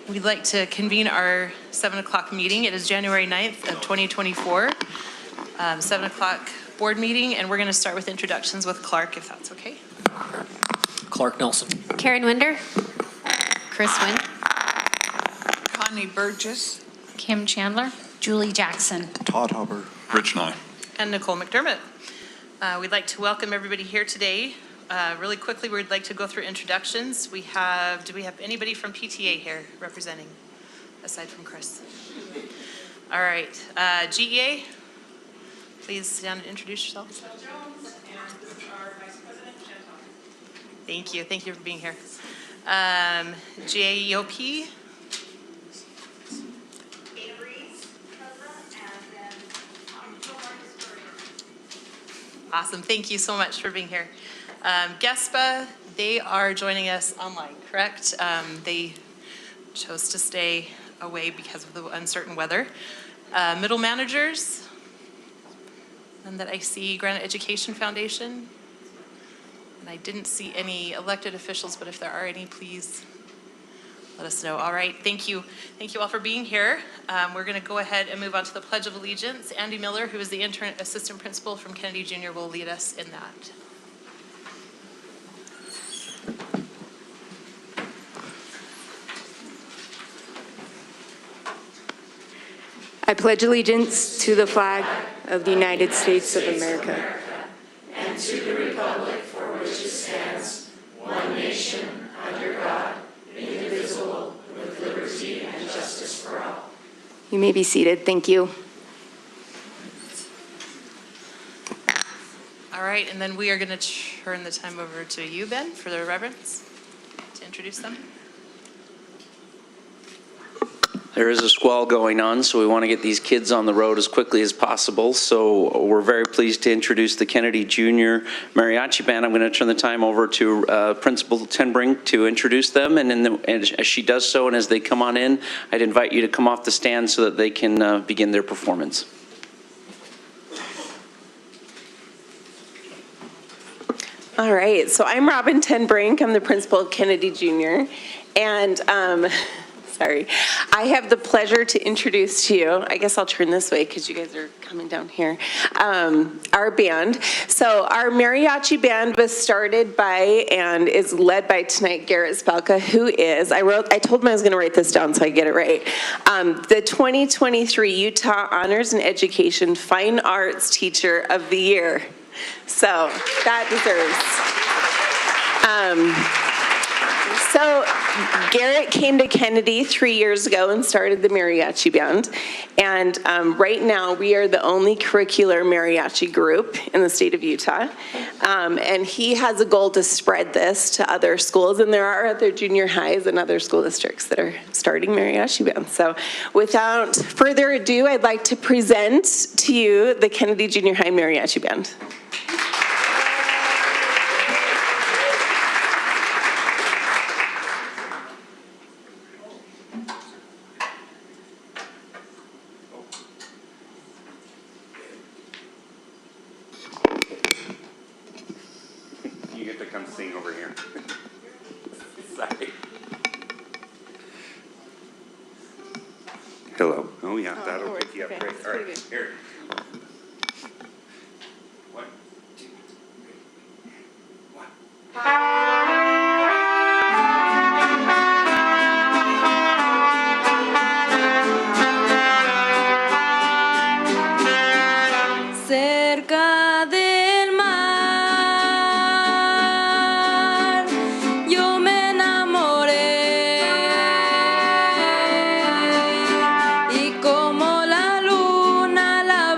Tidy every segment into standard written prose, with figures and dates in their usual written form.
We'd like to convene our 7 o'clock meeting. It is January 9th of 2024, 7 o'clock board meeting, and we're going to start with introductions with Clark, if that's okay. Clark Nelson. Karen Winder. Chris Wynn. Connie Burgess. Kim Chandler. Julie Jackson. Todd Hubbard. Rich Nye. And Nicole McDermott. We'd like to welcome everybody here today. Really quickly, we'd like to go through introductions. Do we have anybody from PTA here representing, aside from Chris? All right, GEA, please stand and introduce yourself. Michelle Jones and our Vice President, Jen Thompson. Thank you for being here. JEOP. Awesome, thank you so much for being here. GESPA, they are joining us online, correct? They chose to stay away because of the uncertain weather. Middle managers, and that I see Granite Education Foundation. And I didn't see any elected officials, but if there are any, please let us know. All right, thank you. Thank you all for being here. We're gonna go ahead and move on to the Pledge of Allegiance. Andy Miller, who is the intern assistant principal from Kennedy Junior, will lead us in that. I pledge allegiance to the flag of the United States of America and to the republic for which it stands, one nation, under God, indivisible, with liberty and justice for all. You may be seated. Thank you. All right, and then we are going to turn the time over to you, Ben, for the reverence to introduce them. There is a squall going on, so we want to get these kids on the road as quickly as possible. So we're very pleased to introduce the Kennedy Junior Mariachi Band. I'm going to turn the time over to Principal Tenbrink to introduce them. And as she does so, and as they come on in, I'd invite you to come off the stand so that they can begin their performance. All right, so I'm Robin Tenbrink. I'm the principal of Kennedy Junior. And sorry, I have the pleasure to introduce to you, I guess I'll turn this way because you guys are coming down here, our band. So our mariachi band was started by and is led by tonight Garrett Spelka, who is, I told him I was going to write this down so I get it right, the 2023 Utah Honors in Education Fine Arts Teacher of the Year. So that deserves. So Garrett came to Kennedy 3 years ago and started the mariachi band. And right now we are the only curricular mariachi group in the state of Utah. And he has a goal to spread this to other schools. And there are other junior highs and other school districts that are starting mariachi bands. So without further ado, I'd like to present to you the Kennedy Junior High Mariachi Band. Hello. Oh, yeah, that'll pick you up great. All right, here. 1, 2, 3, 1. Cerca del mar, yo me enamoré y como la luna la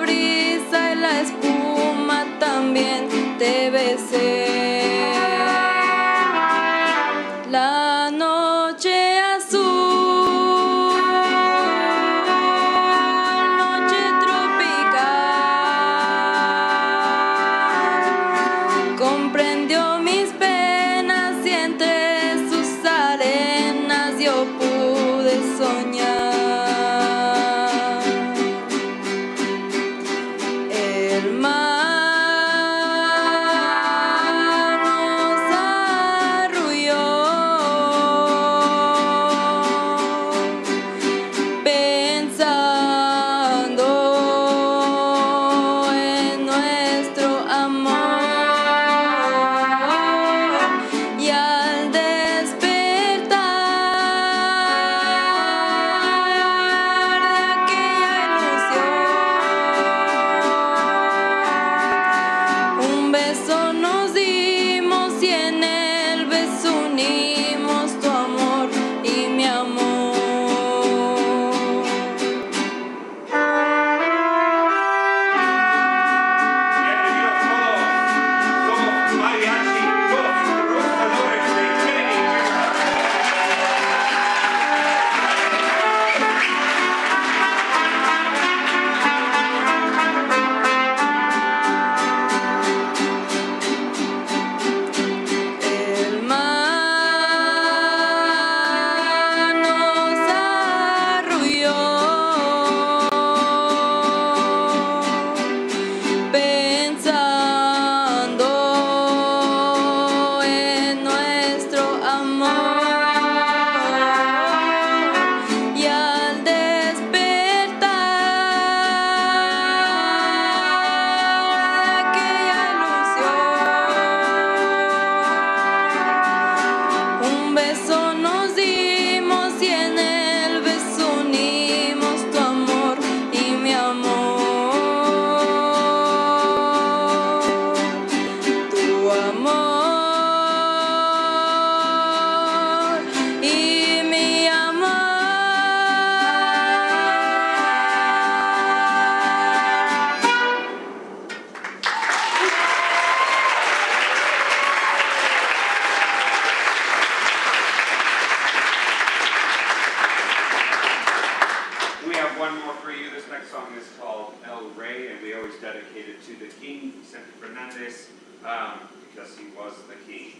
one more for you. This next song is called El Rey, and we always dedicate it to the king, Vicente Fernandez, because he was the king.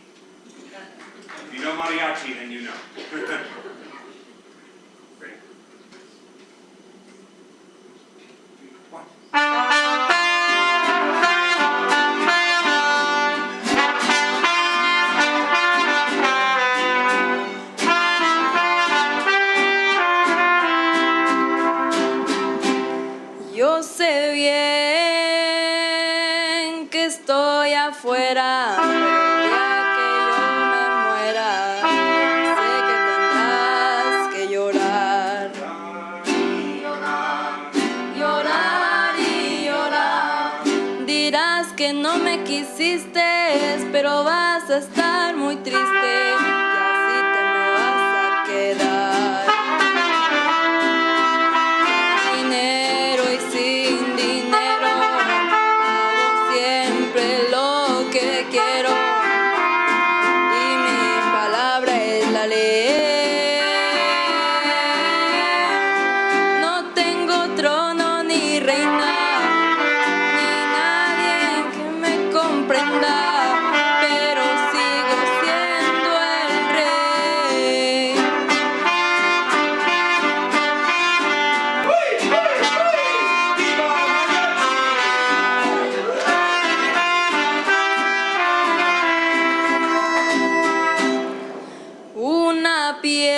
If you know mariachi, then you know. Ready? One. Yo sé bien que estoy afuera, pero el día que yo me muera, sé que tendrás que llorar. Llorar y llorar. Dirás que no me quisiste, pero vas a estar muy triste y así te me vas a quedar. Dinero y sin dinero, hago siempre lo que quiero y mi palabra es la ley. No tengo trono ni reina, ni nadie que me comprenda, pero sigo siendo el rey. Una piedra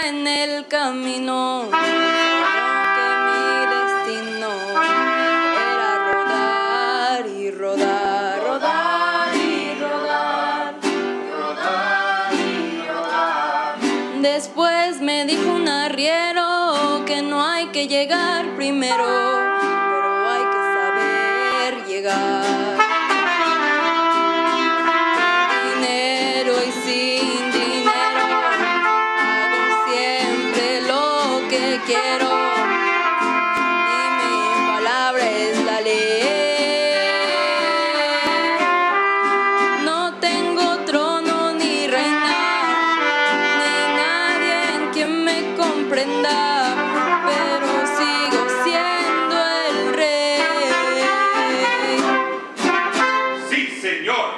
en el camino, que mi destino era rodar y rodar, rodar y rodar, rodar y rodar. Después me dijo un arriero que no hay que llegar primero, pero hay que saber llegar. Dinero y sin dinero, hago siempre lo que quiero y mi palabra es la ley. No tengo trono ni reina, ni nadie en quien me comprenda, pero sigo siendo el rey. Sí, señor.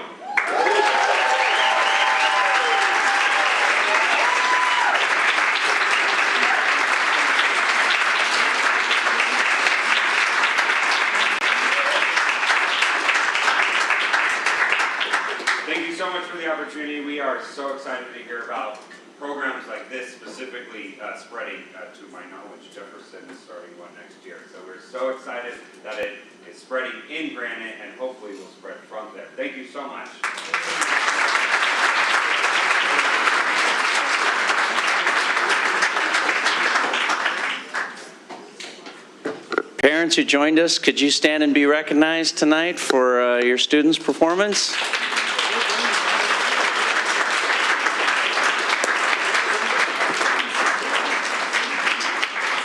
Thank you so much for the opportunity. We are so excited to hear about programs like this, specifically spreading, to my knowledge, Jefferson is starting one next year. So we're so excited that it is spreading in Granite and hopefully will spread from there. Thank you so much. Parents who joined us, could you stand and be recognized tonight for your students' performance?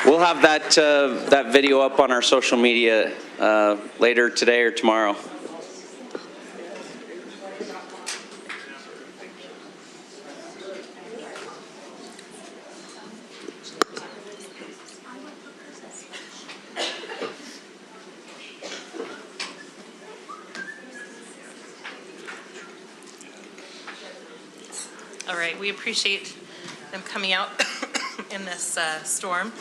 We'll have that video up on our social media later today or tomorrow. All right, we appreciate them coming out in this storm.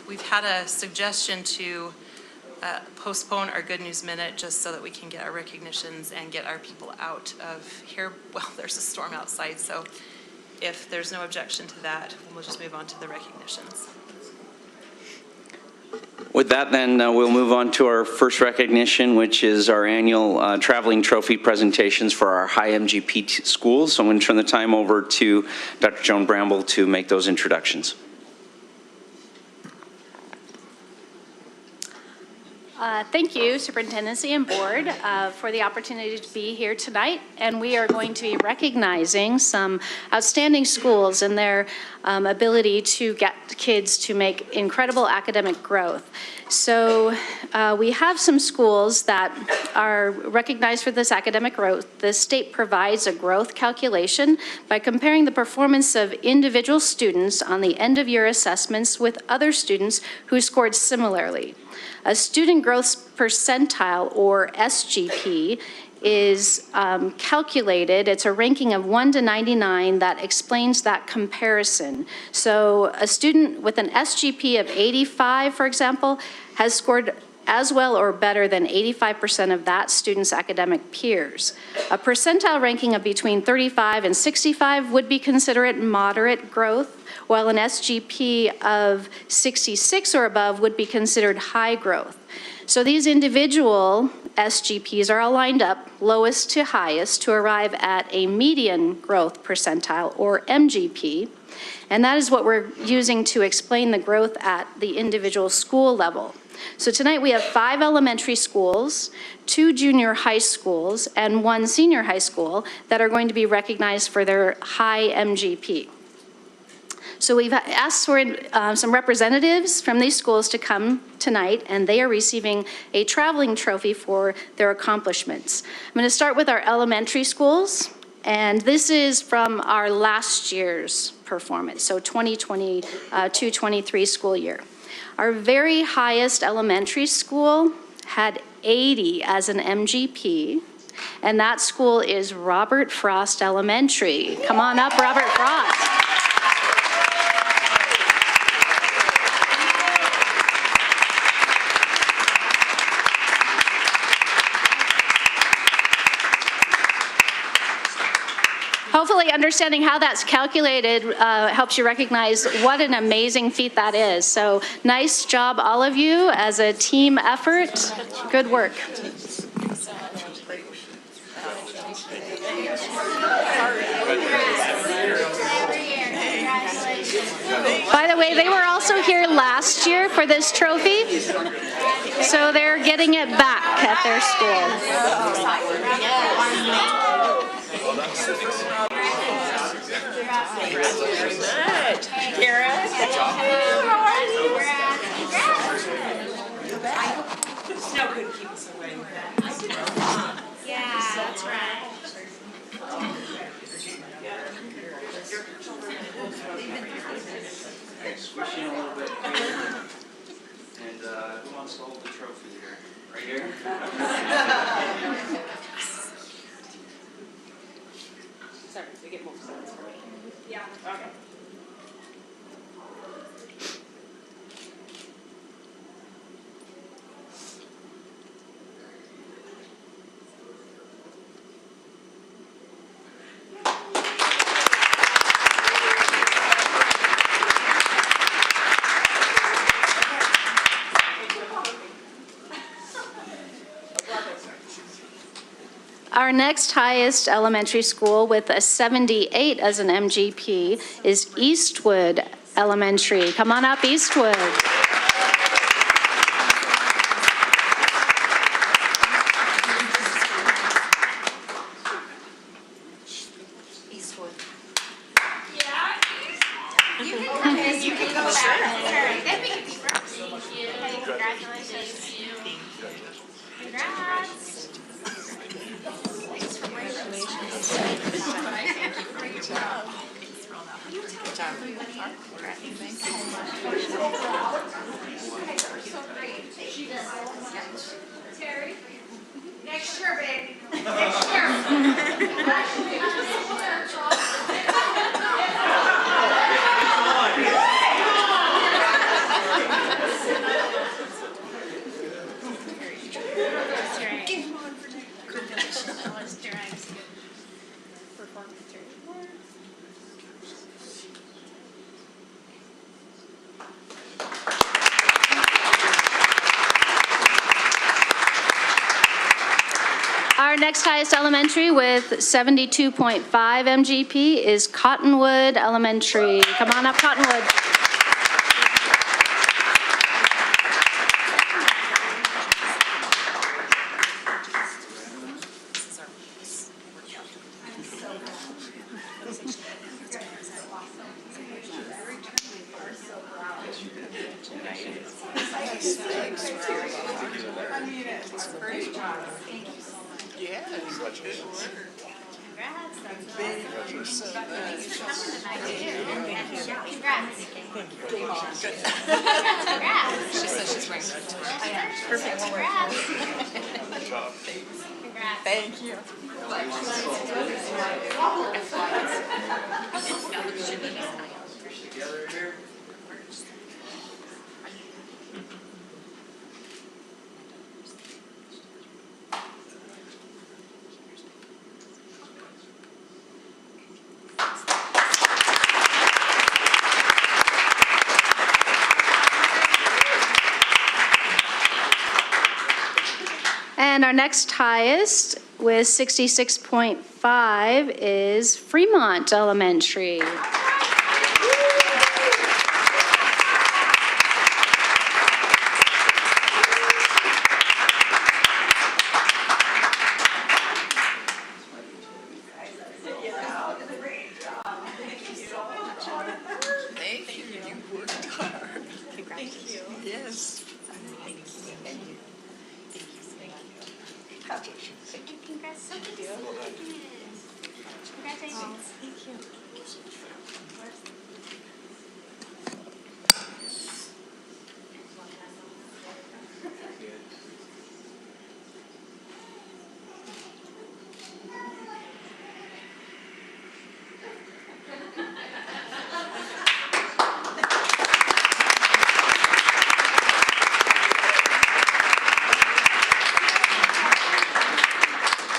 We've had a suggestion to postpone our Good News Minute just so that we can get our recognitions and get our people out of here. Well, there's a storm outside, so if there's no objection to that, we'll just move on to the recognitions. With that, then, we'll move on to our first recognition, which is our annual traveling trophy presentations for our high MGP schools. So I'm going to turn the time over to Dr. Joan Bramble to make those introductions. Thank you, Superintendency and Board, for the opportunity to be here tonight. And we are going to be recognizing some outstanding schools and their ability to get kids to make incredible academic growth. So we have some schools that are recognized for this academic growth. The state provides a growth calculation by comparing the performance of individual students on the end-of-year assessments with other students who scored similarly. A student growth percentile, or SGP, is calculated. It's a ranking of 1 to 99 that explains that comparison. So a student with an SGP of 85, for example, has scored as well or better than 85% of that student's academic peers. A percentile ranking of between 35 and 65 would be considered moderate growth, while an SGP of 66 or above would be considered high growth. So these individual SGPs are all lined up, lowest to highest, to arrive at a median growth percentile, or MGP, and that is what we're using to explain the growth at the individual school level. So tonight we have 5 elementary schools, 2 junior high schools, and 1 senior high school that are going to be recognized for their high MGP. So we've asked for some representatives from these schools to come tonight, and they are receiving a traveling trophy for their accomplishments. I'm going to start with our elementary schools, and this is from our last year's performance, so 2022-23 school year. Our very highest elementary school had 80 as an MGP, and that school is Robert Frost Elementary. Come on up, Robert Frost. Hopefully understanding how that's calculated helps you recognize what an amazing feat that is. So nice job, all of you, as a team effort. Good work. By the way, they were also here last year for this trophy, so they're getting it back at their school. Kara. How are you? Snow couldn't keep us away. Yeah, that's right. Squish in a little bit here. And who wants to hold the trophy here? Right here? Sorry, we get more sense for me. Yeah. Okay. Our next highest elementary school with a 78 as an MGP is Eastwood Elementary. Come on up, Eastwood. Eastwood. You can go back. That'd be a deeper. Thank you. Congratulations. Congrats. Terry, next year, baby. Next year. Our next highest elementary with 72.5 MGP is Cottonwood Elementary. Come on up, Cottonwood. Yes, good work. Congrats, that's Thank you so much. Congrats. Congrats. She says she's wearing Perfect. Congrats. Congrats. Thank you. And our next highest with 66.5 is Fremont Elementary. Thank you. You worked hard. Congratulations. Yes. Congrats. So good to see you. Congratulations. Thank you.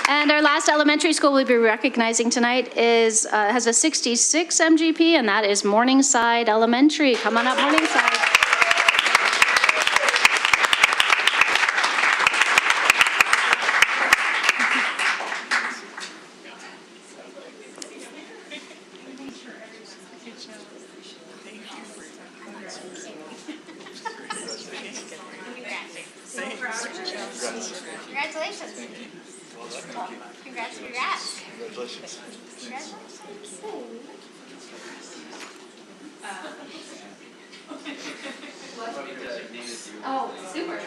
And our last elementary school we'll be recognizing tonight has a 66 MGP, and that is Morningside Elementary. Come on up, Morningside. Congratulations. Congrats, congrats. Congratulations. Oh, super.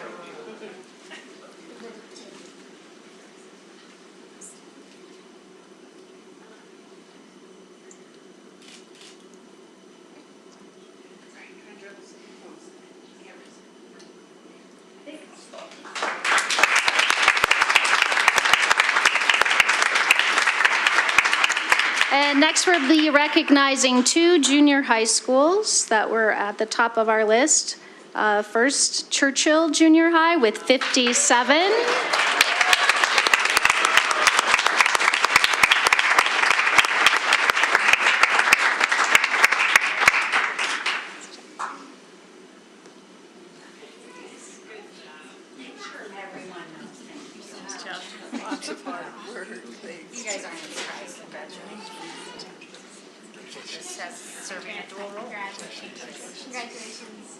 And next we'll be recognizing two junior high schools that were at the top of our list. First, Churchill Junior High with 57. Lots of hard work. Thanks. You guys aren't surprised. Congratulations. Just as serving a dual role. Congratulations.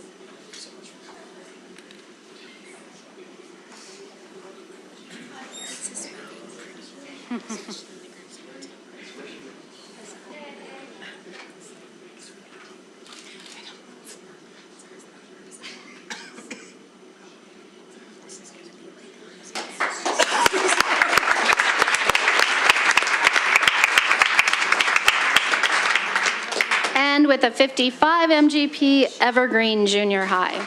And with a 55 MGP, Evergreen Junior High.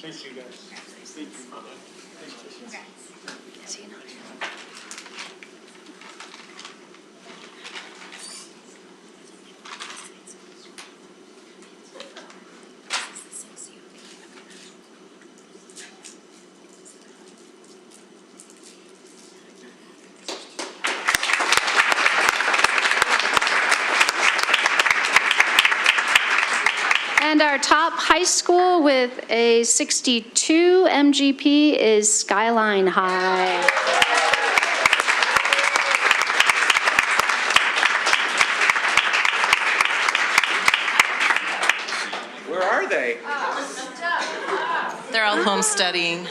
Thank you, guys. Thank you. And our top high school with a 62 MGP is Skyline High. Where are they? They're all home studying.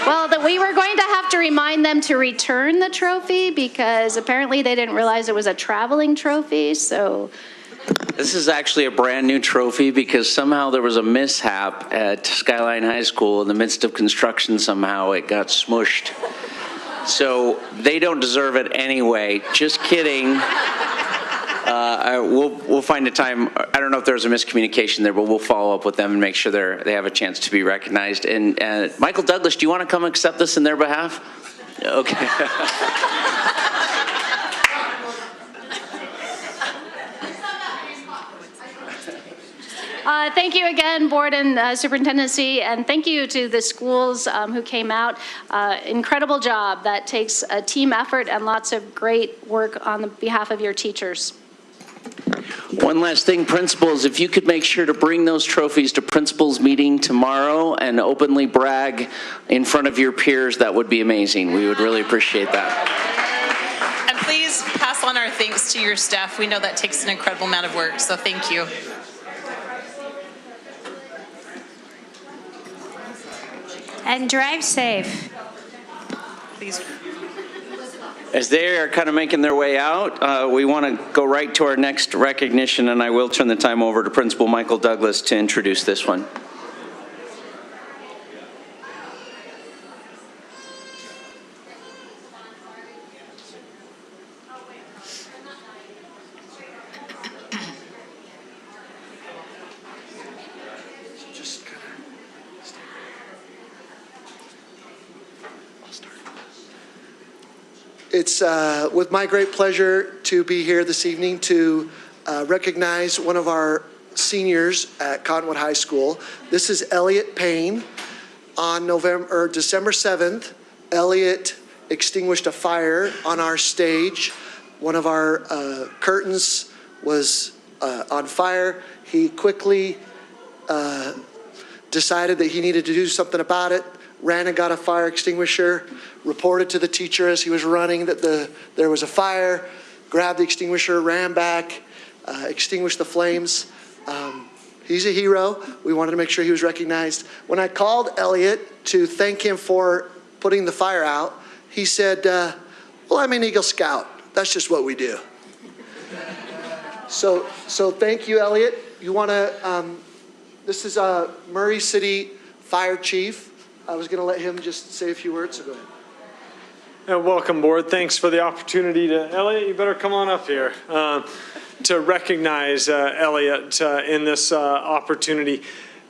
Well, we were going to have to remind them to return the trophy because apparently they didn't realize it was a traveling trophy, so. This is actually a brand new trophy because somehow there was a mishap at Skyline High School in the midst of construction. Somehow it got smushed. So they don't deserve it anyway. Just kidding. We'll find a time. I don't know if there's a miscommunication there, but we'll follow up with them and make sure they have a chance to be recognized. And Michael Douglas, do you want to come accept this in their behalf? Okay. Thank you again, Board and Superintendency, and thank you to the schools who came out. Incredible job. That takes a team effort and lots of great work on the behalf of your teachers. One last thing, principals, if you could make sure to bring those trophies to principals' meeting tomorrow and openly brag in front of your peers, that would be amazing. We would really appreciate that. And please pass on our thanks to your staff. We know that takes an incredible amount of work, so thank you. And drive safe. Please. As they are kind of making their way out, we want to go right to our next recognition, and I will turn the time over to Principal Michael Douglas to introduce this one. It's with my great pleasure to be here this evening to recognize one of our seniors at Cottonwood High School. This is Elliot Payne. On December 7th, Elliot extinguished a fire on our stage. One of our curtains was on fire. He quickly decided that he needed to do something about it, ran and got a fire extinguisher, reported to the teacher as he was running that there was a fire, grabbed the extinguisher, ran back, extinguished the flames. He's a hero. We wanted to make sure he was recognized. When I called Elliot to thank him for putting the fire out, he said, well, I'm an Eagle Scout. That's just what we do. So thank you, Elliot. You want to, this is Murray City Fire Chief. I was going to let him just say a few words, so go ahead. Welcome, Board. Thanks for the opportunity to, Elliot, you better come on up here, to recognize Elliot in this opportunity.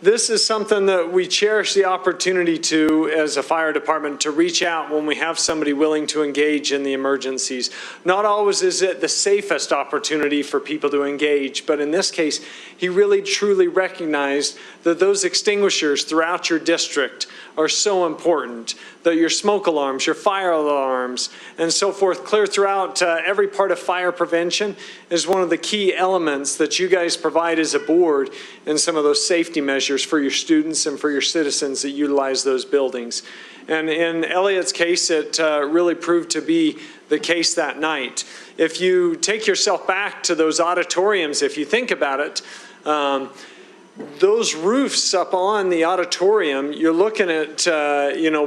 This is something that we cherish the opportunity to, as a fire department, to reach out when we have somebody willing to engage in the emergencies. Not always is it the safest opportunity for people to engage, but in this case, he really truly recognized that those extinguishers throughout your district are so important, that your smoke alarms, your fire alarms, and so forth, clear throughout every part of fire prevention is one of the key elements that you guys provide as a board in some of those safety measures for your students and for your citizens that utilize those buildings. And in Elliot's case, it really proved to be the case that night. If you take yourself back to those auditoriums, if you think about it, those roofs up on the auditorium, you're looking at,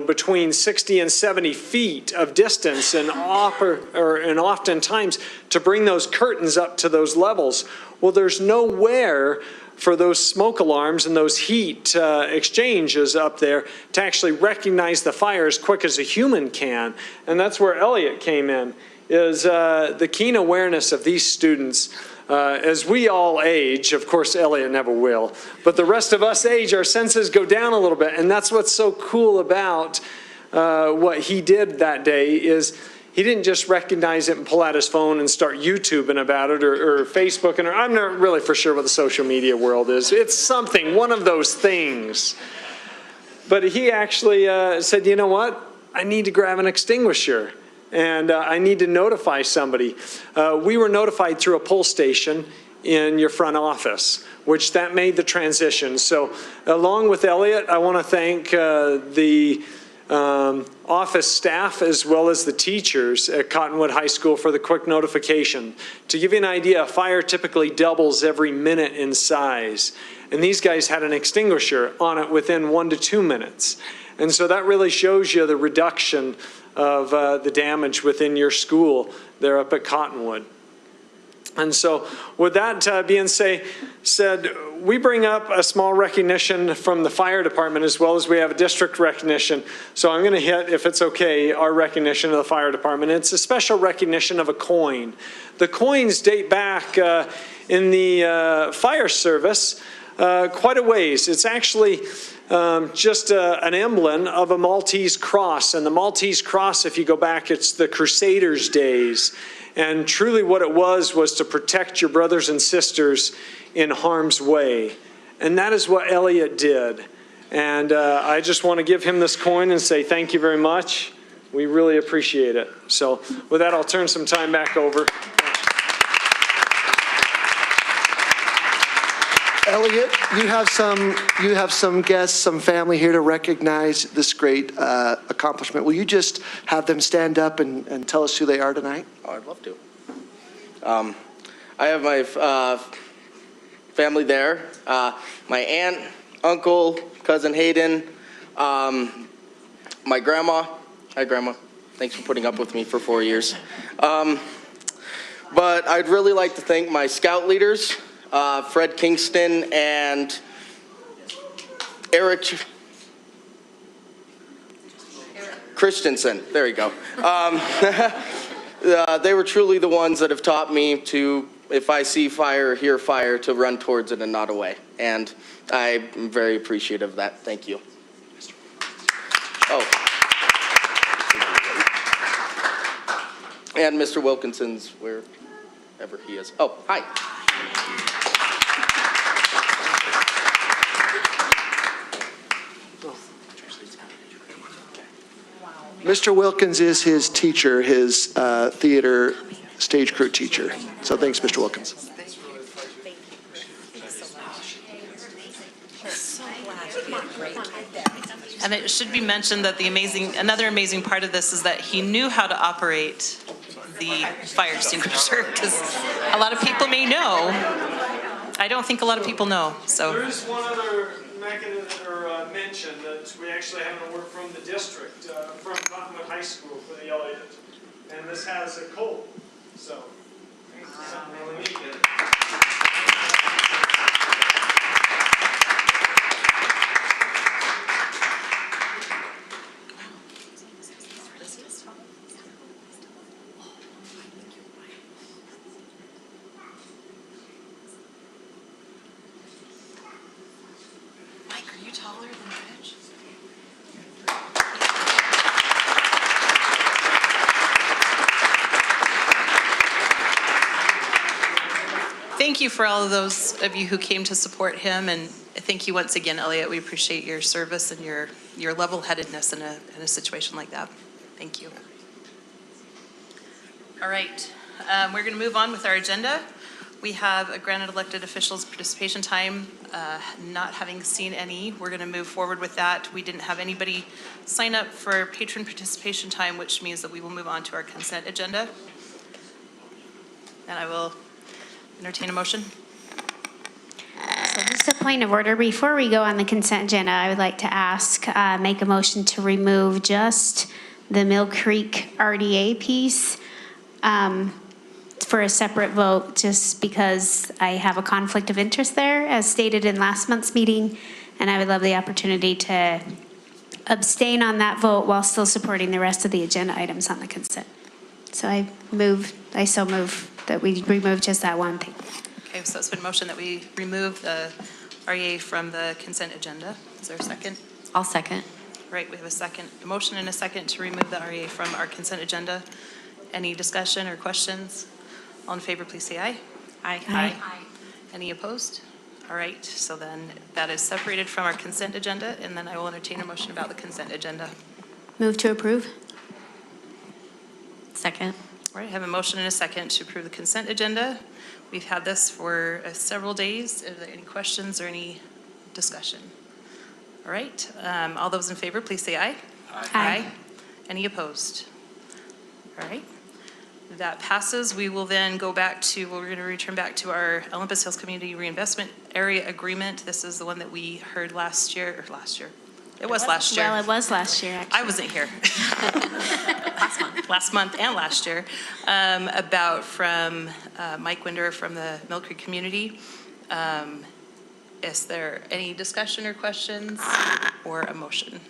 between 60 and 70 feet of distance, and oftentimes to bring those curtains up to those levels. Well, there's nowhere for those smoke alarms and those heat exchanges up there to actually recognize the fire as quick as a human can. And that's where Elliot came in, is the keen awareness of these students. As we all age, of course Elliot never will, but the rest of us age, our senses go down a little bit. And that's what's so cool about what he did that day, is he didn't just recognize it and pull out his phone and start YouTubing about it or Facebooking, or I'm not really for sure what the social media world is. It's something, one of those things. But he actually said, you know what? I need to grab an extinguisher. And I need to notify somebody. We were notified through a pull station in your front office, which that made the transition. So along with Elliot, I want to thank the office staff as well as the teachers at Cottonwood High School for the quick notification. To give you an idea, a fire typically doubles every minute in size. And these guys had an extinguisher on it within 1 to 2 minutes. And so that really shows you the reduction of the damage within your school there up at Cottonwood. And so with that being said, we bring up a small recognition from the fire department as well as we have a district recognition. So I'm going to hit, if it's okay, our recognition of the fire department. It's a special recognition of a coin. The coins date back in the fire service quite a ways. It's actually just an emblem of a Maltese cross. And the Maltese cross, if you go back, it's the Crusaders' days. And truly what it was to protect your brothers and sisters in harm's way. And that is what Elliot did. And I just want to give him this coin and say thank you very much. We really appreciate it. So with that, I'll turn some time back over. Elliot, you have some guests, some family here to recognize this great accomplishment. Will you just have them stand up and tell us who they are tonight? Oh, I'd love to. I have my family there. My aunt, uncle, cousin Hayden, my grandma. Hi, Grandma. Thanks for putting up with me for 4 years. But I'd really like to thank my scout leaders, Fred Kingston and Eric Christensen. There you go. They were truly the ones that have taught me to, if I see fire or hear fire, to run towards it and not away. And I'm very appreciative of that. Thank you. Oh. And Mr. Wilkinson's wherever he is. Oh, hi. Mr. Wilkins is his teacher, his theater stage crew teacher. So thanks, Mr. Wilkins. And it should be mentioned that another amazing part of this is that he knew how to operate the fire extinguisher, because a lot of people may know. I don't think a lot of people know. So there is one other mechanism or mention that we actually have an award from the district, from Cottonwood High School for the Elliott. And this has a code. So something really neat. Thank you for all of those of you who came to support him, and thank you once again, Elliot. We appreciate your service and your level-headedness in a situation like that. Thank you. All right, we're going to move on with our agenda. We have a granted elected officials participation time. Not having seen any, we're going to move forward with that. We didn't have anybody sign up for patron participation time, which means that we will move on to our consent agenda. And I will entertain a motion. So just a point of order. Before we go on the consent agenda, I would like to make a motion to remove just the Mill Creek RDA piece for a separate vote, just because I have a conflict of interest there, as stated in last month's meeting, and I would love the opportunity to abstain on that vote while still supporting the rest of the agenda items on the consent. So I so move that we remove just that one thing. Okay, so it's been motioned that we remove the REA from the consent agenda. Is there a second? I'll second. Right, we have a motion and a second to remove the REA from our consent agenda. Any discussion or questions? All in favor, please say aye. Aye. Aye. Any opposed? All right, so then that is separated from our consent agenda, and then I will entertain a motion about the consent agenda. Move to approve. Second. All right, I have a motion and a second to approve the consent agenda. We've had this for several days. Are there any questions or any discussion? All right, all those in favor, please say aye. Aye. Any opposed? All right. That passes. We will then go back to, we're going to return back to our Olympus Hills Community Reinvestment Area Agreement. This is the one that we heard last year. It was last year. Well, it was last year, actually. I wasn't here. Last month and last year, about from Mike Winder from the Mill Creek community. Is there any discussion or questions or a motion?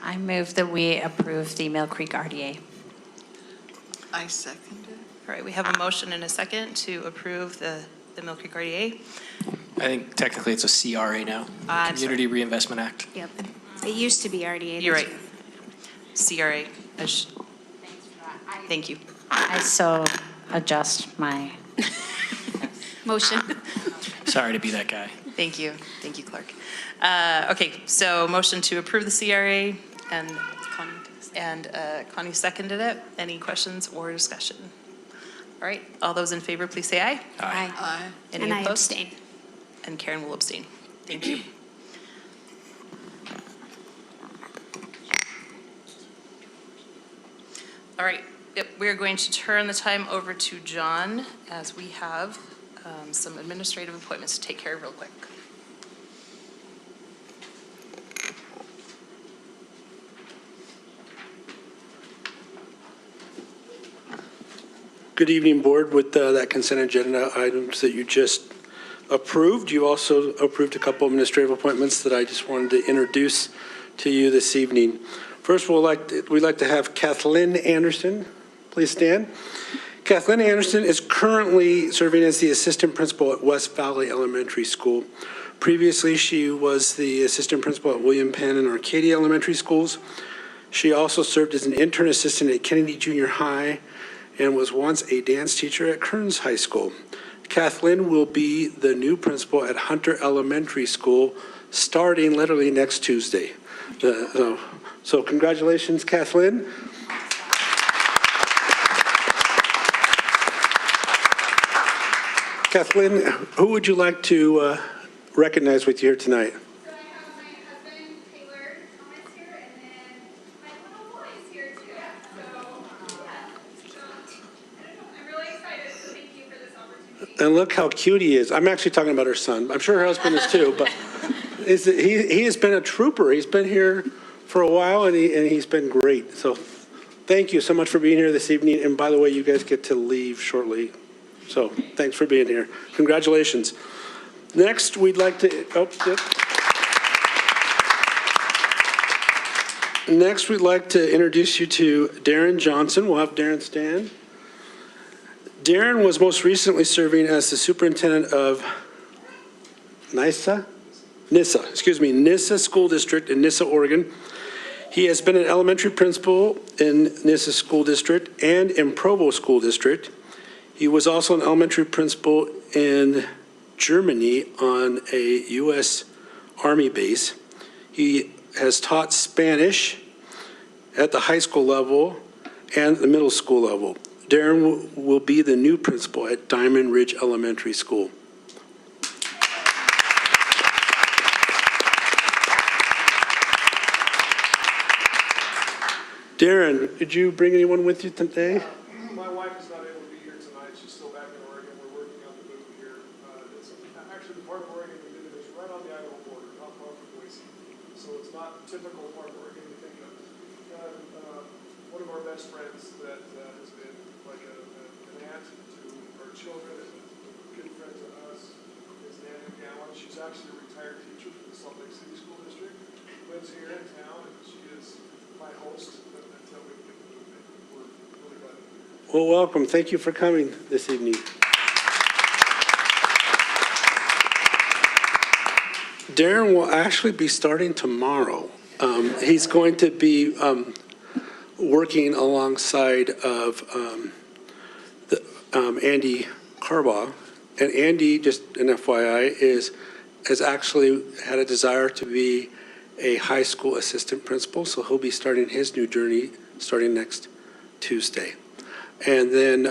I move that we approve the Mill Creek RDA. I second it. All right, we have a motion and a second to approve the Mill Creek RDA. I think technically it's a CRA now, Community Reinvestment Act. Yep. It used to be RDA. You're right. CRA. Thank you. I so adjust my motion. Sorry to be that guy. Thank you. Thank you, Clark. Okay, so motion to approve the CRA, and Connie seconded it. Any questions or discussion? All right, all those in favor, please say aye. Aye. Aye. Any And I opposed? abstain. And Karen will abstain. Thank you. All right, yep, we're going to turn the time over to John as we have some administrative appointments to take care of real quick. Good evening, Board. With that consent agenda items that you just approved, you also approved a couple administrative appointments that I just wanted to introduce to you this evening. First, we'd like to have Kathleen Anderson. Please stand. Kathleen Anderson is currently serving as the assistant principal at West Valley Elementary School. Previously, she was the assistant principal at William Penn and Arcadia Elementary Schools. She also served as an intern assistant at Kennedy Junior High and was once a dance teacher at Kearns High School. Kathleen will be the new principal at Hunter Elementary School starting literally next Tuesday. So congratulations, Kathleen. Kathleen, who would you like to recognize with you here tonight? So I have my husband, Taylor Thomas here, and then my little boy is here too. I'm really excited, so thank you for this opportunity. And look how cute he is. I'm actually talking about her son. I'm sure her husband is too, but he has been a trooper. He's been here for a while, and he's been great. So thank you so much for being here this evening. And by the way, you guys get to leave shortly. So thanks for being here. Congratulations. Next, we'd like to, Next, we'd like to introduce you to Darren Johnson. We'll have Darren stand. Darren was most recently serving as the superintendent of Nyssa School District in Nyssa, Oregon. He has been an elementary principal in Nyssa School District and in Provo School District. He was also an elementary principal in Germany on a U.S. Army base. He has taught Spanish at the high school level and the middle school level. Darren will be the new principal at Diamond Ridge Elementary School. Darren, did you bring anyone with you today? My wife is not able to be here tonight. She's still back in Oregon. We're working on the move here. It's actually the part of Oregon we live in is right on the Idaho border, not far from Boise. So it's not typical part of Oregon you think of. One of our best friends that has been like an aunt to our children and a good friend to us is Nanny Gowan. She's actually a retired teacher from the Salt Lake City School District. Lives here in town, and she is my host until we get the movement. We're really glad to be here. Well, welcome. Thank you for coming this evening. Darren will actually be starting tomorrow. He's going to be working alongside of Andy Carbaugh. And Andy, just an FYI, has actually had a desire to be a high school assistant principal, so he'll be starting his new journey starting next Tuesday. And then,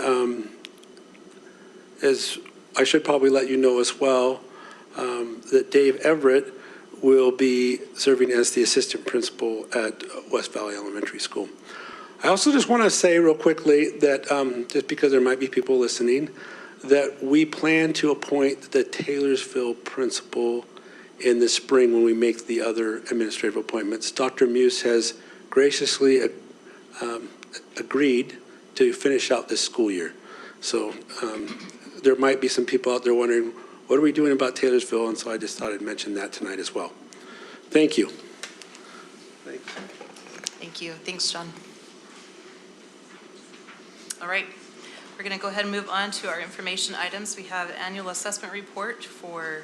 as I should probably let you know as well, that Dave Everett will be serving as the assistant principal at West Valley Elementary School. I also just want to say real quickly that, just because there might be people listening, that we plan to appoint the Taylorsville principal in the spring when we make the other administrative appointments. Dr. Muse has graciously agreed to finish out this school year. So there might be some people out there wondering, what are we doing about Taylorsville? And so I just thought I'd mention that tonight as well. Thank you. Thank you. Thanks, John. All right. We're going to go ahead and move on to our information items. We have annual assessment report for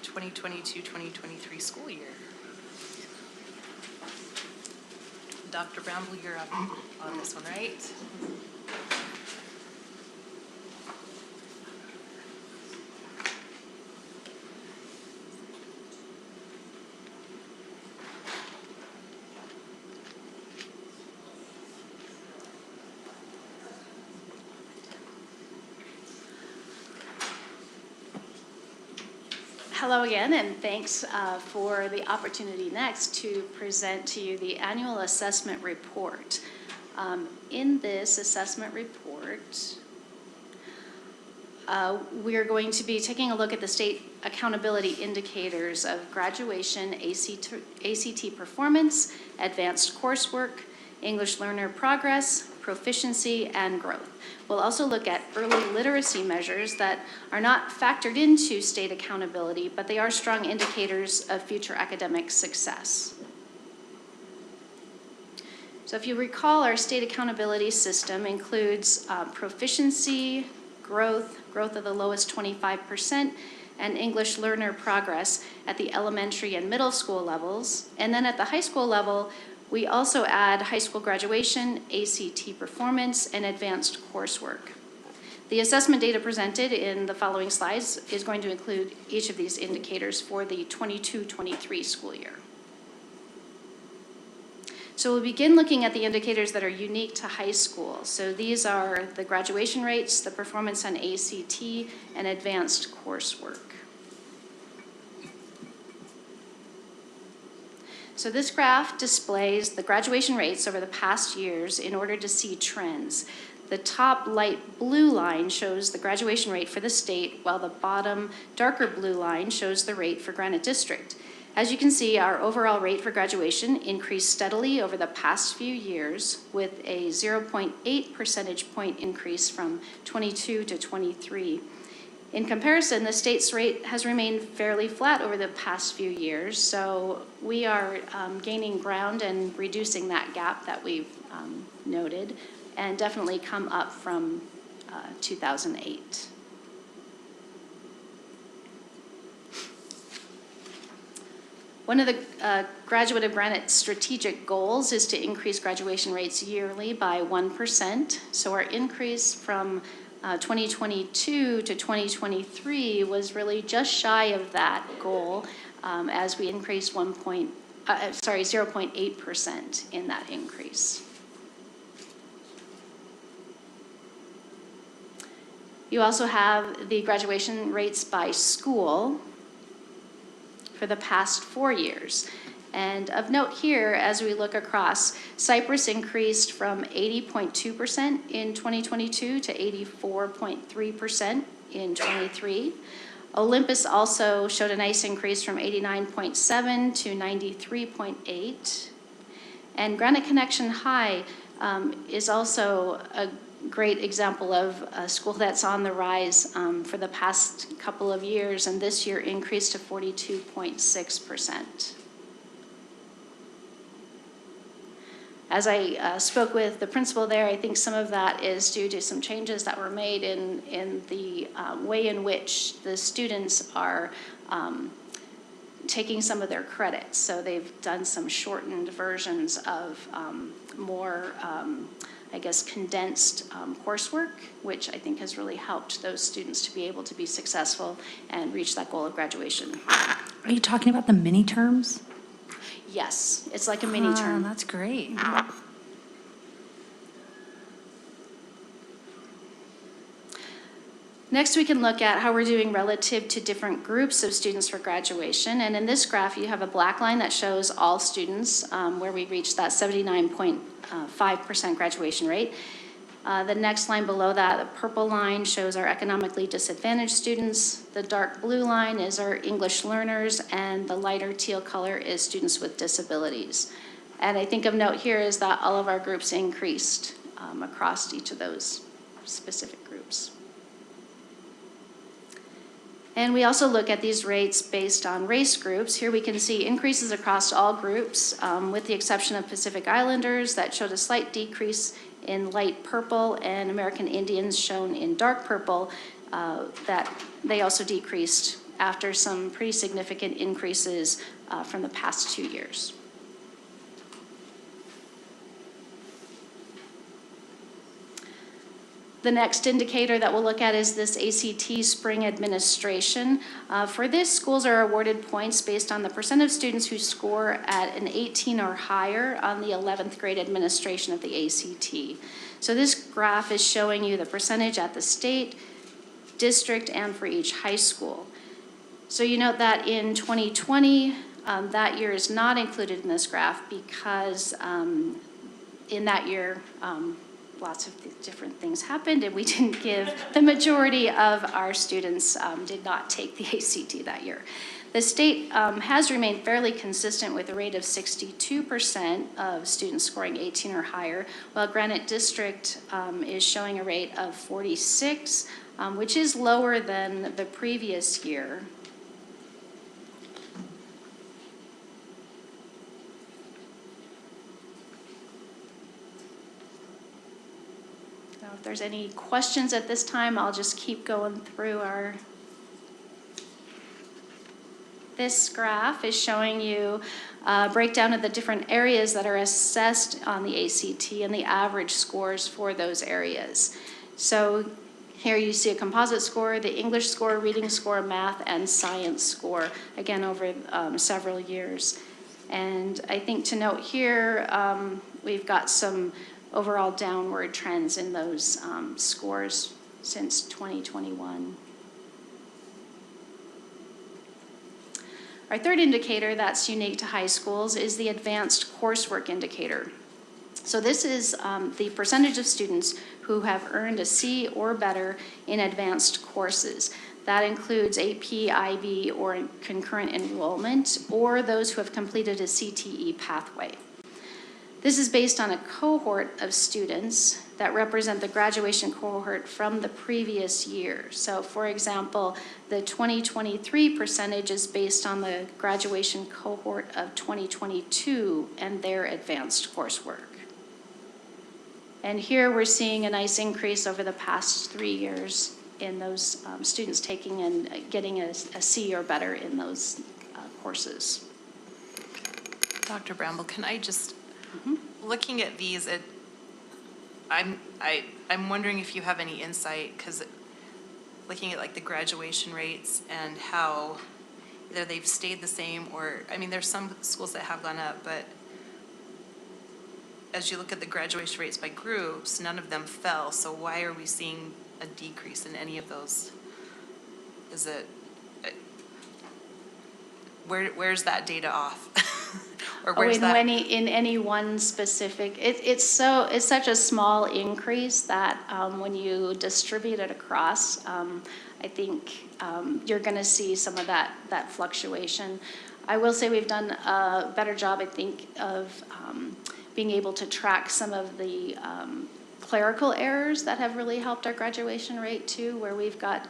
2022-2023 school year. Dr. Bramble, you're up on this one, right? Hello again, and thanks for the opportunity next to present to you the annual assessment report. In this assessment report, we are going to be taking a look at the state accountability indicators of graduation, ACT performance, advanced coursework, English learner progress, proficiency, and growth. We'll also look at early literacy measures that are not factored into state accountability, but they are strong indicators of future academic success. So if you recall, our state accountability system includes proficiency, growth of the lowest 25%, and English learner progress at the elementary and middle school levels. And then at the high school level, we also add high school graduation, ACT performance, and advanced coursework. The assessment data presented in the following slides is going to include each of these indicators for the 22-23 school year. So we'll begin looking at the indicators that are unique to high school. So these are the graduation rates, the performance on ACT, and advanced coursework. So this graph displays the graduation rates over the past years in order to see trends. The top light blue line shows the graduation rate for the state, while the bottom darker blue line shows the rate for Granite District. As you can see, our overall rate for graduation increased steadily over the past few years, with a 0.8 percentage point increase from 22 to 23. In comparison, the state's rate has remained fairly flat over the past few years, so we are gaining ground and reducing that gap that we've noted, and definitely come up from 2008. One of the Graduate of Granite strategic goals is to increase graduation rates yearly by 1%. So our increase from 2022 to 2023 was really just shy of that goal, as we increased 0.8% in that increase. You also have the graduation rates by school for the past 4 years. And of note here, as we look across, Cypress increased from 80.2% in 2022 to 84.3% in 23. Olympus also showed a nice increase from 89.7 to 93.8. And Granite Connection High is also a great example of a school that's on the rise for the past couple of years, and this year increased to 42.6%. As I spoke with the principal there, I think some of that is due to some changes that were made in the way in which the students are taking some of their credits. So they've done some shortened versions of more, I guess, condensed coursework, which I think has really helped those students to be able to be successful and reach that goal of graduation. Are you talking about the mini terms? Yes, it's like a mini term. That's great. Next, we can look at how we're doing relative to different groups of students for graduation. And in this graph, you have a black line that shows all students, where we reached that 79.5% graduation rate. The next line below that, the purple line, shows our economically disadvantaged students. The dark blue line is our English learners, and the lighter teal color is students with disabilities. And I think of note here is that all of our groups increased across each of those specific groups. And we also look at these rates based on race groups. Here we can see increases across all groups, with the exception of Pacific Islanders that showed a slight decrease in light purple, and American Indians shown in dark purple, that they also decreased after some pretty significant increases from the past 2 years. The next indicator that we'll look at is this ACT spring administration. For this, schools are awarded points based on the percent of students who score at an 18 or higher on the 11th grade administration of the ACT. So this graph is showing you the percentage at the state, district, and for each high school. So you note that in 2020, that year is not included in this graph because in that year, lots of different things happened, and we didn't give, the majority of our students did not take the ACT that year. The state has remained fairly consistent with a rate of 62% of students scoring 18 or higher, while Granite District is showing a rate of 46, which is lower than the previous year. If there's any questions at this time, I'll just keep going through this graph is showing you a breakdown of the different areas that are assessed on the ACT and the average scores for those areas. So here you see a composite score, the English score, reading score, math, and science score, again over several years. And I think to note here, we've got some overall downward trends in those scores since 2021. Our third indicator that's unique to high schools is the advanced coursework indicator. So this is the percentage of students who have earned a C or better in advanced courses. That includes AP, IB, or concurrent enrollment, or those who have completed a CTE pathway. This is based on a cohort of students that represent the graduation cohort from the previous year. So for example, the 2023 percentage is based on the graduation cohort of 2022 and their advanced coursework. And here we're seeing a nice increase over the past 3 years in those students taking and getting a C or better in those courses. Dr. Bramble, can I just, looking at these, I'm wondering if you have any insight, because looking at like the graduation rates and how either they've stayed the same or, I mean, there's some schools that have gone up, but as you look at the graduation rates by groups, none of them fell. So why are we seeing a decrease in any of those? Is it, where's that data off? Or where's in any one specific, it's such a small increase that when you distribute it across, I think you're going to see some of that fluctuation. I will say we've done a better job, I think, of being able to track some of the clerical errors that have really helped our graduation rate too, where we've got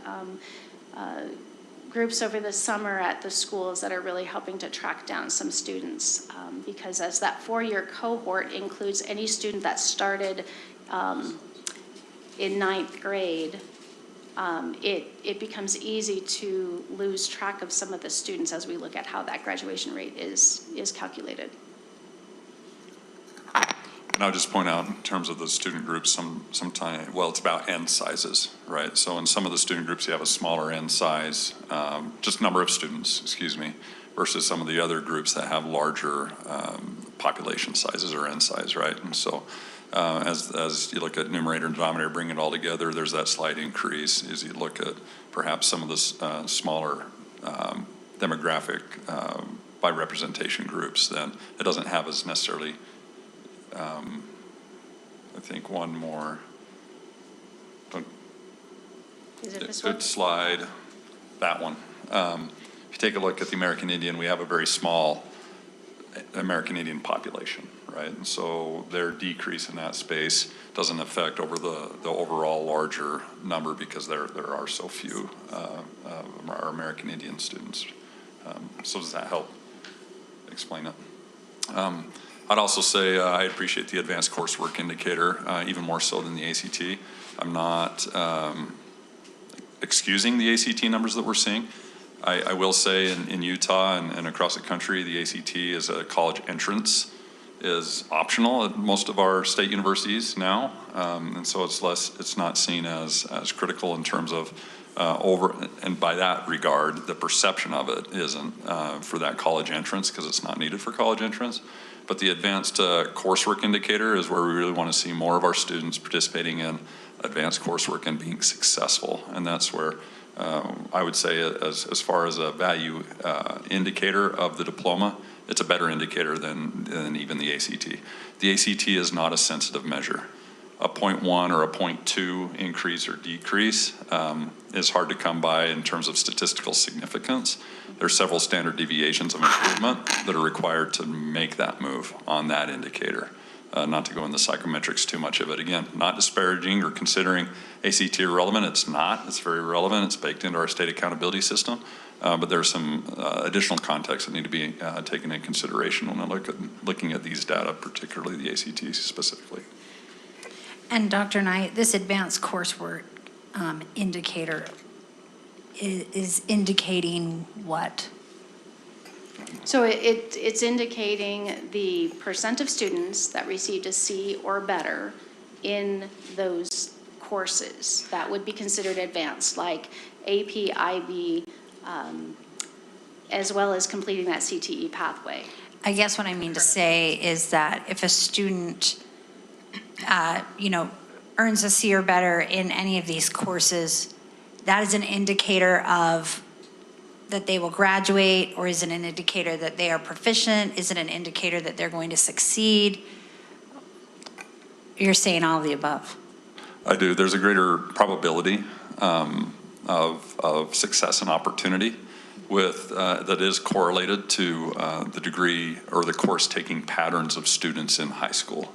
groups over the summer at the schools that are really helping to track down some students, because as that 4-year cohort includes any student that started in 9th grade, it becomes easy to lose track of some of the students as we look at how that graduation rate is calculated. And I'll just point out in terms of the student groups, sometimes, well, it's about end sizes, right? So in some of the student groups, you have a smaller end size, just number of students, excuse me, versus some of the other groups that have larger population sizes or end size, right? And so As you look at numerator and denominator, bring it all together, there's that slight increase. As you look at perhaps some of the smaller demographic by representation groups, then it doesn't have as necessarily, I think one more. Is it this one? Good slide, that one. If you take a look at the American Indian, we have a very small American Indian population, right? And so their decrease in that space doesn't affect over the overall larger number because there are so few our American Indian students. So does that help explain it? I'd also say I appreciate the advanced coursework indicator, even more so than the ACT. I'm not excusing the ACT numbers that we're seeing. I will say in Utah and across the country, the ACT as a college entrance is optional at most of our state universities now. And so it's not seen as critical in terms of and by that regard, the perception of it isn't for that college entrance because it's not needed for college entrance. But the advanced coursework indicator is where we really want to see more of our students participating in advanced coursework and being successful. And that's where I would say as far as a value indicator of the diploma, it's a better indicator than even the ACT. The ACT is not a sensitive measure. A 0.1 or a 0.2 increase or decrease is hard to come by in terms of statistical significance. There's several standard deviations of improvement that are required to make that move on that indicator. Not to go into psychometrics too much of it. Again, not disparaging or considering ACT irrelevant. It's not. It's very relevant. It's baked into our state accountability system. But there's some additional context that need to be taken into consideration when I looking at these data, particularly the ACT specifically. And Dr. Knight, this advanced coursework indicator is indicating what? So it's indicating the percent of students that received a C or better in those courses that would be considered advanced, like AP, IB, as well as completing that CTE pathway. I guess what I mean to say is that if a student, earns a C or better in any of these courses, that is an indicator of that they will graduate, or is it an indicator that they are proficient? Is it an indicator that they're going to succeed? You're saying all of the above. I do. There's a greater probability of success and opportunity with that is correlated to the degree or the course taking patterns of students in high school.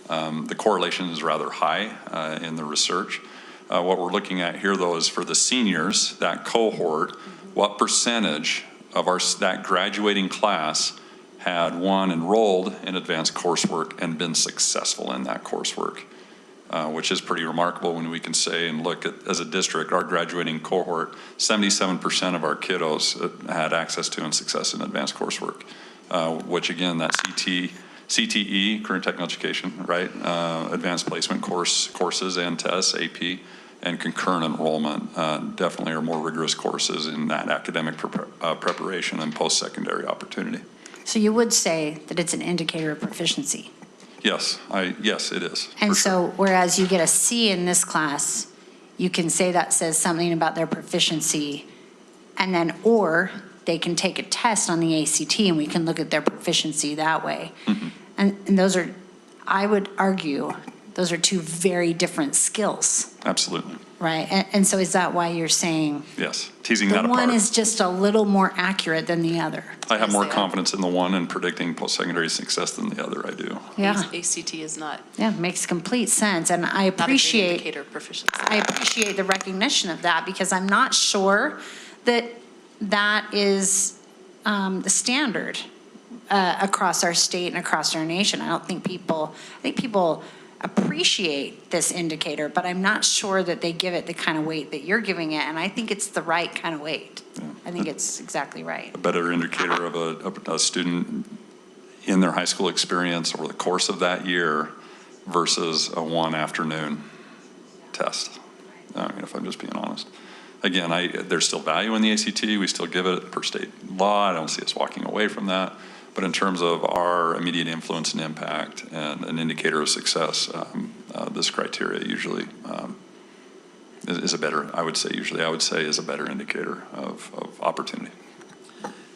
The correlation is rather high in the research. What we're looking at here, though, is for the seniors, that cohort, what percentage of that graduating class had enrolled in advanced coursework and been successful in that coursework, which is pretty remarkable when we can say and look at, as a district, our graduating cohort, 77% of our kiddos had access to and success in advanced coursework, which again, that CTE, current technical education, right? Advanced placement courses and tests, AP, and concurrent enrollment definitely are more rigorous courses in that academic preparation and post-secondary opportunity. So you would say that it's an indicator of proficiency? Yes, yes, it is. And so whereas you get a C in this class, you can say that says something about their proficiency, and then, or they can take a test on the ACT and we can look at their proficiency that way. Mm-hmm. And those are, I would argue, those are two very different skills. Absolutely. Right? And so is that why you're saying? Yes, teasing that apart. The one is just a little more accurate than the other. I have more confidence in the one in predicting post-secondary success than the other, I do. Yeah. ACT is not. Yeah, makes complete sense. And I appreciate, indicator of proficiency. I appreciate the recognition of that because I'm not sure that that is the standard across our state and across our nation. I think people appreciate this indicator, but I'm not sure that they give it the kind of weight that you're giving it. And I think it's the right kind of weight. Yeah. I think it's exactly right. A better indicator of a student in their high school experience over the course of that year versus a one afternoon test. I mean, if I'm just being honest. Again, there's still value in the ACT. We still give it per state law. I don't see us walking away from that. But in terms of our immediate influence and impact and an indicator of success, this criteria usually is a better, I would say is a better indicator of opportunity.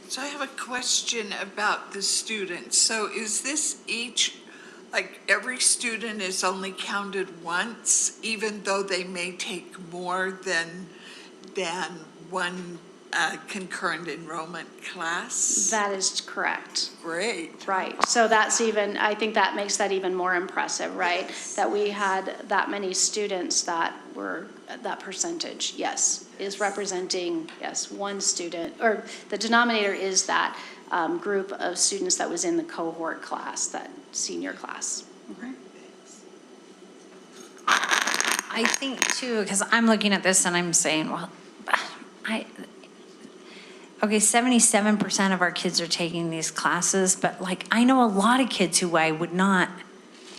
So I have a question about the students. So is this like every student is only counted once, even though they may take more than one concurrent enrollment class? That is correct. Great. Right. So that's even, I think that makes that even more impressive, right? Yes. That we had that many students that were, that percentage, yes, is representing, yes, one student, or the denominator is that group of students that was in the cohort class, that senior class. I think too, because I'm looking at this and I'm saying, well, okay, 77% of our kids are taking these classes, but like, I know a lot of kids who I would not,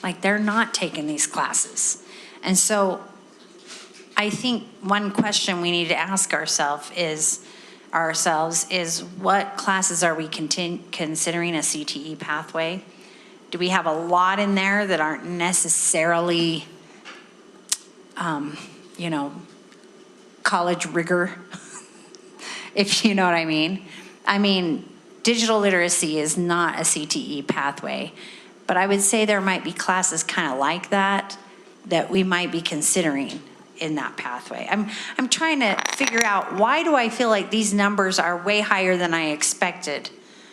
like, they're not taking these classes. And so I think one question we need to ask ourselves is what classes are we considering a CTE pathway? Do we have a lot in there that aren't necessarily, college rigor? If you know what I mean. I mean, digital literacy is not a CTE pathway, but I would say there might be classes kind of like that we might be considering in that pathway. I'm trying to figure out, why do I feel like these numbers are way higher than I expected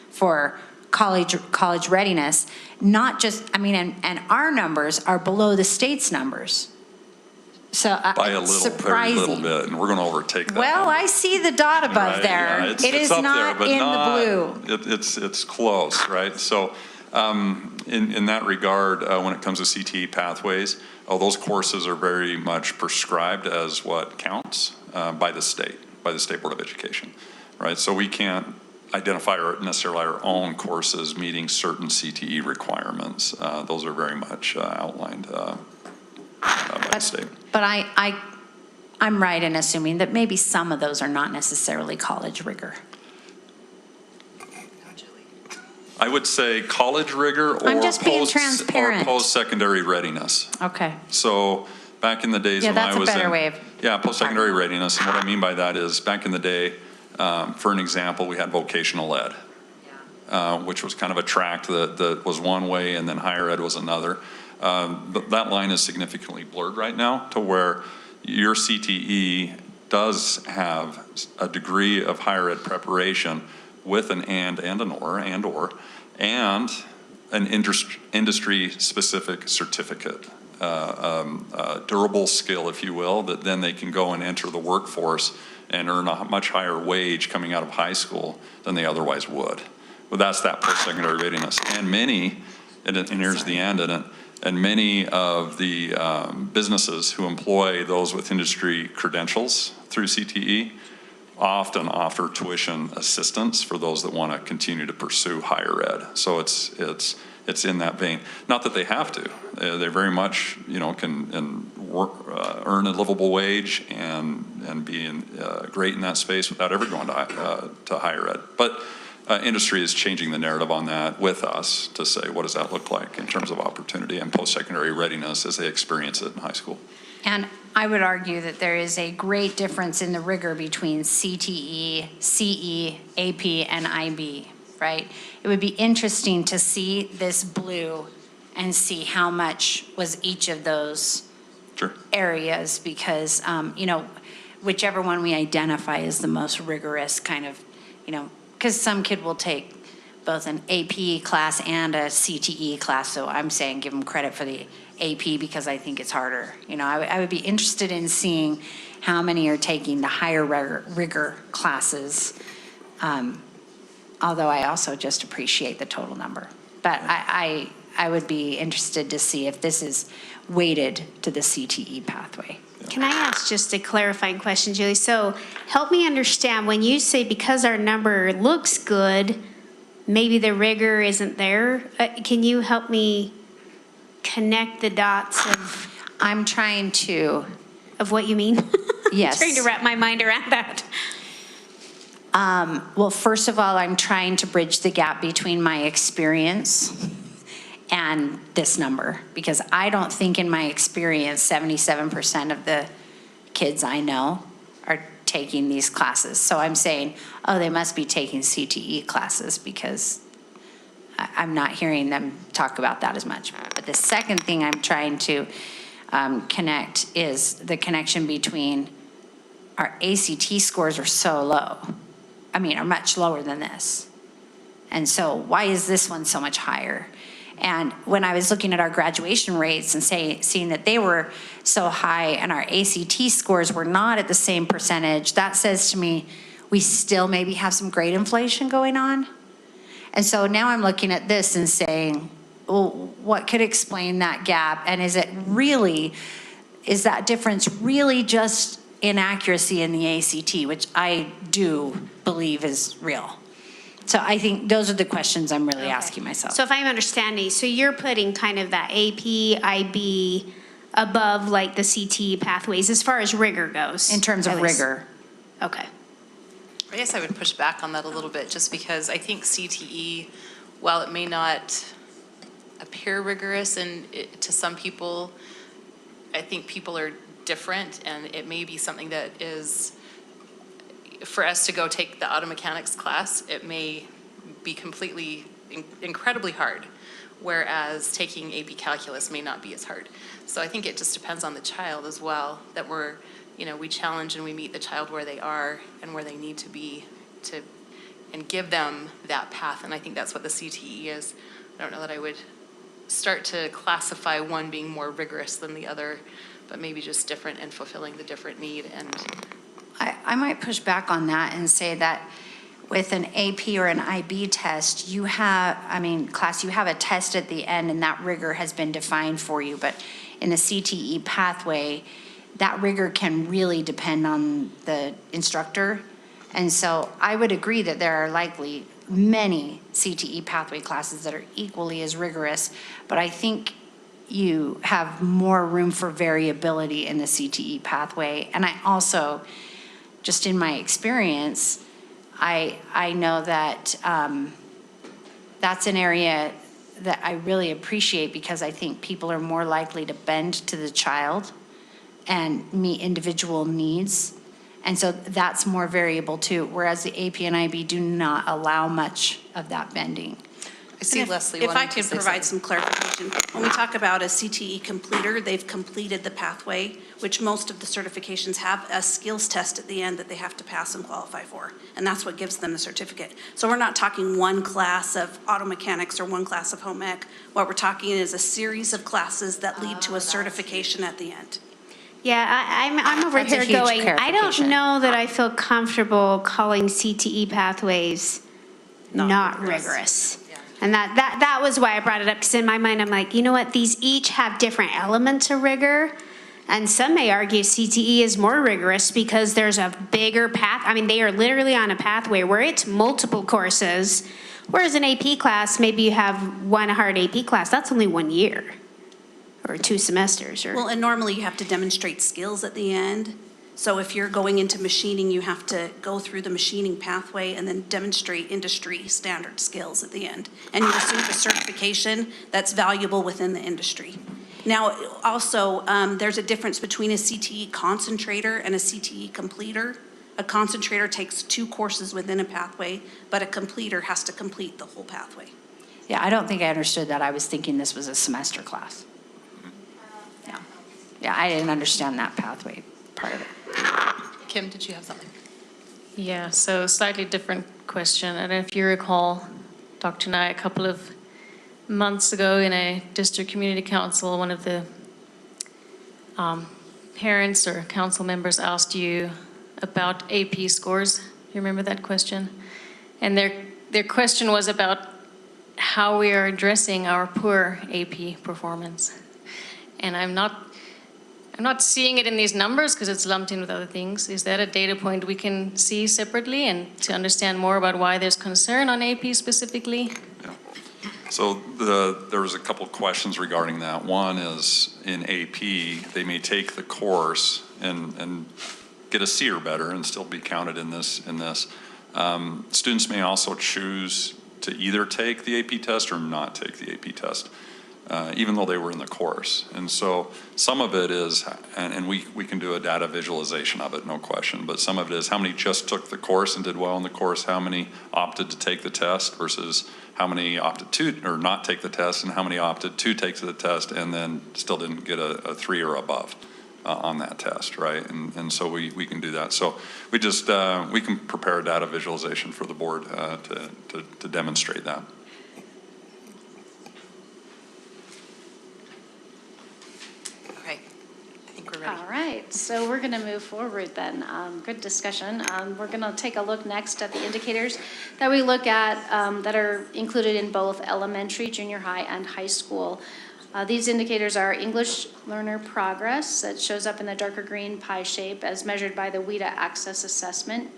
for college readiness? Not just, and our numbers are below the state's numbers. So By a little, very little bit, and we're going to overtake that. Well, number. I see the dot above Right, there. yeah, It is up not there, but in not, the blue. It's close, right? So in that regard, when it comes to CTE pathways, those courses are very much prescribed as what counts by the State Board of Education, right? So we can't identify necessarily our own courses meeting certain CTE requirements. Those are very much outlined by the state. But I'm right in assuming that maybe some of those are not necessarily college rigor. I would say college rigor or I'm just being transparent. Or post-secondary readiness. Okay. So back in the days when I was that's a better way of. Yeah, post-secondary readiness. And what I mean by that is back in the day, for an example, we had vocational ed, which was kind of a track that was one way and then higher ed was another. But that line is significantly blurred right now to where your CTE does have a degree of higher ed preparation with an and an or, and an industry-specific certificate, durable skill, if you will, that then they can go and enter the workforce and earn a much higher wage coming out of high school than they otherwise would. Well, that's that post-secondary readiness. And many, and here's the and in it, and many of the businesses who employ those with industry credentials through CTE often offer tuition assistance for those that want to continue to pursue higher ed. So it's in that vein. Not that they have to. They very much, can work, earn a livable wage and be great in that space without ever going to higher ed. But industry is changing the narrative on that with us to say, what does that look like in terms of opportunity and post-secondary readiness as they experience it in high school? And I would argue that there is a great difference in the rigor between CTE, CE, AP, and IB, right? It would be interesting to see this blue and see how much was each of those areas, because, whichever one we identify as the most rigorous kind of, because some kid will take both an AP class and a CTE class, so I'm saying give them credit for the AP because I think it's harder. I would be interested in seeing how many are taking the higher rigor classes, although I also just appreciate the total number. But I would be interested to see if this is weighted to the CTE pathway. Can I ask just a clarifying question, Julie? So help me understand, when you say because our number looks good, maybe the rigor isn't there, can you help me connect the dots of? I'm trying to. Of what you mean? Yes. I'm trying to wrap my mind around that. Well, first of all, I'm trying to bridge the gap between my experience and this number, because I don't think in my experience 77% of the kids I know are taking these classes. So I'm saying, oh, they must be taking CTE classes, because I'm not hearing them talk about that as much. But the second thing I'm trying to connect is the connection between our ACT scores are so low. I mean, are much lower than this. And so why is this one so much higher? And when I was looking at our graduation rates and seeing that they were so high and our ACT scores were not at the same percentage, that says to me, we still maybe have some grade inflation going on. And so now I'm looking at this and saying, well, what could explain that gap? And is that difference really just inaccuracy in the ACT, which I do believe is real? So I think those are the questions I'm really asking myself. So if I'm understanding, so you're putting kind of that AP, IB above like the CTE pathways as far as rigor goes? In terms of rigor. Okay. I guess I would push back on that a little bit, just because I think CTE, while it may not appear rigorous to some people, I think people are different, and it may be something that is, for us to go take the auto mechanics class, it may be completely, incredibly hard, whereas taking AP calculus may not be as hard. So I think it just depends on the child as well, that we challenge and we meet the child where they are and where they need to be and give them that path. And I think that's what the CTE is. I don't know that I would start to classify one being more rigorous than the other, but maybe just different and fulfilling the different need. And I might push back on that and say that with an AP or an IB test, you have a test at the end and that rigor has been defined for you. But in the CTE pathway, that rigor can really depend on the instructor. And so I would agree that there are likely many CTE pathway classes that are equally as rigorous, but I think you have more room for variability in the CTE pathway. And I also, just in my experience, I know that that's an area that I really appreciate, because I think people are more likely to bend to the child and meet individual needs. And so that's more variable too, whereas the AP and IB do not allow much of that bending. I see Leslie. If I could provide some clarification. When we talk about a CTE completer, they've completed the pathway, which most of the certifications have a skills test at the end that they have to pass and qualify for. And that's what gives them the certificate. So we're not talking one class of auto mechanics or one class of home ec. What we're talking is a series of classes that lead to a certification at the end. Yeah, I'm over That's a here huge going, I don't clarification. know that I feel comfortable calling CTE pathways not rigorous. And that was why I brought it up, because in my mind, I'm like, you know what, these each have different elements of rigor. And some may argue CTE is more rigorous because there's a bigger path. I mean, they are literally on a pathway where it's multiple courses, whereas an AP class, maybe you have one hard AP class, that's only 1 year or 2 semesters. Well, and normally you have to demonstrate skills at the end. So if you're going into machining, you have to go through the machining pathway and then demonstrate industry standard skills at the end. And you receive a certification that's valuable within the industry. Now, also, there's a difference between a CTE concentrator and a CTE completer. A concentrator takes 2 courses within a pathway, but a completer has to complete the whole pathway. Yeah, I don't think I understood that. I was thinking this was a semester class. Yeah, I didn't understand that pathway part of it. Kim, did you have something? Yeah, so slightly different question. I don't know if you recall, Dr. Nye, a couple of months ago in a district community council, one of the parents or council members asked you about AP scores. You remember that question? And their question was about how we are addressing our poor AP performance. And I'm not seeing it in these numbers because it's lumped in with other things. Is that a data point we can see separately and to understand more about why there's concern on AP specifically? Yeah. So there was a couple of questions regarding that. One is in AP, they may take the course and get a C or better and still be counted in this. Students may also choose to either take the AP test or not take the AP test, even though they were in the course. And so some of it is, and we can do a data visualization of it, no question, but some of it is how many just took the course and did well in the course, how many opted to take the test versus how many opted to or not take the test, and how many opted to take the test and then still didn't get a 3 or above on that test, right? And so we can do that. So we just, we can prepare a data visualization for the board to demonstrate that. Okay, I think we're ready. All right, so we're going to move forward then. Good discussion. We're going to take a look next at the indicators that we look at that are included in both elementary, junior high, and high school. These indicators are English learner progress, that shows up in the darker green pie shape as measured by the WIDA Access Assessment.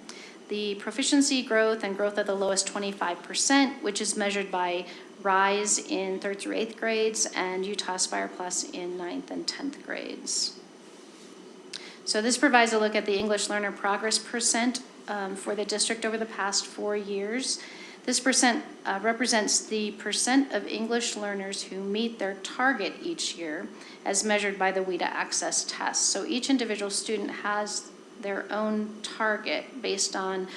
The proficiency growth and growth of the lowest 25%, which is measured by RISE in 3rd through 8th grades and Utah Aspire Plus in 9th and 10th grades. So this provides a look at the English learner progress percent for the district over the past 4 years. This percent represents the percent of English learners who meet their target each year as measured by the WIDA Access test. So each individual student has their own target based on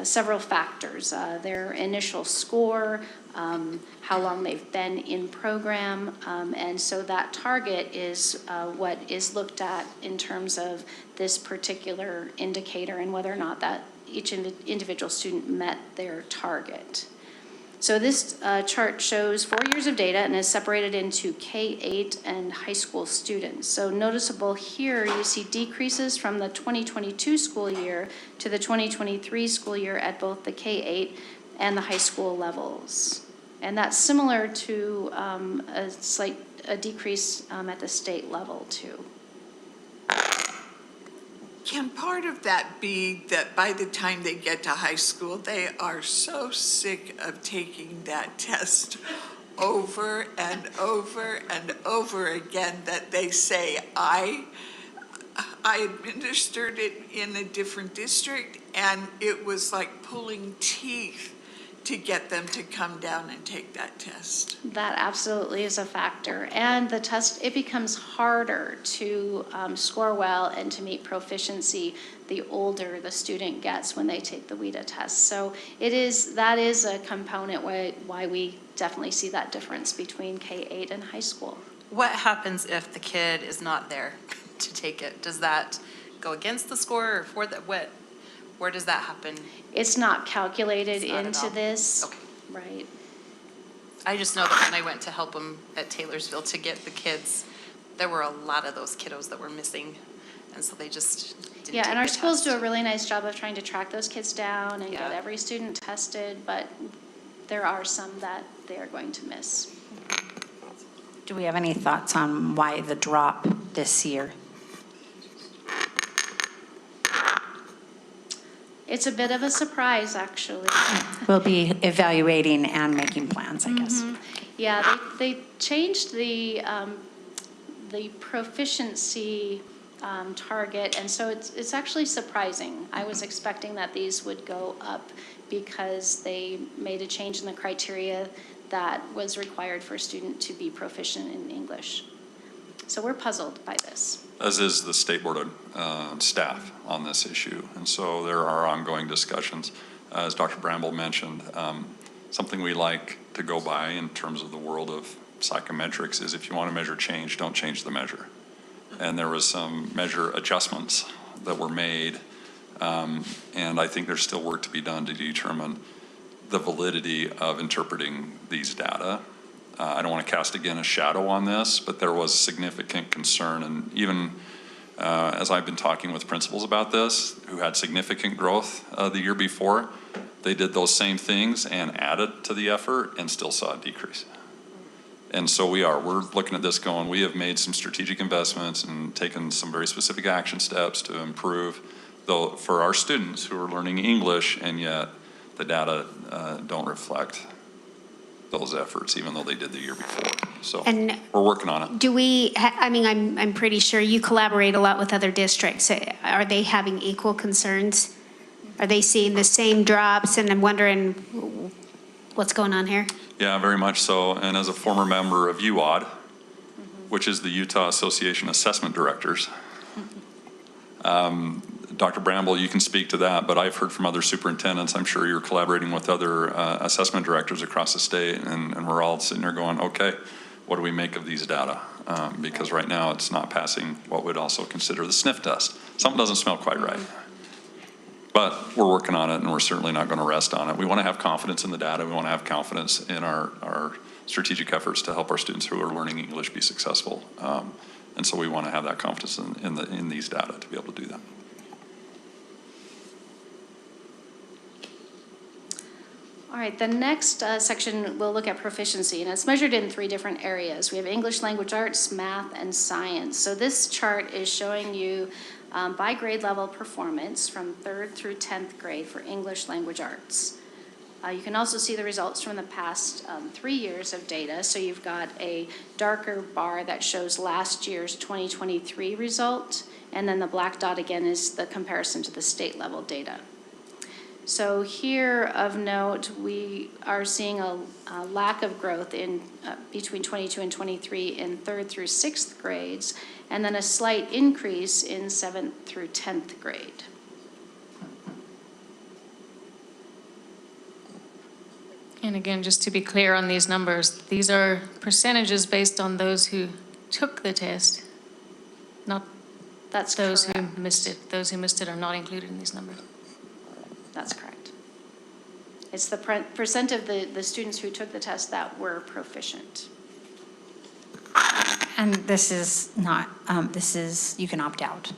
several factors, their initial score, how long they've been in program, and so that target is what is looked at in terms of this particular indicator and whether or not that each individual student met their target. So this chart shows 4 years of data and is separated into K-8 and high school students. So noticeable here, you see decreases from the 2022 school year to the 2023 school year at both the K-8 and the high school levels. And that's similar to a slight decrease at the state level too. Can part of that be that by the time they get to high school, they are so sick of taking that test over and over and over again that they say, I administered it in a different district and it was like pulling teeth to get them to come down and take that test? That absolutely is a factor. And the test, it becomes harder to score well and to meet proficiency the older the student gets when they take the WIDA test. So that is a component why we definitely see that difference between K-8 and high school. What happens if the kid is not there to take it? Does that go against the score or for the, where does that happen? It's not calculated It's not into this. Okay. Right. I just know that when I went to help them at Taylorsville to get the kids, there were a lot of those kiddos that were missing. And so they just didn't Yeah, take and our the schools test. do a really nice job of trying to track those kids down and get Yeah. every student tested, but there are some that they are going to miss. Do we have any thoughts on why the drop this year? It's a bit of a surprise, actually. We'll be evaluating and making plans, I guess. Yeah, they changed the proficiency target, and so it's actually surprising. I was expecting that these would go up because they made a change in the criteria that was required for a student to be proficient in English. So we're puzzled by this. As is the state board staff on this issue. And so there are ongoing discussions. As Dr. Bramble mentioned, something we like to go by in terms of the world of psychometrics is if you want to measure change, don't change the measure. And there was some measure adjustments that were made. And I think there's still work to be done to determine the validity of interpreting these data. I don't want to cast again a shadow on this, but there was significant concern, and even as I've been talking with principals about this, who had significant growth the year before, they did those same things and added to the effort and still saw a decrease. And so we're looking at this going, we have made some strategic investments and taken some very specific action steps to improve for our students who are learning English, and yet the data don't reflect those efforts, even though they did the year before. So And we're working on it. do we, I mean, I'm pretty sure you collaborate a lot with other districts. Are they having equal concerns? Are they seeing the same drops? And I'm wondering what's going on here? Yeah, very much so. And as a former member of UOD, which is the Utah Association Assessment Directors, Dr. Bramble, you can speak to that, but I've heard from other superintendents, I'm sure you're collaborating with other assessment directors across the state, and we're all sitting there going, okay, what do we make of these data? Because right now it's not passing what we'd also consider the sniff test. Something doesn't smell quite right. But we're working on it, and we're certainly not going to rest on it. We want to have confidence in the data. We want to have confidence in our strategic efforts to help our students who are learning English be successful. And so we want to have that confidence in these data to be able to do that. All right, the next section we'll look at proficiency, and it's measured in 3 different areas. We have English, language arts, math, and science. So this chart is showing you by grade level performance from 3rd through 10th grade for English language arts. You can also see the results from the past 3 years of data. So you've got a darker bar that shows last year's 2023 result, and then the black dot again is the comparison to the state level data. So here of note, we are seeing a lack of growth in between 22 and 23 in 3rd through 6th grades, and then a slight increase in 7th through 10th grade. And again, just to be clear on these numbers, these are percentages based on those who took the test, not those who missed it. Those who missed it are not included in these numbers. That's correct. It's the percent of the students who took the test that were proficient. And this is not, you can opt out.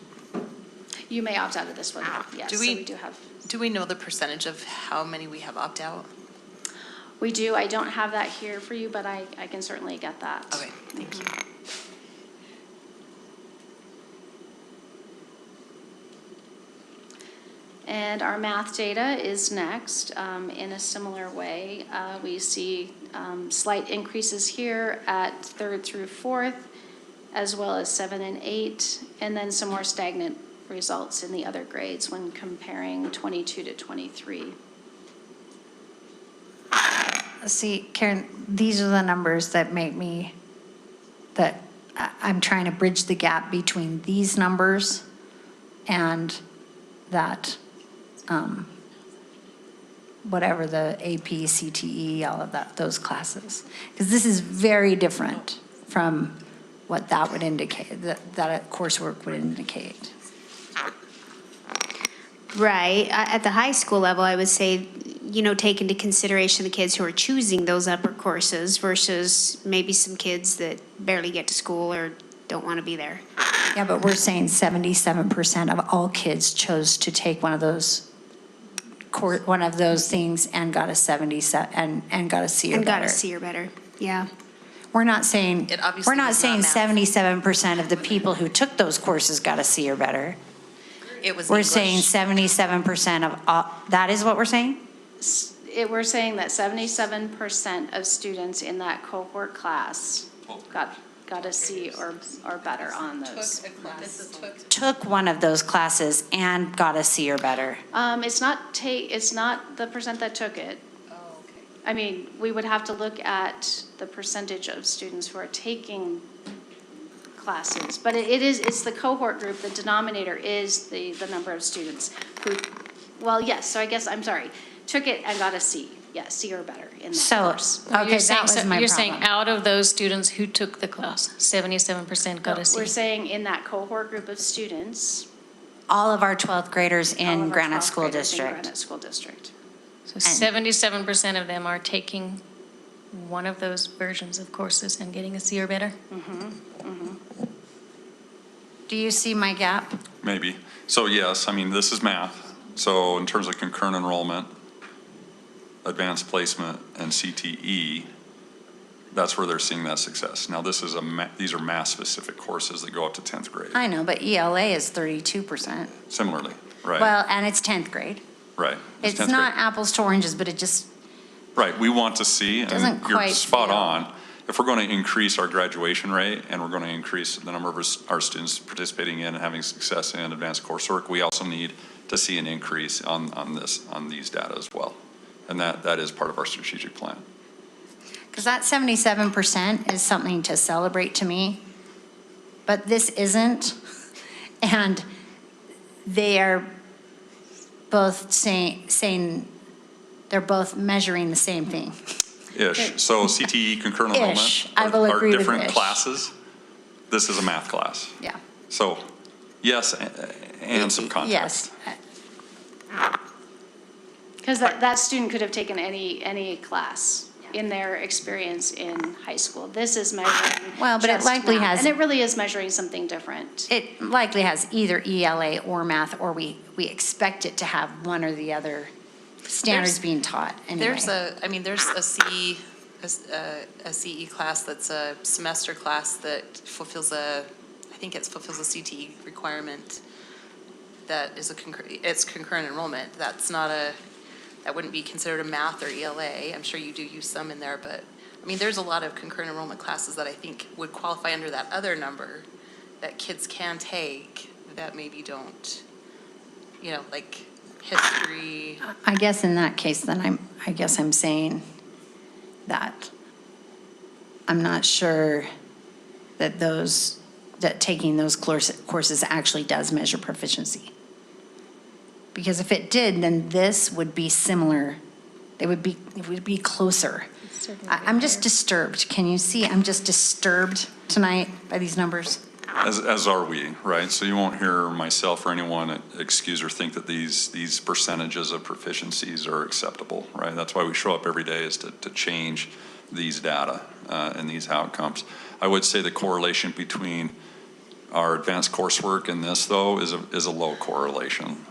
You may opt out of this one, yes. Do we know the percentage of how many we have opt out? We do. I don't have that here for you, but I can certainly get that. Okay, thank you. And our math data is next. In a similar way, we see slight increases here at 3rd through 4th, as well as 7 and 8, and then some more stagnant results in the other grades when comparing 22 to 23. See, Karen, these are the numbers that make me, that I'm trying to bridge the gap between these numbers and that, whatever the AP, CTE, all of that, those classes. Because this is very different from what that would indicate, that coursework would indicate. Right. At the high school level, I would say, take into consideration the kids who are choosing those upper courses versus maybe some kids that barely get to school or don't want to be there. Yeah, but we're saying 77% of all kids chose to take one of those things and got a 77 and got a C or better. And got a C or better. Yeah. We're not saying It obviously was not 77% of the people who took those courses got a C or better. It was We're English. saying 77% of all, that is what we're saying? We're saying that 77% of students in that cohort class got a C or better on those. Took one of those classes and got a C or better. It's not the percent that took it. Oh, okay. I mean, we would have to look at the percentage of students who are taking classes, but it's the cohort group. The denominator is the number of students who, well, yes. So I guess I'm sorry, took it and got a C. Yeah, C or better in that course. Okay, that was my problem. You're saying out of those students who took the class, 77% got a C. We're saying in that cohort group of students. All of our 12th graders all of in our Granite 12th School graders in District. Granite School District. So 77% of them are taking one of those versions of courses and getting a C or better? Do you see my gap? Maybe. So yes, I mean, this is math. So in terms of concurrent enrollment, advanced placement, and CTE, that's where they're seeing that success. Now, this is these are math-specific courses that go up to 10th grade. I know, but ELA is 32%. Similarly, right? Well, and it's 10th grade. Right. It's 10th not grade. apples to oranges, but it just, Right, we want to see, doesn't and you're quite spot feel- on. if we're going to increase our graduation rate and we're going to increase the number of our students participating in and having success in advanced coursework, we also need to see an increase on these data as well. And that is part of our strategic plan. Because that 77% is something to celebrate to me, but this isn't. And they are both saying they're both measuring the same thing. Ish. So CTE concurrent enrollment I will agree are different with ish. classes. This is a math class. Yeah. So yes, and some context. Yes. Because that student could have taken any class in their experience in high school. This is measuring. Well, but it just likely math, has. And it really is measuring something different. It likely has either ELA or math, or we expect it to have one or the other standards being taught anyway. There's a CE class that's a semester class that fulfills a CTE requirement that is it's concurrent enrollment. That wouldn't be considered a math or ELA. I'm sure you do use some in there, but I mean, there's a lot of concurrent enrollment classes that I think would qualify under that other number that kids can take that maybe don't, like history. I guess in that case, then I'm saying that I'm not sure that taking those courses actually does measure proficiency. Because if it did, then this would be similar. It would be closer. I'm just disturbed. Can you see? I'm just disturbed tonight by these numbers. As are we, right? So you won't hear myself or anyone excuse or think that these percentages of proficiencies are acceptable, right? That's why we show up every day, is to change these data and these outcomes. I would say the correlation between our advanced coursework and this, though, is a low correlation.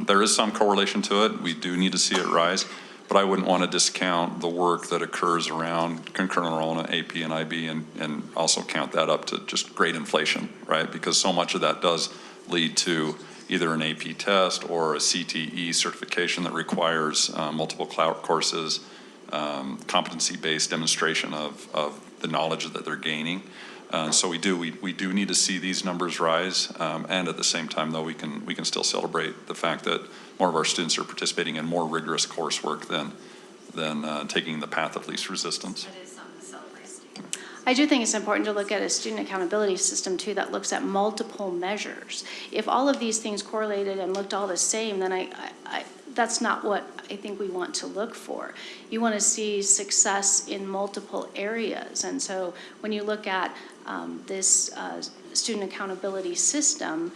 There is some correlation to it. We do need to see it rise, but I wouldn't want to discount the work that occurs around concurrent enrollment, AP and IB, and also count that up to just grade inflation, right? Because so much of that does lead to either an AP test or a CTE certification that requires multiple courses, competency-based demonstration of the knowledge that they're gaining. So we do need to see these numbers rise, and at the same time, though, we can still celebrate the fact that more of our students are participating in more rigorous coursework than taking the path of least resistance. That is something to celebrate. I do think it's important to look at a student accountability system too that looks at multiple measures. If all of these things correlated and looked all the same, then that's not what I think we want to look for. You want to see success in multiple areas. And so when you look at this student accountability system,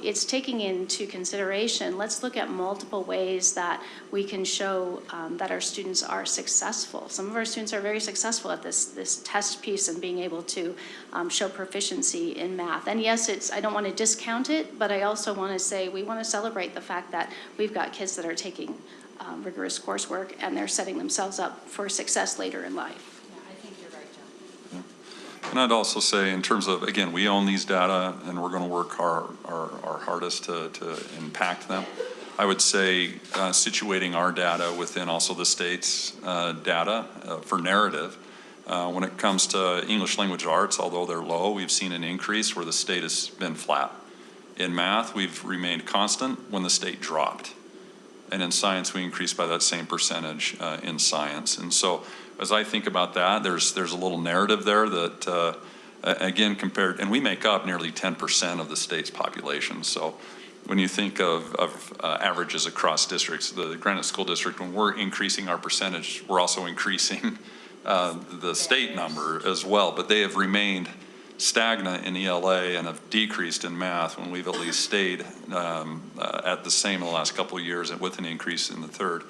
it's taking into consideration, let's look at multiple ways that we can show that our students are successful. Some of our students are very successful at this test piece and being able to show proficiency in math. And yes, I don't want to discount it, but I also want to say we want to celebrate the fact that we've got kids that are taking rigorous coursework and they're setting themselves up for success later in life. And I'd also say, in terms of, again, we own these data and we're going to work our hardest to impact them. I would say situating our data within also the state's data for narrative. When it comes to English language arts, although they're low, we've seen an increase where the state has been flat. In math, we've remained constant when the state dropped. And in science, we increased by that same percentage in science. And so as I think about that, there's a little narrative there that, again, compared, and we make up nearly 10% of the state's population. So when you think of averages across districts, the Granite School District, when we're increasing our percentage, we're also increasing the state number as well. But they have remained stagnant in ELA and have decreased in math when we've at least stayed at the same in the last couple of years, and with an increase in the third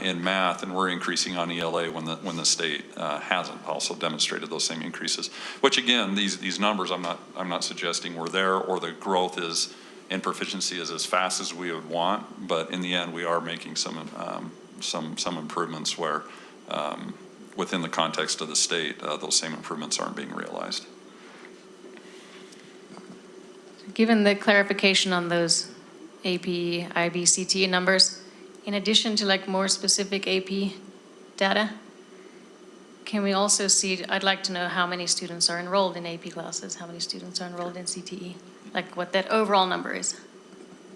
in math, and we're increasing on ELA when the state hasn't also demonstrated those same increases. Which again, these numbers, I'm not suggesting we're there or the growth is in proficiency is as fast as we would want, but in the end we are making some improvements where within the context of the state those same improvements aren't being realized. Given the clarification on those AP, IB, CTE numbers, in addition to like more specific AP data, can we also see, I'd like to know how many students are enrolled in AP classes, how many students are enrolled in CTE, like what that overall number is.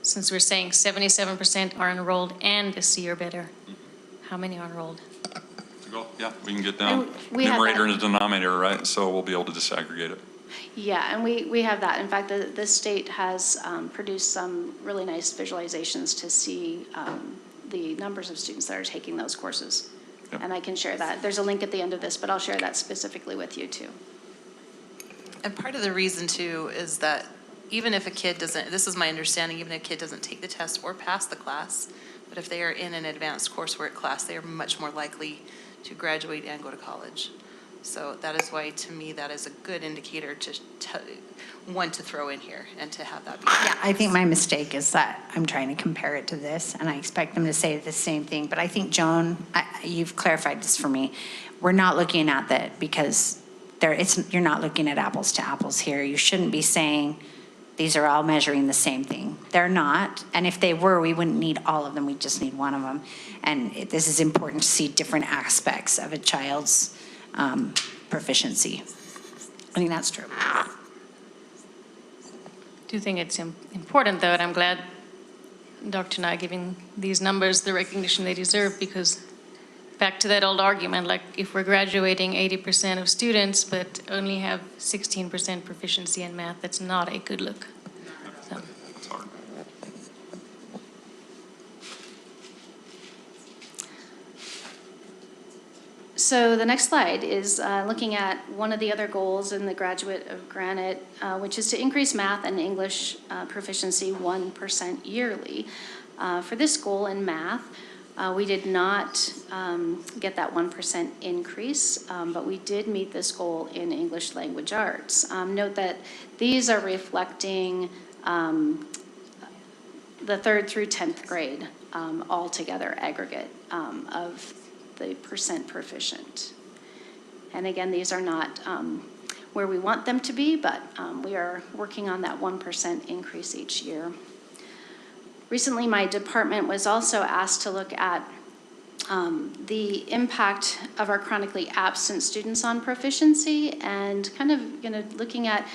Since we're saying 77% are enrolled and a C or better, how many are enrolled? Well, yeah, we can get down we have numerator that. and denominator, right? So we'll be able to disaggregate it. Yeah, and we have that. In fact, the state has produced some really nice visualizations to see the numbers of students that are taking those courses. Yep. And I can share that. There's a link at the end of this, but I'll share that specifically with you too. And part of the reason too is that even if a kid doesn't, this is my understanding, even if a kid doesn't take the test or pass the class, but if they are in an advanced coursework class, they are much more likely to graduate and go to college. So that is why, to me, that is a good indicator to one to throw in here and to have that be. Yeah, I think my mistake is that I'm trying to compare it to this, and I expect them to say the same thing. But I think, Joan, you've clarified this for me. We're not looking at that because you're not looking at apples to apples here. You shouldn't be saying these are all measuring the same thing. They're not, and if they were, we wouldn't need all of them. We just need one of them. And this is important to see different aspects of a child's proficiency. I think that's true. I do think it's important, though, and I'm glad Dr. Nye giving these numbers the recognition they deserve, because back to that old argument, like if we're graduating 80% of students but only have 16% proficiency in math, that's not a good look. So. That's hard. So the next slide is looking at one of the other goals in the Graduate of Granite, which is to increase math and English proficiency 1% yearly. For this goal in math, we did not get that 1% increase, but we did meet this goal in English language arts. Note that these are reflecting the 3rd through 10th grade altogether aggregate of the percent proficient. And again, these are not where we want them to be, but we are working on that 1% increase each year. Recently, my department was also asked to look at the impact of our chronically absent students on proficiency, and kind of looking at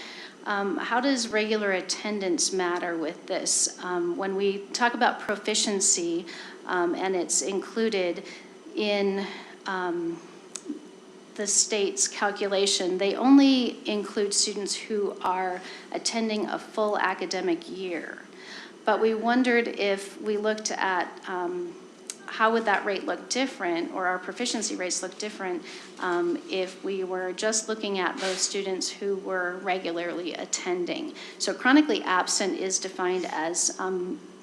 how does regular attendance matter with this? When we talk about proficiency, and it's included in the state's calculation, they only include students who are attending a full academic year. But we wondered if we looked at how would that rate look different, or our proficiency rates look different, if we were just looking at those students who were regularly attending. So chronically absent is defined as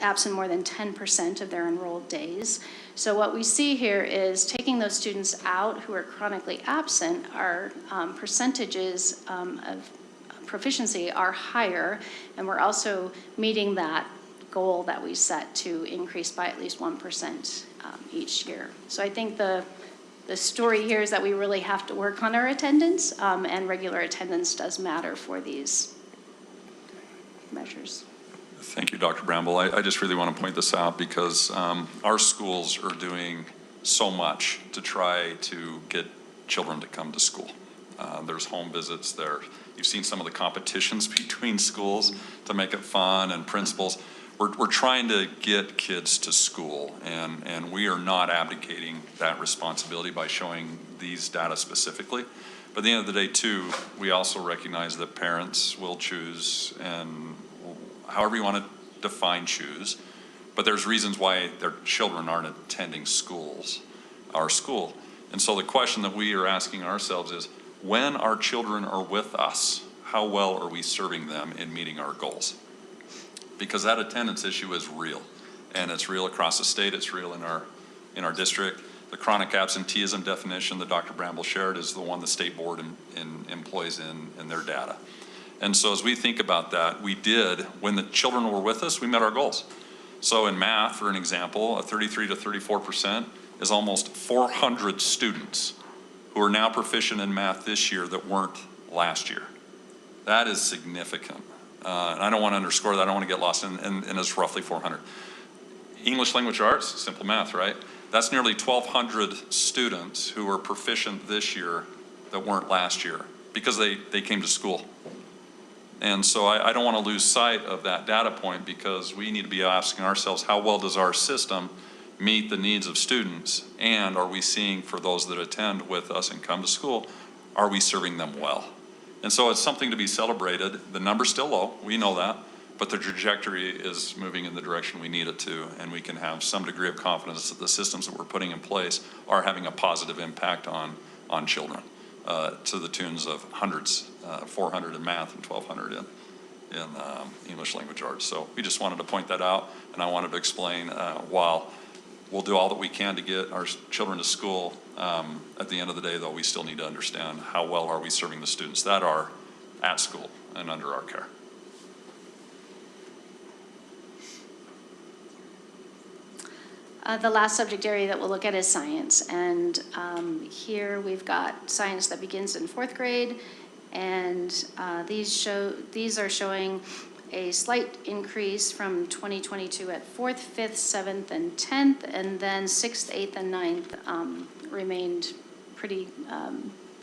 absent more than 10% of their enrolled days. So what we see here is taking those students out who are chronically absent, our percentages of proficiency are higher, and we're also meeting that goal that we set to increase by at least 1% each year. So I think the story here is that we really have to work on our attendance, and regular attendance does matter for these measures. Thank you, Dr. Bramble. I just really want to point this out because our schools are doing so much to try to get children to come to school. There's home visits there. You've seen some of the competitions between schools to make it fun, and principals. We're trying to get kids to school, and we are not abdicating that responsibility by showing these data specifically. But at the end of the day, too, we also recognize that parents will choose, and however you want to define choose, but there's reasons why their children aren't attending our school. And so the question that we are asking ourselves is, when our children are with us, how well are we serving them in meeting our goals? Because that attendance issue is real, and it's real across the state. It's real in our district. The chronic absenteeism definition that Dr. Bramble shared is the one the state board employs in their data. And so as we think about that, we did, when the children were with us, we met our goals. So in math, for an example, a 33 to 34% is almost 400 students who are now proficient in math this year that weren't last year. That is significant. And I don't want to underscore that. I don't want to get lost in it's roughly 400. English language arts, simple math, right? That's nearly 1,200 students who are proficient this year that weren't last year because they came to school. And so I don't want to lose sight of that data point, because we need to be asking ourselves, how well does our system meet the needs of students? And are we seeing, for those that attend with us and come to school, are we serving them well? And so it's something to be celebrated. The number's still low, we know that, but the trajectory is moving in the direction we need it to, and we can have some degree of confidence that the systems that we're putting in place are having a positive impact on children, to the tunes of hundreds, 400 in math and 1,200 in English language arts. So we just wanted to point that out, and I wanted to explain while we'll do all that we can to get our children to school, at the end of the day, though, we still need to understand how well are we serving the students that are at school and under our care. The last subject area that we'll look at is science, and here we've got science that begins in 4th grade, and these are showing a slight increase from 2022 at 4th, 5th, 7th, and 10th, and then 6th, 8th, and 9th remained pretty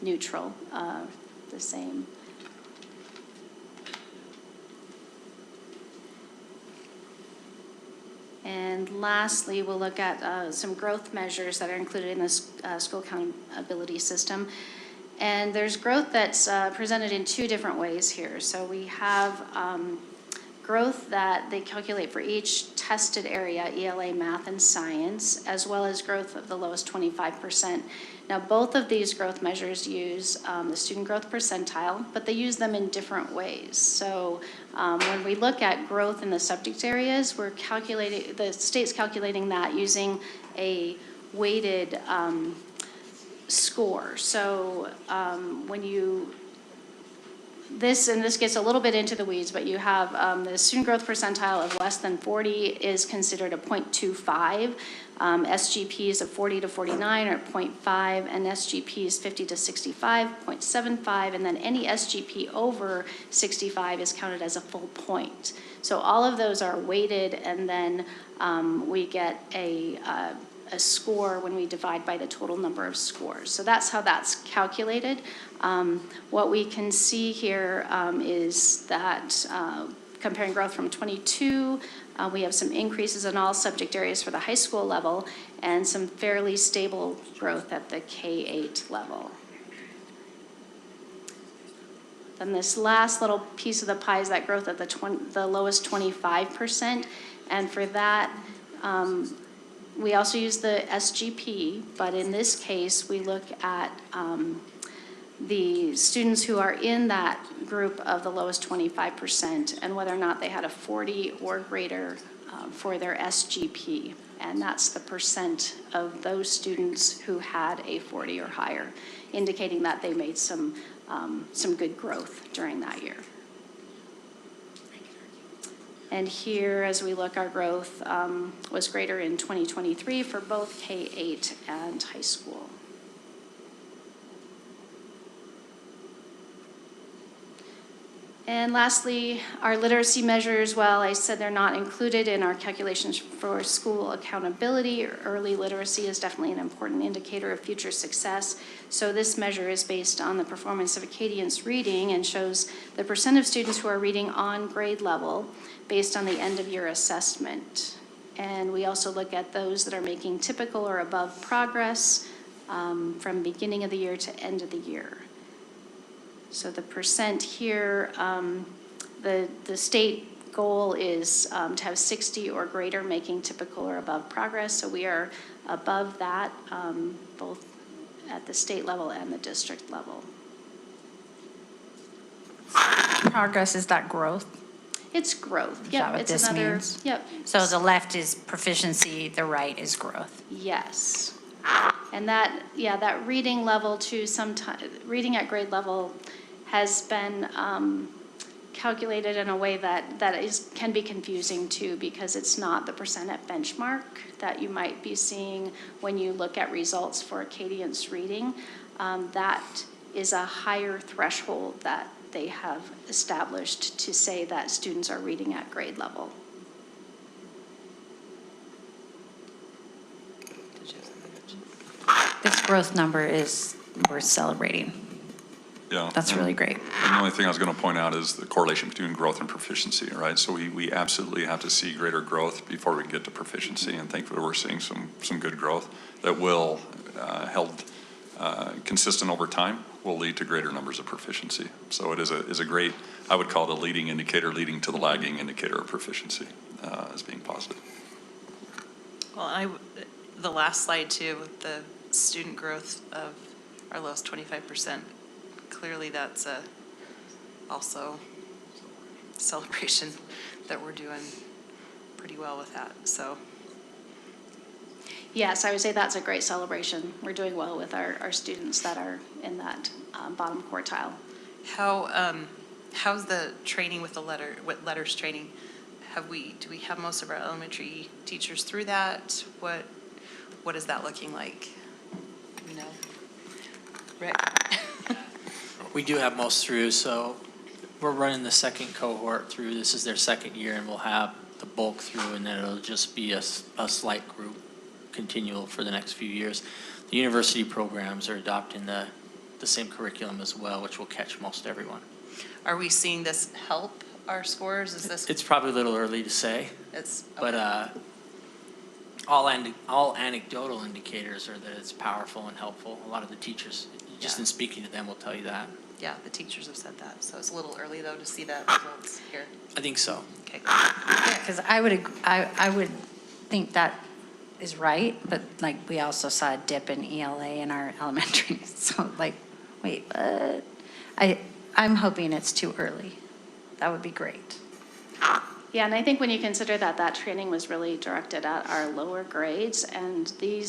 neutral, the same. And lastly, we'll look at some growth measures that are included in the school accountability system. And there's growth that's presented in 2 different ways here. So we have growth that they calculate for each tested area, ELA, math, and science, as well as growth of the lowest 25%. Now, both of these growth measures use the student growth percentile, but they use them in different ways. So when we look at growth in the subject areas, we're calculating, the state's calculating that using a weighted score. So when you, this gets a little bit into the weeds, but you have the student growth percentile of less than 40 is considered a 0.25. SGPs of 40 to 49 are 0.5, and SGPs 50 to 65, 0.75, and then any SGP over 65 is counted as a full point. So all of those are weighted, and then we get a score when we divide by the total number of scores. So that's how that's calculated. What we can see here is that comparing growth from 22, we have some increases in all subject areas for the high school level and some fairly stable growth at the K-8 level. Then this last little piece of the pie is that growth at the lowest 25%. And for that, we also use the SGP, but in this case, we look at the students who are in that group of the lowest 25% and whether or not they had a 40 or greater for their SGP. And that's the percent of those students who had a 40 or higher, indicating that they made some good growth during that year. And here, as we look, our growth was greater in 2023 for both K-8 and high school. And lastly, our literacy measures, well, I said they're not included in our calculations for school accountability. Early literacy is definitely an important indicator of future success. So this measure is based on the performance of Acadians reading and shows the percent of students who are reading on grade level based on the end of year assessment. And we also look at those that are making typical or above progress from beginning of the year to end of the year. So the percent here, the state goal is to have 60 or greater making typical or above progress. So we are above that, both at the state level and the district level. Progress, is that growth? It's growth. Is Yeah, that what it's this another. means? Yep. So the left is proficiency, the right is growth. Yes. And that, yeah, that reading level to reading at grade level has been calculated in a way that can be confusing too, because it's not the percent at benchmark that you might be seeing when you look at results for Acadians reading. That is a higher threshold that they have established to say that students are reading at grade level. growth number is worth celebrating. Yeah. That's really great. And the only thing I was going to point out is the correlation between growth and proficiency, right? So we absolutely have to see greater growth before we can get to proficiency, and thankfully we're seeing some good growth that will, held consistent over time, will lead to greater numbers of proficiency. So it is a great, I would call it a leading indicator, leading to the lagging indicator of proficiency as being positive. Well, the last slide too, with the student growth of our lowest 25%, clearly that's also celebration that we're doing pretty well with that, so. Yes, I would say that's a great celebration. We're doing well with our students that are in that bottom quartile. How's the training with letters training? Do we have most of our elementary teachers through that? What is that looking like? You know, Rick? We do have most through, so we're running the second cohort through. This is their second year, and we'll have the bulk through, and then it'll just be a slight group continual for the next few years. The university programs are adopting the same curriculum as well, which will catch most everyone. Are we seeing this help our scores? It's probably a little early to say. But all anecdotal indicators are that it's powerful and helpful. A lot of the teachers, just in speaking to them, will tell you that. Yeah, the teachers have said that. So it's a little early though to see the results here. I think so. Okay. Yeah, because I would think that is right, but like we also saw a dip in ELA in our elementary. So like, wait, what? I'm hoping it's too early. That would be great. Yeah, and I think when you consider that training was really directed at our lower grades, and the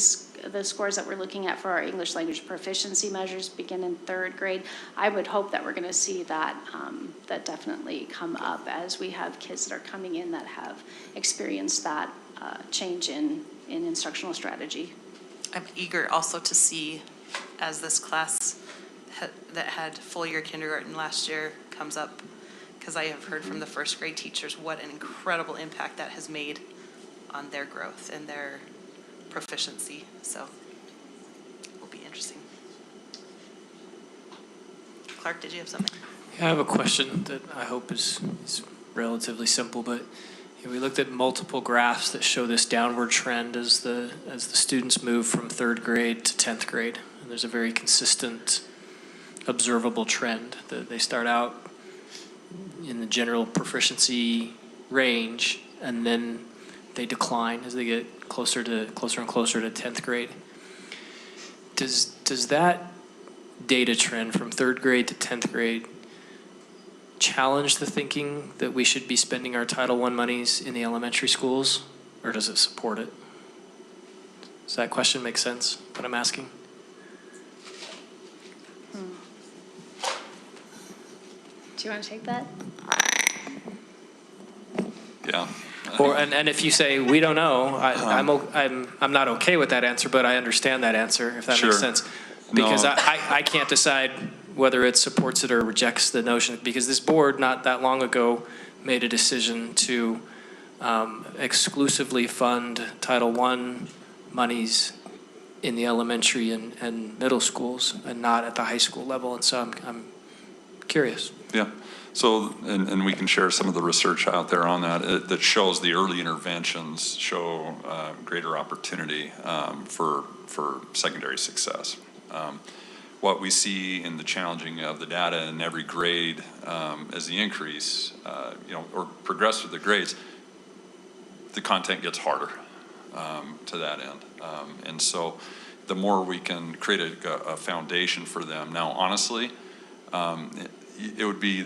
scores that we're looking at for our English language proficiency measures begin in 3rd grade, I would hope that we're going to see that that definitely come up as we have kids that are coming in that have experienced that change in instructional strategy. I'm eager also to see, as this class that had full year kindergarten last year comes up, because I have heard from the 1st grade teachers what an incredible impact that has made on their growth and their proficiency. So it will be interesting. Clark, did you have something? Yeah, I have a question that I hope is relatively simple, but we looked at multiple graphs that show this downward trend as the students move from 3rd grade to 10th grade. And there's a very consistent observable trend that they start out in the general proficiency range, and then they decline as they get closer and closer to 10th grade. Does that data trend from 3rd grade to 10th grade challenge the thinking that we should be spending our Title I monies in the elementary schools, or does it support it? Does that question make sense, what I'm asking? Do you want to take that? Yeah. And if you say we don't know, I'm not okay with that answer, but I understand that answer, if that makes sense, because I can't decide whether it supports it or rejects the notion, because this board not that long ago made a decision to exclusively fund Title I monies in the elementary and middle schools, and not at the high school level, and so I'm curious. Yeah. So, and we can share some of the research out there on that that shows the early interventions show greater opportunity for secondary success. What we see in the challenging of the data in every grade as the increase, or progress through the grades, the content gets harder to that end. And so the more we can create a foundation for them. Now, honestly, it would be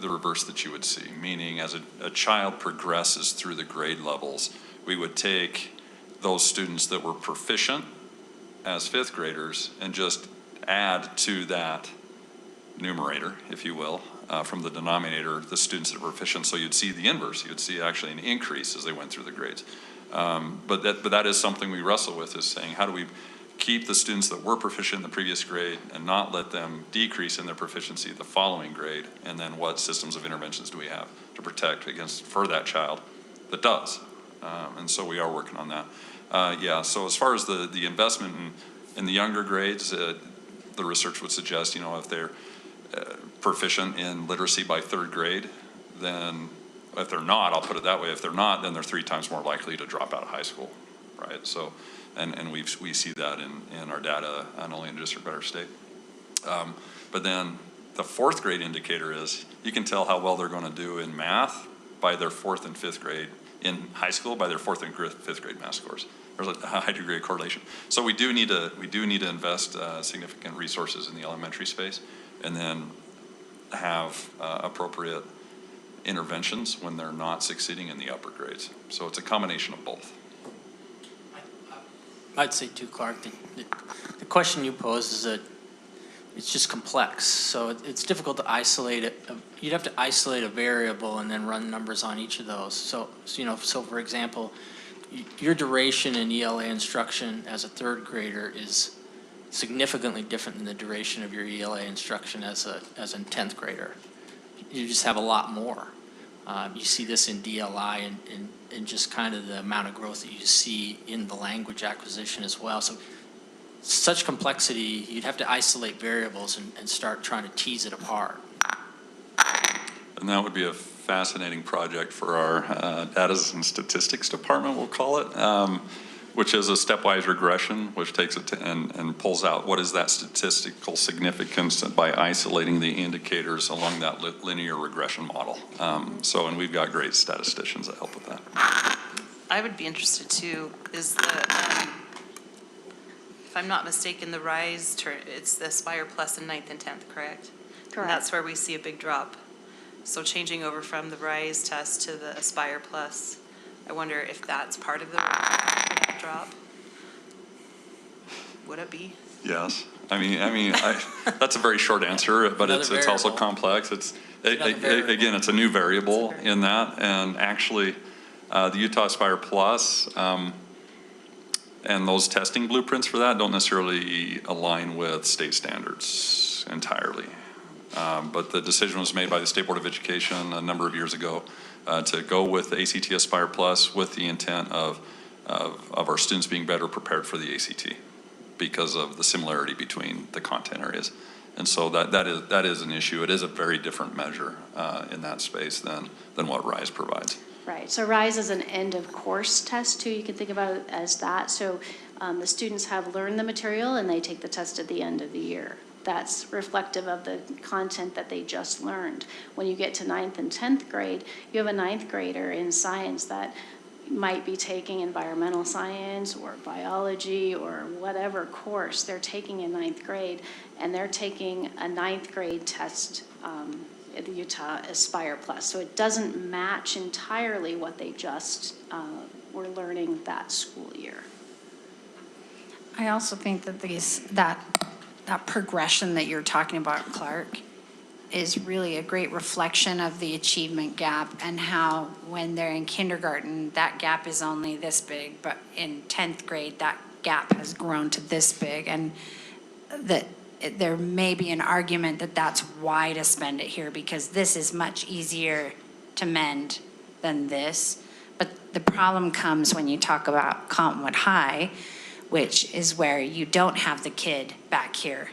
the reverse that you would see, meaning as a child progresses through the grade levels, we would take those students that were proficient as 5th graders and just add to that numerator, if you will, from the denominator, the students that are proficient. So you'd see the inverse. You'd see actually an increase as they went through the grades. But that is something we wrestle with, is saying, how do we keep the students that were proficient in the previous grade and not let them decrease in their proficiency the following grade? And then what systems of interventions do we have to protect for that child that does? And so we are working on that. So as far as the investment in In the younger grades, the research would suggest, if they're proficient in literacy by third grade, then if they're not, I'll put it that way, if they're not, then they're 3 times more likely to drop out of high school, right? So, and we see that in our data, not only in District but our state. But then the 4th grade indicator is, you can tell how well they're going to do in math by their 4th and 5th grade, in high school by their 4th and 5th grade math scores. There's a high degree of correlation. So we do need to invest significant resources in the elementary space, and then have appropriate interventions when they're not succeeding in the upper grades. So it's a combination of both. I'd say too, Clark, the question you pose is that it's just complex. So it's difficult to isolate it. You'd have to isolate a variable and then run numbers on each of those. So for example, your duration in ELA instruction as a 3rd grader is significantly different than the duration of your ELA instruction as a 10th grader. You just have a lot more. You see this in DLI and just kind of the amount of growth that you see in the language acquisition as well. So such complexity, you'd have to isolate variables and start trying to tease it apart. And that would be a fascinating project for our data and statistics department, we'll call it, which is a stepwise regression, which takes it and pulls out what is that statistical significance by isolating the indicators along that linear regression model. And we've got great statisticians that help with that. I would be interested too, is if I'm not mistaken, the RISE, it's the Aspire Plus in 9th and 10th, correct? Correct. And that's where we see a big drop. So changing over from the RISE test to the Aspire Plus, I wonder if that's part of the drop. Would it be? Yes. I mean, that's a very short answer, but it's also complex. Again, it's a new variable in that, and actually, the Utah Aspire Plus and those testing blueprints for that don't necessarily align with state standards entirely. But the decision was made by the State Board of Education a number of years ago to go with the ACT Aspire Plus with the intent of our students being better prepared for the ACT because of the similarity between the content areas. And so that is an issue. It is a very different measure in that space than what RISE provides. Right, so RISE is an end of course test too. You can think about it as that. So the students have learned the material and they take the test at the end of the year. That's reflective of the content that they just learned. When you get to 9th and 10th grade, you have a 9th grader in science that might be taking environmental science or biology or whatever course they're taking in 9th grade, and they're taking a 9th grade test at the Utah Aspire Plus. So it doesn't match entirely what they just were learning that school year. I also think that that progression that you're talking about, Clark, is really a great reflection of the achievement gap and how when they're in kindergarten, that gap is only this big, but in 10th grade, that gap has grown to this big. And that there may be an argument that that's why to spend it here, because this is much easier to mend than this. But the problem comes when you talk about Cottonwood High, which is where you don't have the kid back here.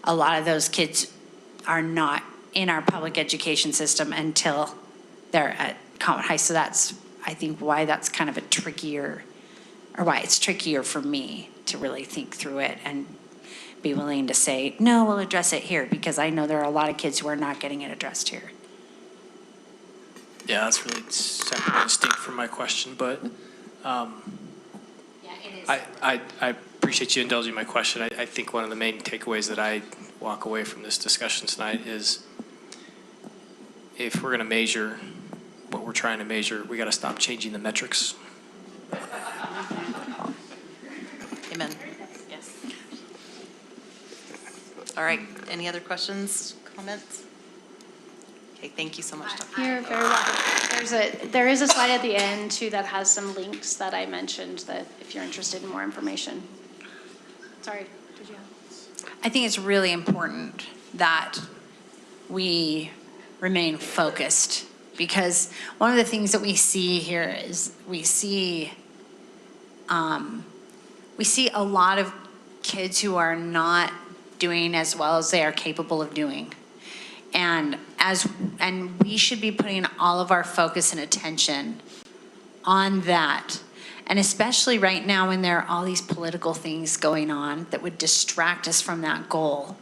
A lot of those kids are not in our public education system until they're at Cottonwood High. So that's, I think, why that's kind of a trickier, or why it's trickier for me to really think through it and be willing to say, no, we'll address it here, because I know there are a lot of kids who are not getting it addressed here. Yeah, that's really separate and distinct from my question, but I appreciate you indulging my question. I think one of the main takeaways that I walk away from this discussion tonight is if we're going to measure what we're trying to measure, we got to stop changing the metrics. Amen. Yes. All right. Any other questions, comments? Okay, thank you so much, Dr. You're very welcome. There is a slide at the end too that has some links that I mentioned that if you're interested in more information. Sorry, did you have? I think it's really important that we remain focused, because one of the things that we see here is we see a lot of kids who are not doing as well as they are capable of doing. And we should be putting all of our focus and attention on that. And especially right now when there are all these political things going on that would distract us from that goal.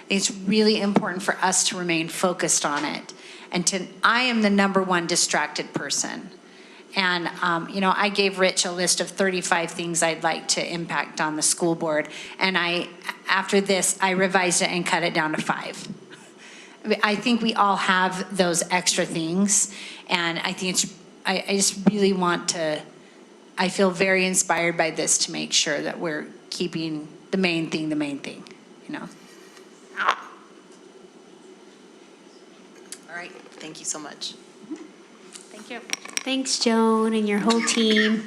It's really important for us to remain focused on it. And I am the number one distracted person. And, I gave Rich a list of 35 things I'd like to impact on the school board. And after this, I revised it and cut it down to 5. I think we all have those extra things. And I think I just really want to, I feel very inspired by this to make sure that we're keeping the main thing, All right, thank you so much. Thank you. Thanks, Joan, and your whole team.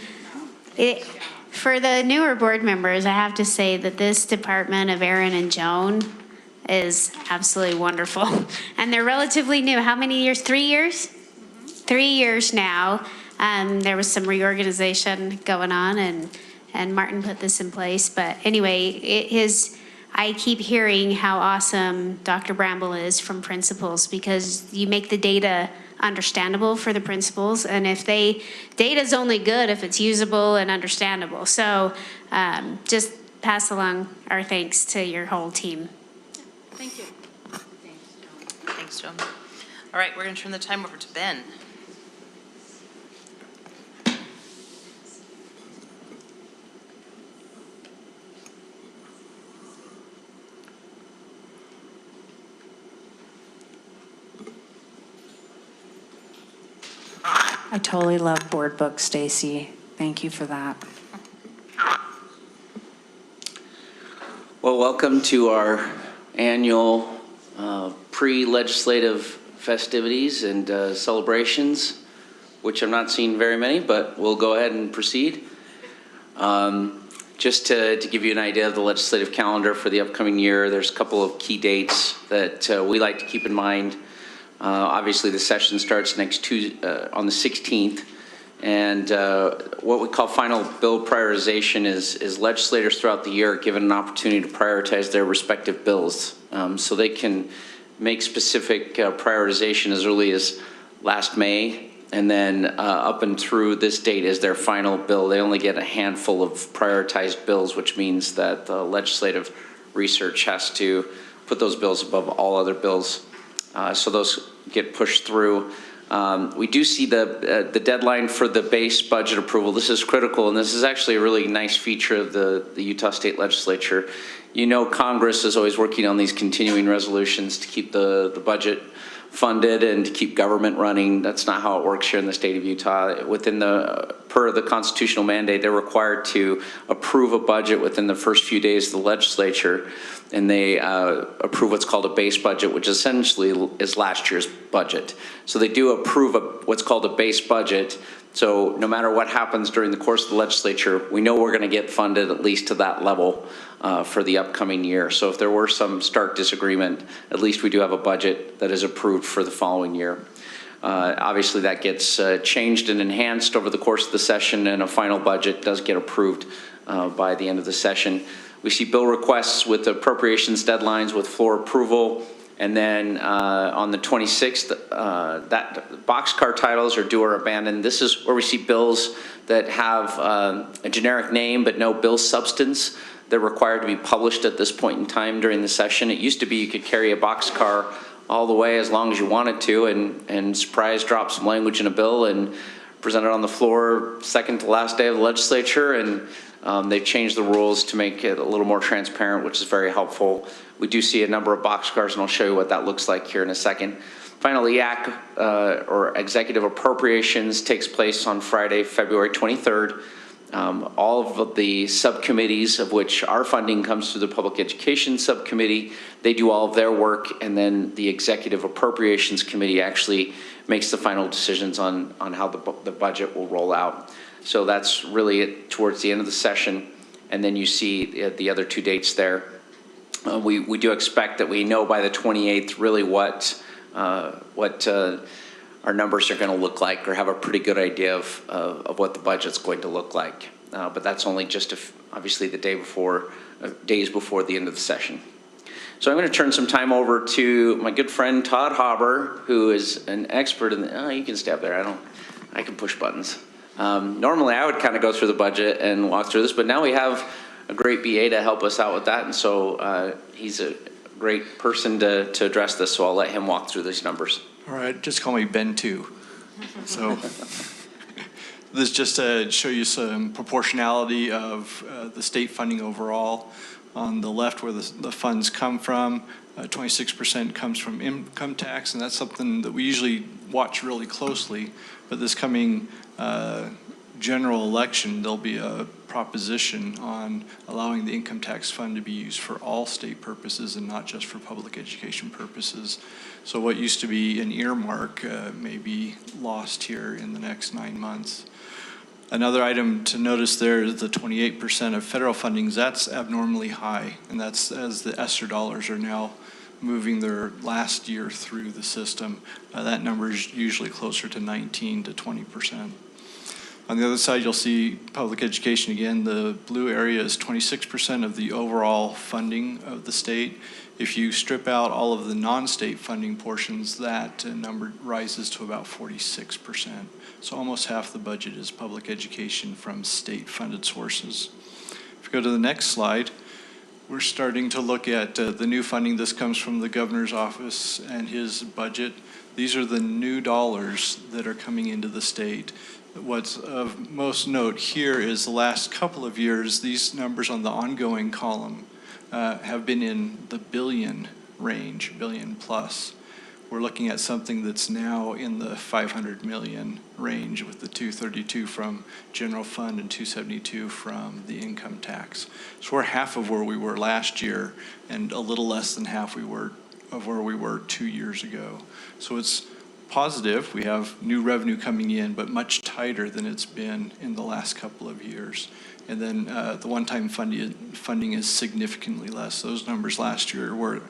For the newer board members, I have to say that this department of Erin and Joan is absolutely wonderful. And they're relatively new. How many years? 3 years? 3 years now. There was some reorganization going on, and Martin put this in place. But anyway, I keep hearing how awesome Dr. Bramble is from principals, because you make the data understandable for the principals, and data's only good if it's usable and understandable. So just pass along our thanks to your whole team. Thank you. Thanks, Joan. All right, we're going to turn the time over to Ben. I totally love board books, Stacy. Thank you for that. Well, welcome to our annual pre-legislative festivities and celebrations, which I'm not seeing very many, but we'll go ahead and proceed. Just to give you an idea of the legislative calendar for the upcoming year, there's a couple of key dates that we like to keep in mind. Obviously, the session starts next Tuesday, on the 16th, and what we call final bill prioritization is legislators throughout the year are given an opportunity to prioritize their respective bills, so they can make specific prioritization as early as last May, and then up and through this date is their final bill. They only get a handful of prioritized bills, which means that the legislative research has to put those bills above all other bills. So those get pushed through. We do see the deadline for the base budget approval. This is critical, and this is actually a really nice feature of the Utah State Legislature. Congress is always working on these continuing resolutions to keep the budget funded and to keep government running. That's not how it works here in the state of Utah. Per the constitutional mandate, they're required to approve a budget within the first few days of the legislature, and they approve what's called a base budget, which essentially is last year's budget. So they do approve what's called a base budget. So no matter what happens during the course of the legislature, we know we're going to get funded at least to that level for the upcoming year. So if there were some stark disagreement, at least we do have a budget that is approved for the following year. Obviously that gets changed and enhanced over the course of the session, and a final budget does get approved by the end of the session. We see bill requests with appropriations deadlines with floor approval, and then on the 26th, that boxcar titles are due or abandoned. This is where we see bills that have a generic name but no bill substance. They're required to be published at this point in time during the session. It used to be you could carry a boxcar all the way as long as you wanted to, and surprise drop some language in a bill and present it on the floor second to last day of the legislature, and they've changed the rules to make it a little more transparent, which is very helpful. We do see a number of boxcars, and I'll show you what that looks like here in a second. Finally, EAC, or Executive Appropriations, takes place on Friday, February 23rd. All of the subcommittees, of which our funding comes through the Public Education Subcommittee, they do all of their work, and then the Executive Appropriations Committee actually makes the final decisions on how the budget will roll out. So that's really it towards the end of the session, and then you see the other two dates there. We do expect that we know by the 28th really what our numbers are going to look like, or have a pretty good idea of what the budget's going to look like. but that's only just obviously the days before the end of the session. So I'm going to turn some time over to my good friend Todd Hauber, who is an expert in you can stay up there. I can push buttons. Normally I would kind of go through the budget and walk through this, but now we have a great BA to help us out with that, and so he's a great person to address this, so I'll let him walk through these numbers. All right, just call me Ben too. So this is just to show you some proportionality of the state funding overall. On the left, where the funds come from, 26% comes from income tax, and that's something that we usually watch really closely. But this coming general election, there'll be a proposition on allowing the income tax fund to be used for all state purposes and not just for public education purposes. So what used to be an earmark may be lost here in the next 9 months. Another item to notice there is the 28% of federal fundings. That's abnormally high, and that's as the ESSER dollars are now moving their last year through the system. That number is usually closer to 19 to 20%. On the other side, you'll see public education again. The blue area is 26% of the overall funding of the state. If you strip out all of the non-state funding portions, that number rises to about 46%. So almost half the budget is public education from state-funded sources. If you go to the next slide, we're starting to look at the new funding. This comes from the governor's office and his budget. These are the new dollars that are coming into the state. What's of most note here is the last couple of years, these numbers on the ongoing column have been in the billion range, billion plus. We're looking at something that's now in the 500 million range with the 232 from general fund and 272 from the income tax. So we're half of where we were last year and a little less than half of where we were 2 years ago. So it's positive. We have new revenue coming in, but much tighter than it's been in the last couple of years. And then the one-time funding is significantly less. Those numbers last year were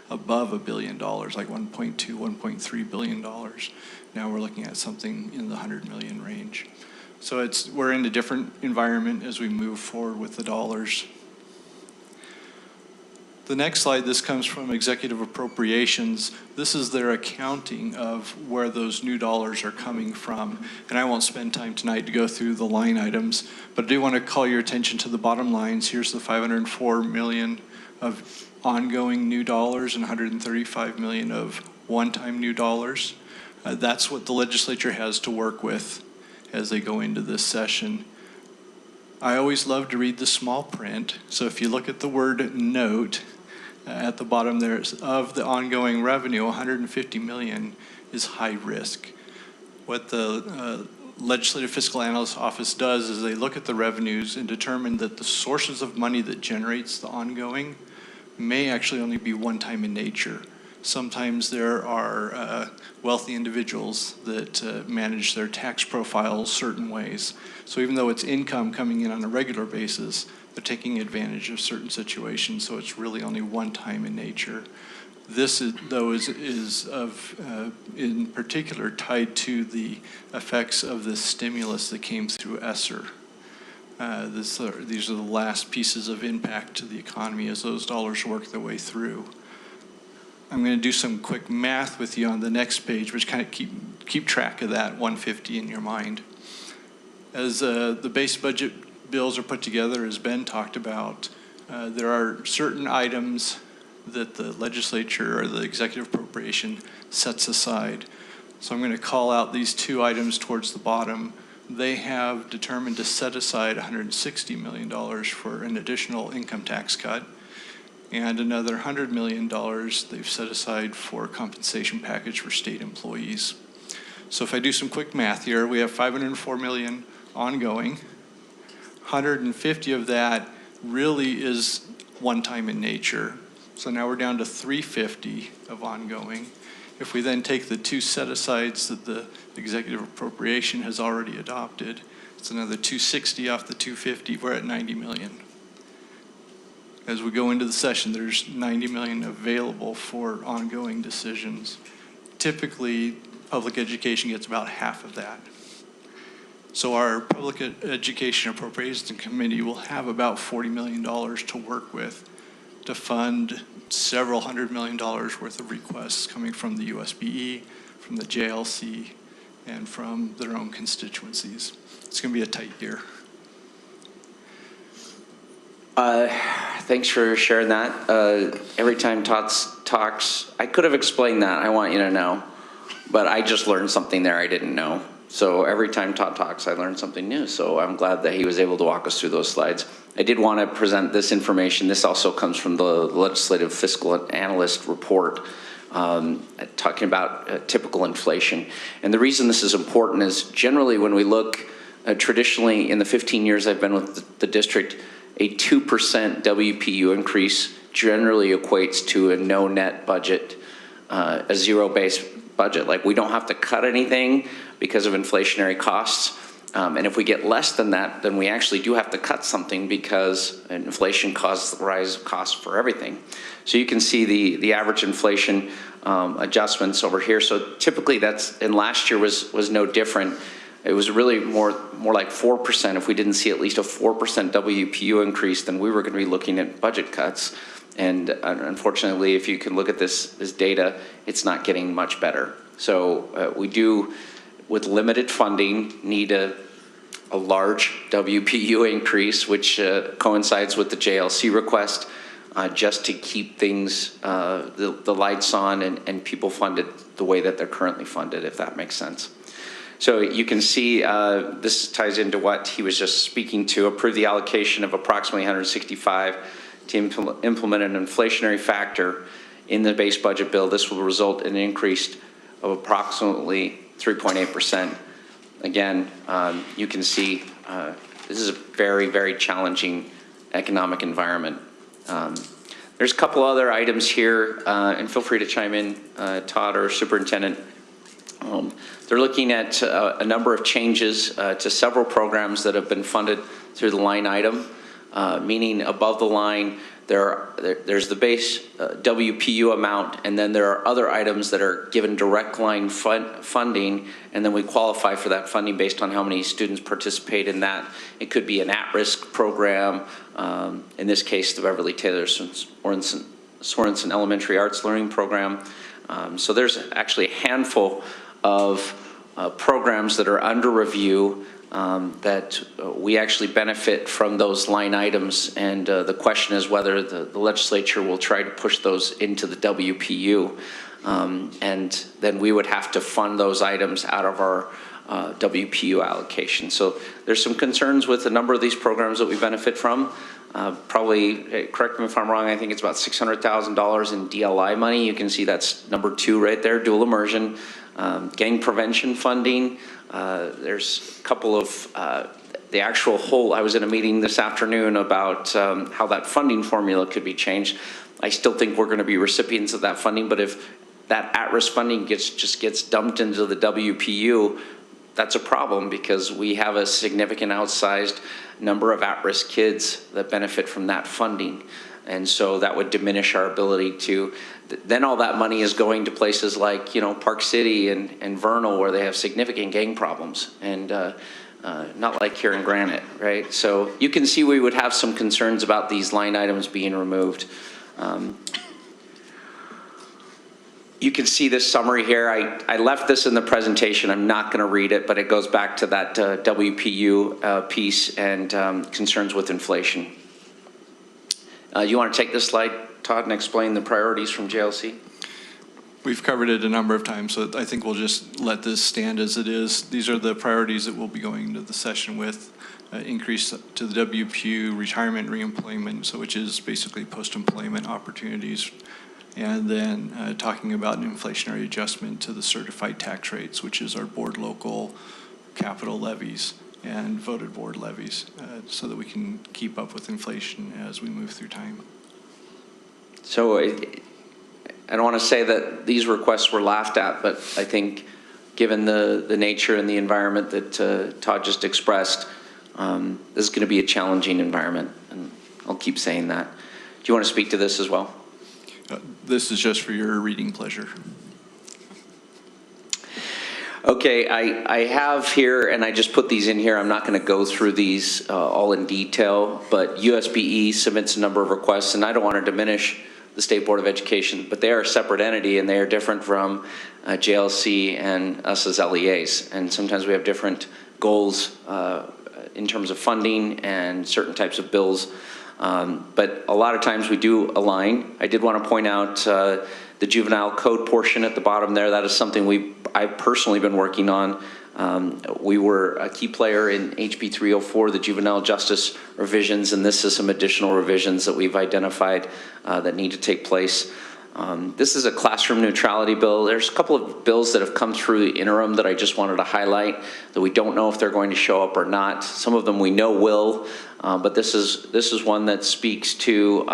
above $1 billion, like $1.2, $1.3 billion. Now we're looking at something in the 100 million range. So we're in a different environment as we move forward with the dollars. The next slide, this comes from executive appropriations. This is their accounting of where those new dollars are coming from. And I won't spend time tonight to go through the line items, but I do want to call your attention to the bottom lines. Here's the 504 million of ongoing new dollars and 135 million of one-time new dollars. That's what the legislature has to work with as they go into this session. I always love to read the small print. So if you look at the word note, at the bottom there, of the ongoing revenue, 150 million is high risk. What the Legislative Fiscal Analyst Office does is they look at the revenues and determine that the sources of money that generates the ongoing may actually only be one-time in nature. Sometimes there are wealthy individuals that manage their tax profiles certain ways. So even though it's income coming in on a regular basis, they're taking advantage of certain situations, so it's really only one time in nature. This, though, is in particular tied to the effects of the stimulus that came through ESSER. These are the last pieces of impact to the economy as those dollars work their way through. I'm going to do some quick math with you on the next page, which kind of keep track of that 150 in your mind. As the base budget bills are put together, as Ben talked about, there are certain items that the legislature or the executive appropriation sets aside. So I'm going to call out these two items towards the bottom. They have determined to set aside $160 million for an additional income tax cut, and another $100 million they've set aside for a compensation package for state employees. So if I do some quick math here, we have $504 million ongoing. 150 of that really is one time in nature. So now we're down to 350 of ongoing. If we then take the two set-asides that the executive appropriation has already adopted, it's another 260 off the 250, we're at 90 million. As we go into the session, there's 90 million available for ongoing decisions. Typically, public education gets about half of that. So our Public Education Appropriations Committee will have about $40 million to work with to fund several $100 million worth of requests coming from the USBE, from the JLC, and from their own constituencies. It's going to be a tight year. Thanks for sharing that. Every time Todd talks, I could have explained that, I want you to know, but I just learned something there I didn't know. So every time Todd talks, I learned something new. So I'm glad that he was able to walk us through those slides. I did want to present this information. This also comes from the Legislative Fiscal Analyst report talking about typical inflation. And the reason this is important is generally when we look traditionally in the 15 years I've been with the district, a 2% WPU increase generally equates to a no net budget, a zero-based budget. Like we don't have to cut anything because of inflationary costs. And if we get less than that, then we actually do have to cut something because inflation causes the rise of costs for everything. So you can see the average inflation adjustments over here. So typically that's, and last year was no different. It was really more like 4%. If we didn't see at least a 4% WPU increase, then we were going to be looking at budget cuts. And unfortunately, if you can look at this data, it's not getting much better. So we do, with limited funding, need a large WPU increase, which coincides with the JLC request, just to keep things, the lights on and people funded the way that they're currently funded, if that makes sense. So you can see this ties into what he was just speaking to. Approve the allocation of approximately 165 to implement an inflationary factor in the base budget bill. This will result in an increase of approximately 3.8%. Again, you can see this is a very, very challenging economic environment. There's a couple other items here, and feel free to chime in, Todd or Superintendent. They're looking at a number of changes to several programs that have been funded through the line item, meaning above the line, there's the base WPU amount, and then there are other items that are given direct line funding, and then we qualify for that funding based on how many students participate in that. It could be an at-risk program, in this case, the Beverly Taylor Sorensen Elementary Arts Learning Program. So there's actually a handful of programs that are under review that we actually benefit from those line items, and the question is whether the legislature will try to push those into the WPU, and then we would have to fund those items out of our WPU allocation. So there's some concerns with a number of these programs that we benefit from. Probably, correct me if I'm wrong, I think it's about $600,000 in DLI money. You can see that's number 2 right there, dual immersion. Gang prevention funding. There's a couple of the actual whole, I was in a meeting this afternoon about how that funding formula could be changed. I still think we're going to be recipients of that funding, but if that at-risk funding just gets dumped into the WPU, that's a problem because we have a significant outsized number of at-risk kids that benefit from that funding. And so that would diminish our ability to, then all that money is going to places like, Park City and Vernal where they have significant gang problems, and not like here in Granite, right? So you can see we would have some concerns about these line items being removed. You can see this summary here. I left this in the presentation. I'm not going to read it, but it goes back to that WPU piece and concerns with inflation. You want to take this slide, Todd, and explain the priorities from JLC? We've covered it a number of times, so I think we'll just let this stand as it is. These are the priorities that we'll be going into the session with. Increase to the WPU, retirement, reemployment, so which is basically post-employment opportunities. And then talking about an inflationary adjustment to the certified tax rates, which is our board local capital levies and voted board levies, so that we can keep up with inflation as we move through time. So I don't want to say that these requests were laughed at, but I think given the nature and the environment that Todd just expressed, this is going to be a challenging environment, and I'll keep saying that. Do you want to speak to this as well? This is just for your reading pleasure. Okay, I have here, and I just put these in here. I'm not going to go through these all in detail, but USBE submits a number of requests, and I don't want to diminish the State Board of Education, but they are a separate entity, and they are different from JLC and us as LEAs. And sometimes we have different goals in terms of funding and certain types of bills. But a lot of times we do align. I did want to point out the juvenile code portion at the bottom there. That is something I've personally been working on. We were a key player in HB 304, the juvenile justice revisions, and this is some additional revisions that we've identified that need to take place. This is a classroom neutrality bill. There's a couple of bills that have come through the interim that I just wanted to highlight that we don't know if they're going to show up or not. Some of them we know will, but this is one that speaks to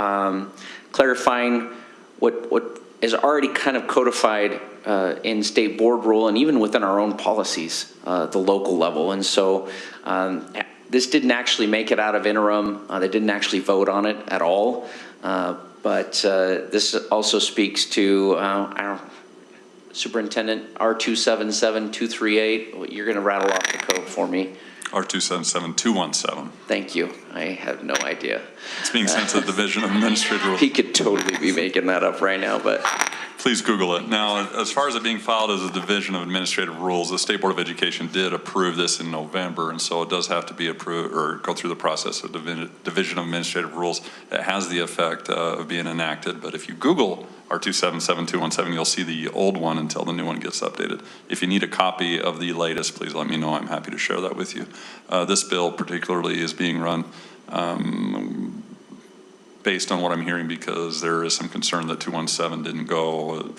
clarifying what is already kind of codified in state board rule and even within our own policies, the local level. And so this didn't actually make it out of interim. They didn't actually vote on it at all. But this also speaks to, Superintendent, R277238. You're going to rattle off the code for me. R277217. Thank you. I have no idea. It's being sent to the Division of Administrative Rules. He could totally be making that up right now, but. Please Google it. Now, as far as it being filed as a Division of Administrative Rules, the State Board of Education did approve this in November, and so it does have to be approved or go through the process of Division of Administrative Rules. It has the effect of being enacted, but if you Google R277217, you'll see the old one until the new one gets updated. If you need a copy of the latest, please let me know. I'm happy to share that with you. This bill particularly is being run based on what I'm hearing, because there is some concern that 217 didn't go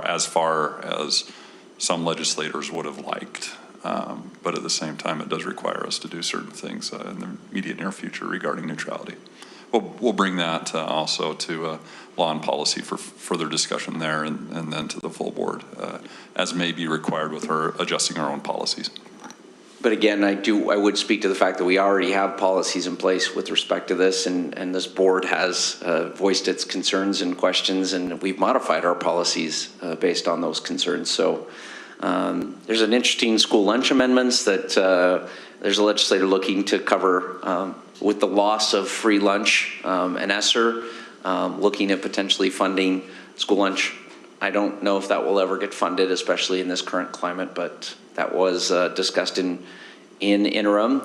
as far as some legislators would have liked. But at the same time, it does require us to do certain things in the immediate near future regarding neutrality. We'll bring that also to law and policy for further discussion there, and then to the full board as may be required with her adjusting our own policies. But again, I would speak to the fact that we already have policies in place with respect to this, and this board has voiced its concerns and questions, and we've modified our policies based on those concerns. So there's an interesting school lunch amendments that there's a legislator looking to cover with the loss of free lunch and ESSER, looking at potentially funding school lunch. I don't know if that will ever get funded, especially in this current climate, but that was discussed in interim.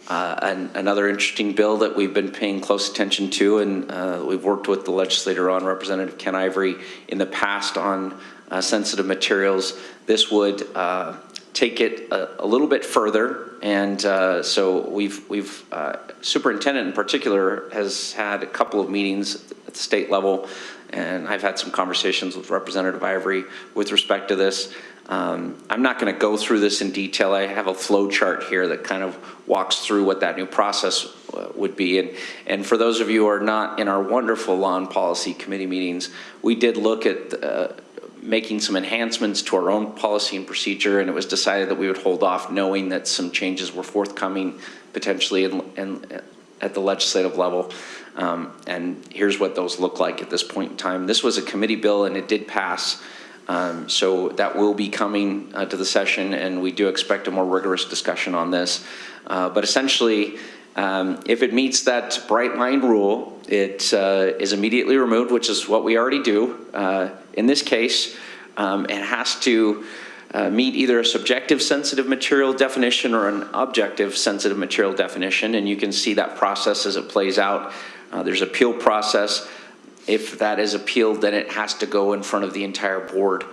And another interesting bill that we've been paying close attention to, and we've worked with the legislator on, Representative Ken Ivory, in the past on sensitive materials. This would take it a little bit further, and so we've Superintendent in particular has had a couple of meetings at the state level, and I've had some conversations with Representative Ivory with respect to this. I'm not going to go through this in detail. I have a flow chart here that kind of walks through what that new process would be. And for those of you who are not in our wonderful law and policy committee meetings, we did look at making some enhancements to our own policy and procedure, and it was decided that we would hold off, knowing that some changes were forthcoming potentially at the legislative level. And here's what those look like at this point in time. This was a committee bill, and it did pass. So that will be coming to the session, and we do expect a more rigorous discussion on this. But essentially, if it meets that bright line rule, it is immediately removed, which is what we already do. In this case, it has to meet either a subjective sensitive material definition or an objective sensitive material definition, and you can see that process as it plays out. There's an appeal process. If that is appealed, then it has to go in front of the entire board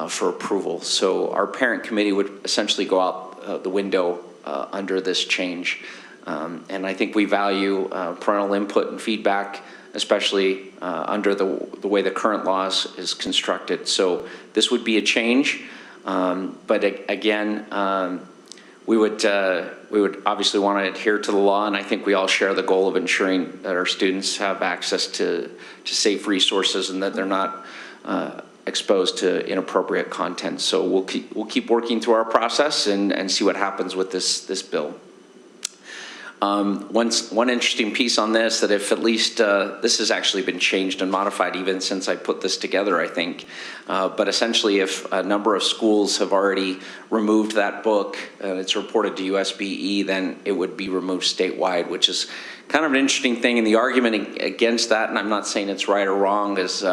for approval. So our parent committee would essentially go out the window under this change. And I think we value parental input and feedback, especially under the way the current laws is constructed. So this would be a change, but again, we would obviously want to adhere to the law, and I think we all share the goal of ensuring that our students have access to safe resources and that they're not exposed to inappropriate content. So we'll keep working through our process and see what happens with this bill. One interesting piece on this, that if at least, this has actually been changed and modified even since I put this together, I think. But essentially, if a number of schools have already removed that book and it's reported to USBE, then it would be removed statewide, which is kind of an interesting thing. And the argument against that, and I'm not saying it's right or wrong, is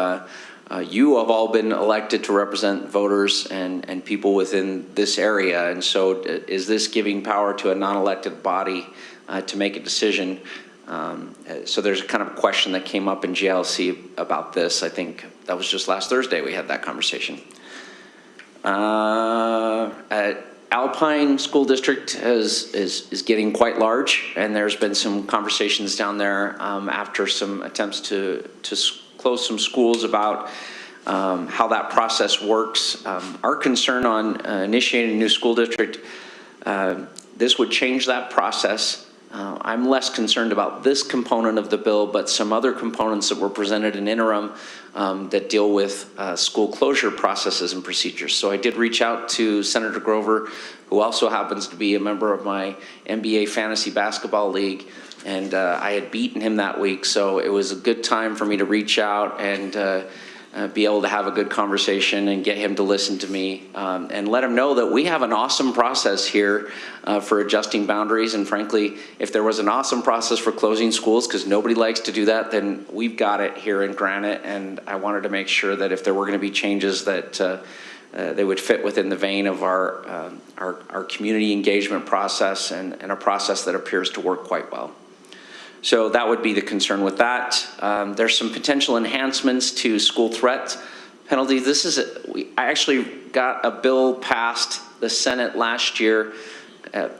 you have all been elected to represent voters and people within this area. And so is this giving power to a non-elected body to make a decision? So there's a kind of question that came up in GLC about this. I think that was just last Thursday we had that conversation. Alpine School District is getting quite large, and there's been some conversations down there after some attempts to close some schools about how that process works. Our concern on initiating a new school district, this would change that process. I'm less concerned about this component of the bill, but some other components that were presented in interim that deal with school closure processes and procedures. So I did reach out to Senator Grover, who also happens to be a member of my NBA Fantasy Basketball League, and I had beaten him that week, so it was a good time for me to reach out and be able to have a good conversation and get him to listen to me and let him know that we have an awesome process here for adjusting boundaries. And frankly, if there was an awesome process for closing schools, because nobody likes to do that, then we've got it here in Granite. And I wanted to make sure that if there were going to be changes that they would fit within the vein of our community engagement process and a process that appears to work quite well. So that would be the concern with that. There's some potential enhancements to school threat penalties. I actually got a bill passed the Senate last year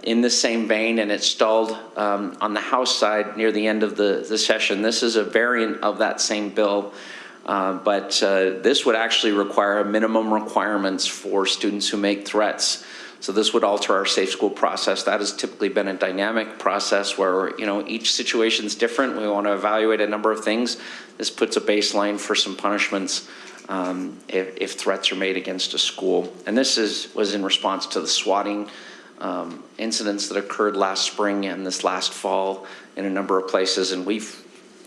in the same vein, and it stalled on the House side near the end of the session. This is a variant of that same bill, but this would actually require minimum requirements for students who make threats. So this would alter our safe school process. That has typically been a dynamic process where, each situation is different. We want to evaluate a number of things. This puts a baseline for some punishments if threats are made against a school. And this was in response to the swatting incidents that occurred last spring and this last fall in a number of places. And we've,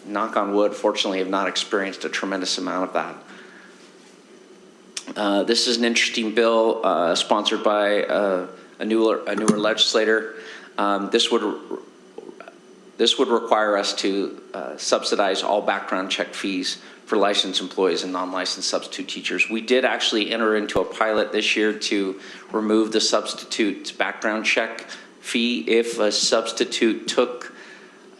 knock on wood, fortunately have not experienced a tremendous amount of that. This is an interesting bill sponsored by a newer legislator. This would require us to subsidize all background check fees for licensed employees and non-licensed substitute teachers. We did actually enter into a pilot this year to remove the substitute background check fee if a substitute took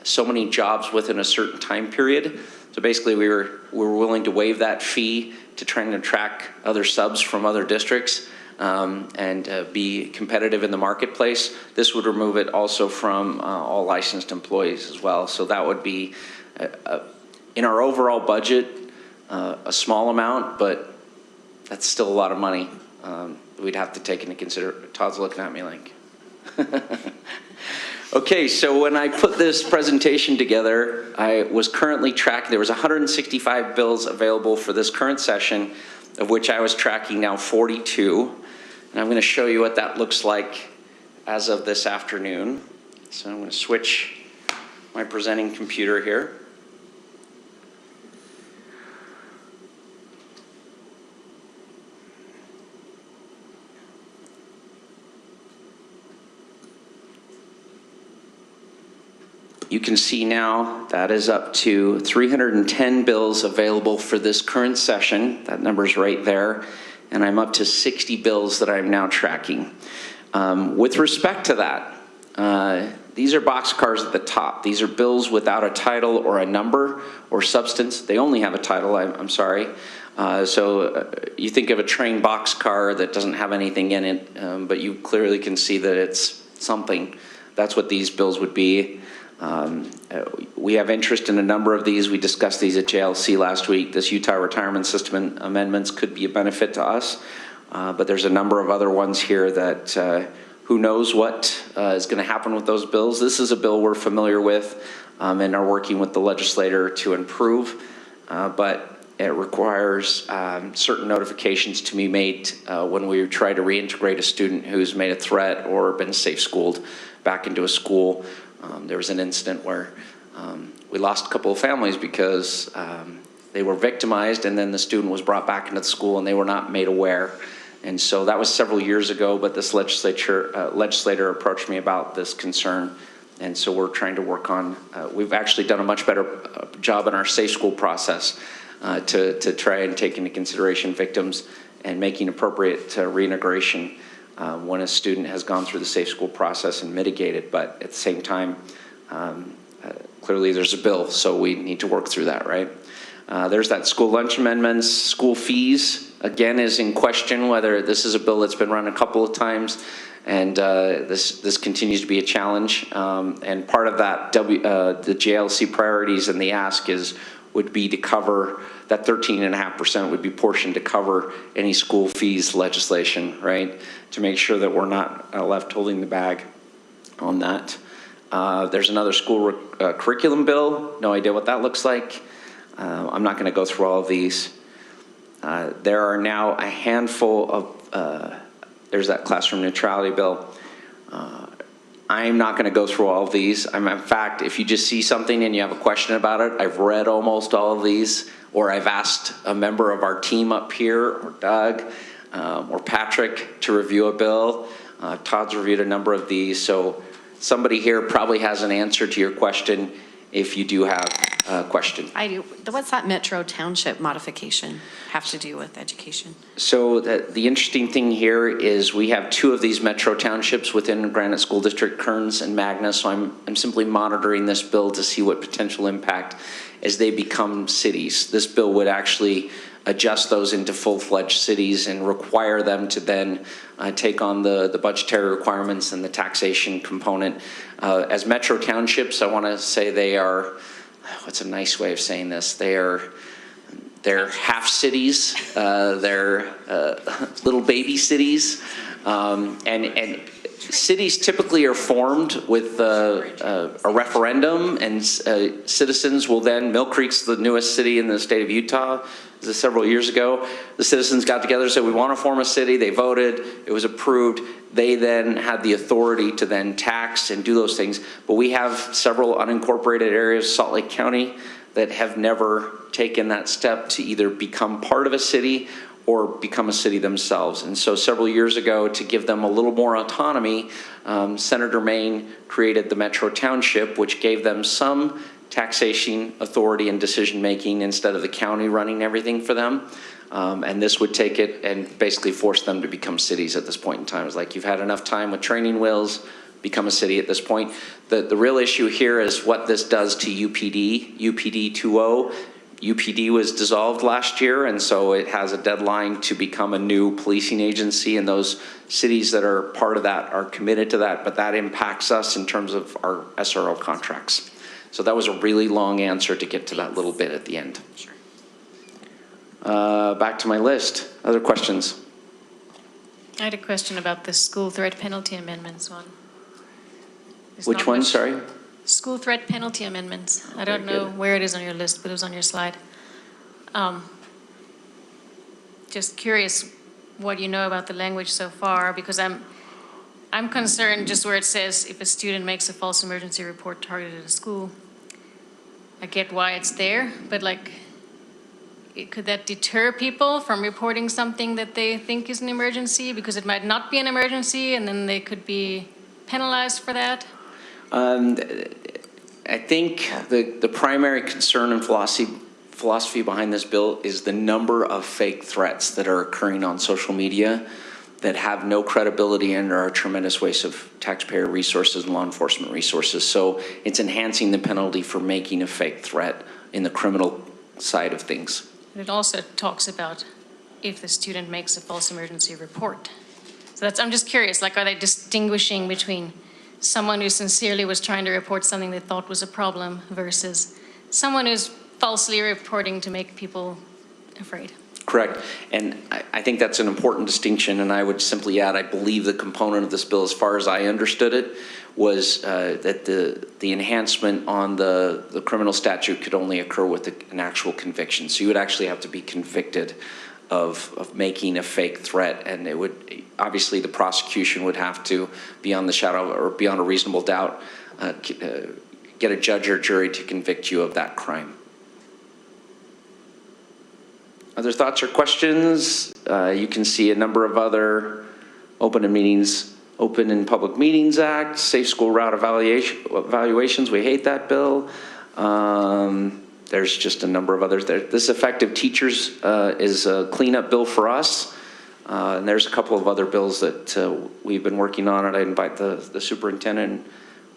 so many jobs within a certain time period. So basically we were willing to waive that fee to try and attract other subs from other districts and be competitive in the marketplace. This would remove it also from all licensed employees as well. So that would be, in our overall budget, a small amount, but that's still a lot of money. We'd have to take into consideration. Todd's looking at me like. Okay, so when I put this presentation together, I was currently tracking, there was 165 bills available for this current session, of which I was tracking now 42. And I'm going to show you what that looks like as of this afternoon. So I'm going to switch my presenting computer here. You can see now that is up to 310 bills available for this current session. That number's right there. And I'm up to 60 bills that I'm now tracking. With respect to that, these are boxcars at the top. These are bills without a title or a number or substance. They only have a title, I'm sorry. So you think of a train boxcar that doesn't have anything in it, but you clearly can see that it's something. That's what these bills would be. We have interest in a number of these. We discussed these at JLC last week. This Utah retirement system amendments could be a benefit to us, but there's a number of other ones here that who knows what is going to happen with those bills. This is a bill we're familiar with and are working with the legislator to improve, but it requires certain notifications to be made when we try to reintegrate a student who's made a threat or been safe schooled back into a school. There was an incident where we lost a couple of families because they were victimized, and then the student was brought back into the school and they were not made aware. And so that was several years ago, but this legislator approached me about this concern. And so we're trying to work on, we've actually done a much better job in our safe school process to try and take into consideration victims and making appropriate reintegration when a student has gone through the safe school process and mitigated. But at the same time, clearly there's a bill, so we need to work through that, right? There's that school lunch amendments. School fees, again, is in question, whether this is a bill that's been run a couple of times, and this continues to be a challenge. And part of that, the JLC priorities and the ask would be to cover, that 13.5% would be portioned to cover any school fees legislation, right? To make sure that we're not left holding the bag on that. There's another school curriculum bill, no idea what that looks like. I'm not going to go through all of these. There are now a handful of, there's that classroom neutrality bill. I'm not going to go through all of these. In fact, if you just see something and you have a question about it, I've read almost all of these, or I've asked a member of our team up here, or Doug, or Patrick, to review a bill. Todd's reviewed a number of these, so somebody here probably has an answer to your question if you do have a question. I do. What's that Metro Township modification have to do with education? So the interesting thing here is we have two of these Metro Townships within Granite School District, Kearns and Magna, so I'm simply monitoring this bill to see what potential impact as they become cities. This bill would actually adjust those into full-fledged cities and require them to then take on the budgetary requirements and the taxation component. As Metro Townships, I want to say they are, what's a nice way of saying this? They're half cities. They're little baby cities. And cities typically are formed with a referendum, and citizens will then, Mill Creek's the newest city in the state of Utah. This is several years ago. The citizens got together and said, we want to form a city. They voted. It was approved. They then had the authority to then tax and do those things. But we have several unincorporated areas, Salt Lake County, that have never taken that step to either become part of a city or become a city themselves. And so several years ago, to give them a little more autonomy, Senator Maine created the Metro Township, which gave them some taxation authority and decision-making instead of the county running everything for them. And this would take it and basically force them to become cities at this point in time. It's like, you've had enough time with training wheels, become a city at this point. The real issue here is what this does to UPD, UPD 2.0. UPD was dissolved last year, and so it has a deadline to become a new policing agency, and those cities that are part of that are committed to that, but that impacts us in terms of our SRO contracts. So that was a really long answer to get to that little bit at the end. Sure. Back to my list. Other questions? I had a question about the school threat penalty amendments one. Which one, sorry? School threat penalty amendments. I don't know where it is on your list, but it was on your slide. Just curious what you know about the language so far, because I'm concerned just where it says if a student makes a false emergency report targeted at a school. I get why it's there, but like, could that deter people from reporting something that they think is an emergency, because it might not be an emergency and then they could be penalized for that? I think the primary concern and philosophy behind this bill is the number of fake threats that are occurring on social media that have no credibility and are a tremendous waste of taxpayer resources and law enforcement resources. So it's enhancing the penalty for making a fake threat in the criminal side of things. And it also talks about if the student makes a false emergency report. So I'm just curious, like, are they distinguishing between someone who sincerely was trying to report something they thought was a problem versus someone who's falsely reporting to make people afraid? Correct. And I think that's an important distinction, and I would simply add, I believe the component of this bill, as far as I understood it, was that the enhancement on the criminal statute could only occur with an actual conviction. So you would actually have to be convicted of making a fake threat, and it would, obviously the prosecution would have to be on the shadow or beyond a reasonable doubt get a judge or jury to convict you of that crime. Other thoughts or questions? You can see a number of other Open and Public Meetings Act, Safe School Route Evaluations. We hate that bill. There's just a number of others there. This Effective Teachers is a cleanup bill for us. And there's a couple of other bills that we've been working on, and I invite the superintendent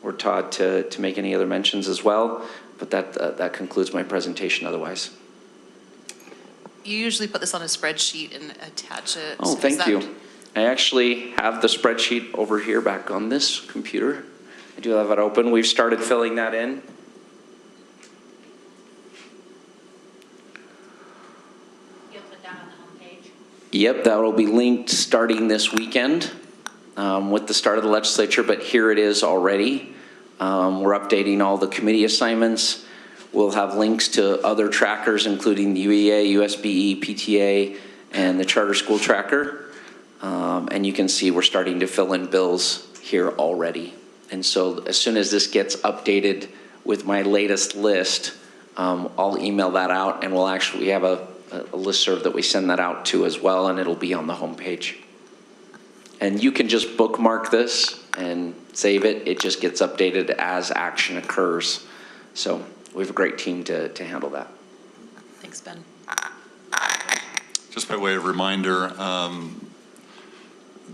or Todd to make any other mentions as well. But that concludes my presentation otherwise. You usually put this on a spreadsheet and attach it. Oh, thank you. I actually have the spreadsheet over here back on this computer. I do have it open. We've started filling that in. You'll put that on the homepage? Yep, that will be linked starting this weekend with the start of the legislature, but here it is already. We're updating all the committee assignments. We'll have links to other trackers, including the UEA, USBE, PTA, and the Charter School Tracker. And you can see we're starting to fill in bills here already. And so as soon as this gets updated with my latest list, I'll email that out, and we have a listserv that we send that out to as well, and it'll be on the homepage. And you can just bookmark this and save it. It just gets updated as action occurs. So we have a great team to handle that. Thanks, Ben. Just by way of reminder,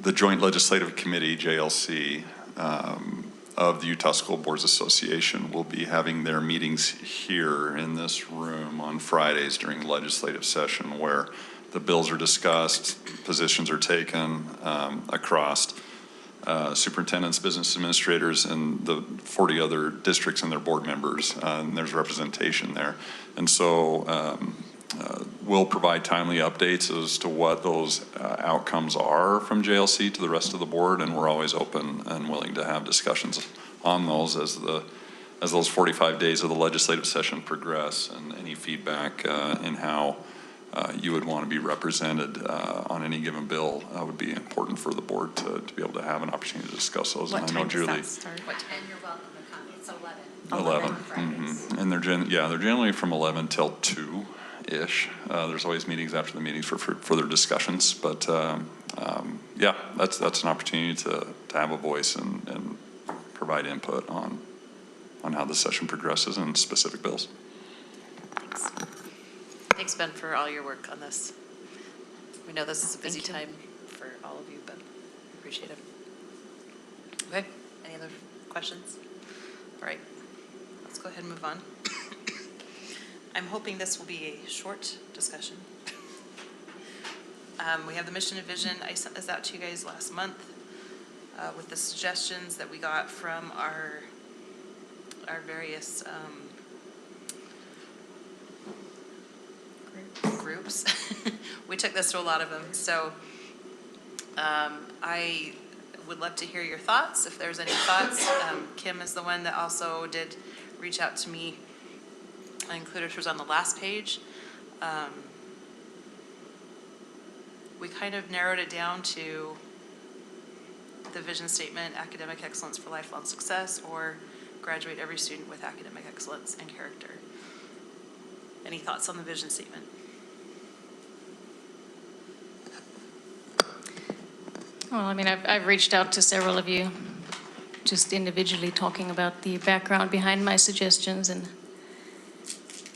the Joint Legislative Committee, JLC, of the Utah School Boards Association will be having their meetings here in this room on Fridays during legislative session, where the bills are discussed, positions are taken across superintendents, business administrators, and the 40 other districts and their board members, and there's representation there. And so we'll provide timely updates as to what those outcomes are from JLC to the rest of the board, and we're always open and willing to have discussions on those as those 45 days of the legislative session progress, and any feedback in how you would want to be represented on any given bill would be important for the board to be able to have an opportunity to discuss those. What and I time know does Julie, that start? What time? You're welcome to come. It's 11. And they're generally from 11 till 2-ish. There's always meetings after the meetings for further discussions, but yeah, that's an opportunity to have a voice and provide input on how the session progresses and specific bills. Thanks. Thanks, Ben, for all your work on this. We know this is a busy time for all of you, but we appreciate it. Okay, any other questions? All right, let's go ahead and move on. I'm hoping this will be a short discussion. We have the mission and vision. I sent this out to you guys last month with the suggestions that we got from our various groups. We took this to a lot of them. So I would love to hear your thoughts. If there's any thoughts, Kim is the one that also did reach out to me. I included hers on the last page. We kind of narrowed it down to the vision statement, academic excellence for lifelong success, or graduate every student with academic excellence and character. Any thoughts on the vision statement? Well, I mean, I've reached out to several of you, just individually talking about the background behind my suggestions, and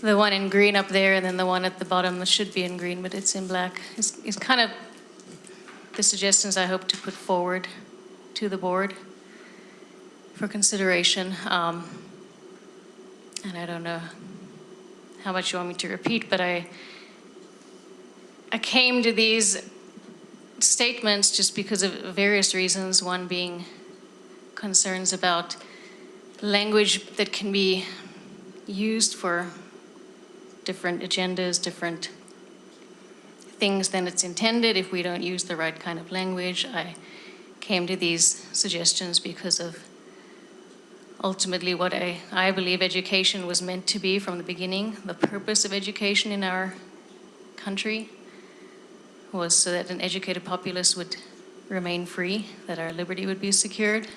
the one in green up there, and then the one at the bottom that should be in green, but it's in black, is kind of the suggestions I hope to put forward to the board for consideration. And I don't know how much you want me to repeat, but I came to these statements just because of various reasons, one being concerns about language that can be used for different agendas, different things than it's intended if we don't use the right kind of language. I came to these suggestions because of ultimately what I believe education was meant to be from the beginning. The purpose of education in our country was so that an educated populace would remain free, that our liberty would be secured.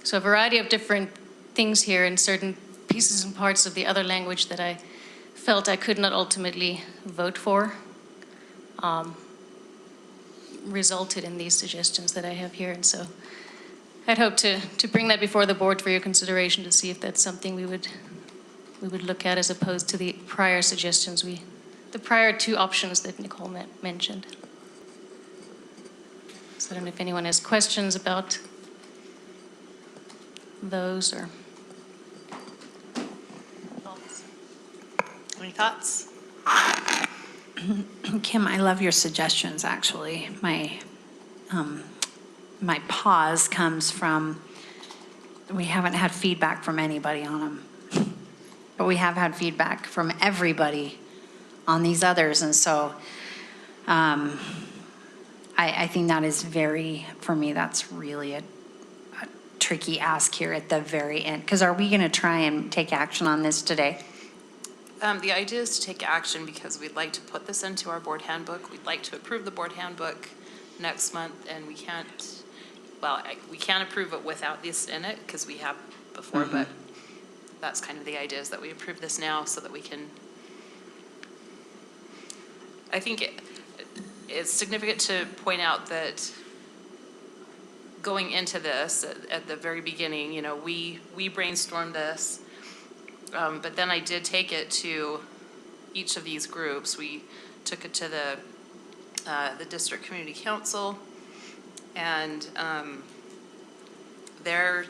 So a variety of different things here and certain pieces and parts of the other language that I felt I could not ultimately vote for resulted in these suggestions that I have here. And so I'd hope to bring that before the board for your consideration to see if that's something we would look at as opposed to the prior suggestions the prior two options that Nicole mentioned. So I don't know if anyone has questions about those or thoughts. Any thoughts? Kim, I love your suggestions, actually. My pause comes from, we haven't had feedback from anybody on them, but we have had feedback from everybody on these others. And so I think that is for me, that's really a tricky ask here at the very end. Because are we going to try and take action on this today? The idea is to take action because we'd like to put this into our board handbook. We'd like to approve the board handbook next month, and we can't, we can't approve it without this in it because we have before, but that's kind of the idea, is that we approve this now so that we can, I think it's significant to point out that going into this at the very beginning, you know, we brainstormed this. But then I did take it to each of these groups. We took it to the district community council, and their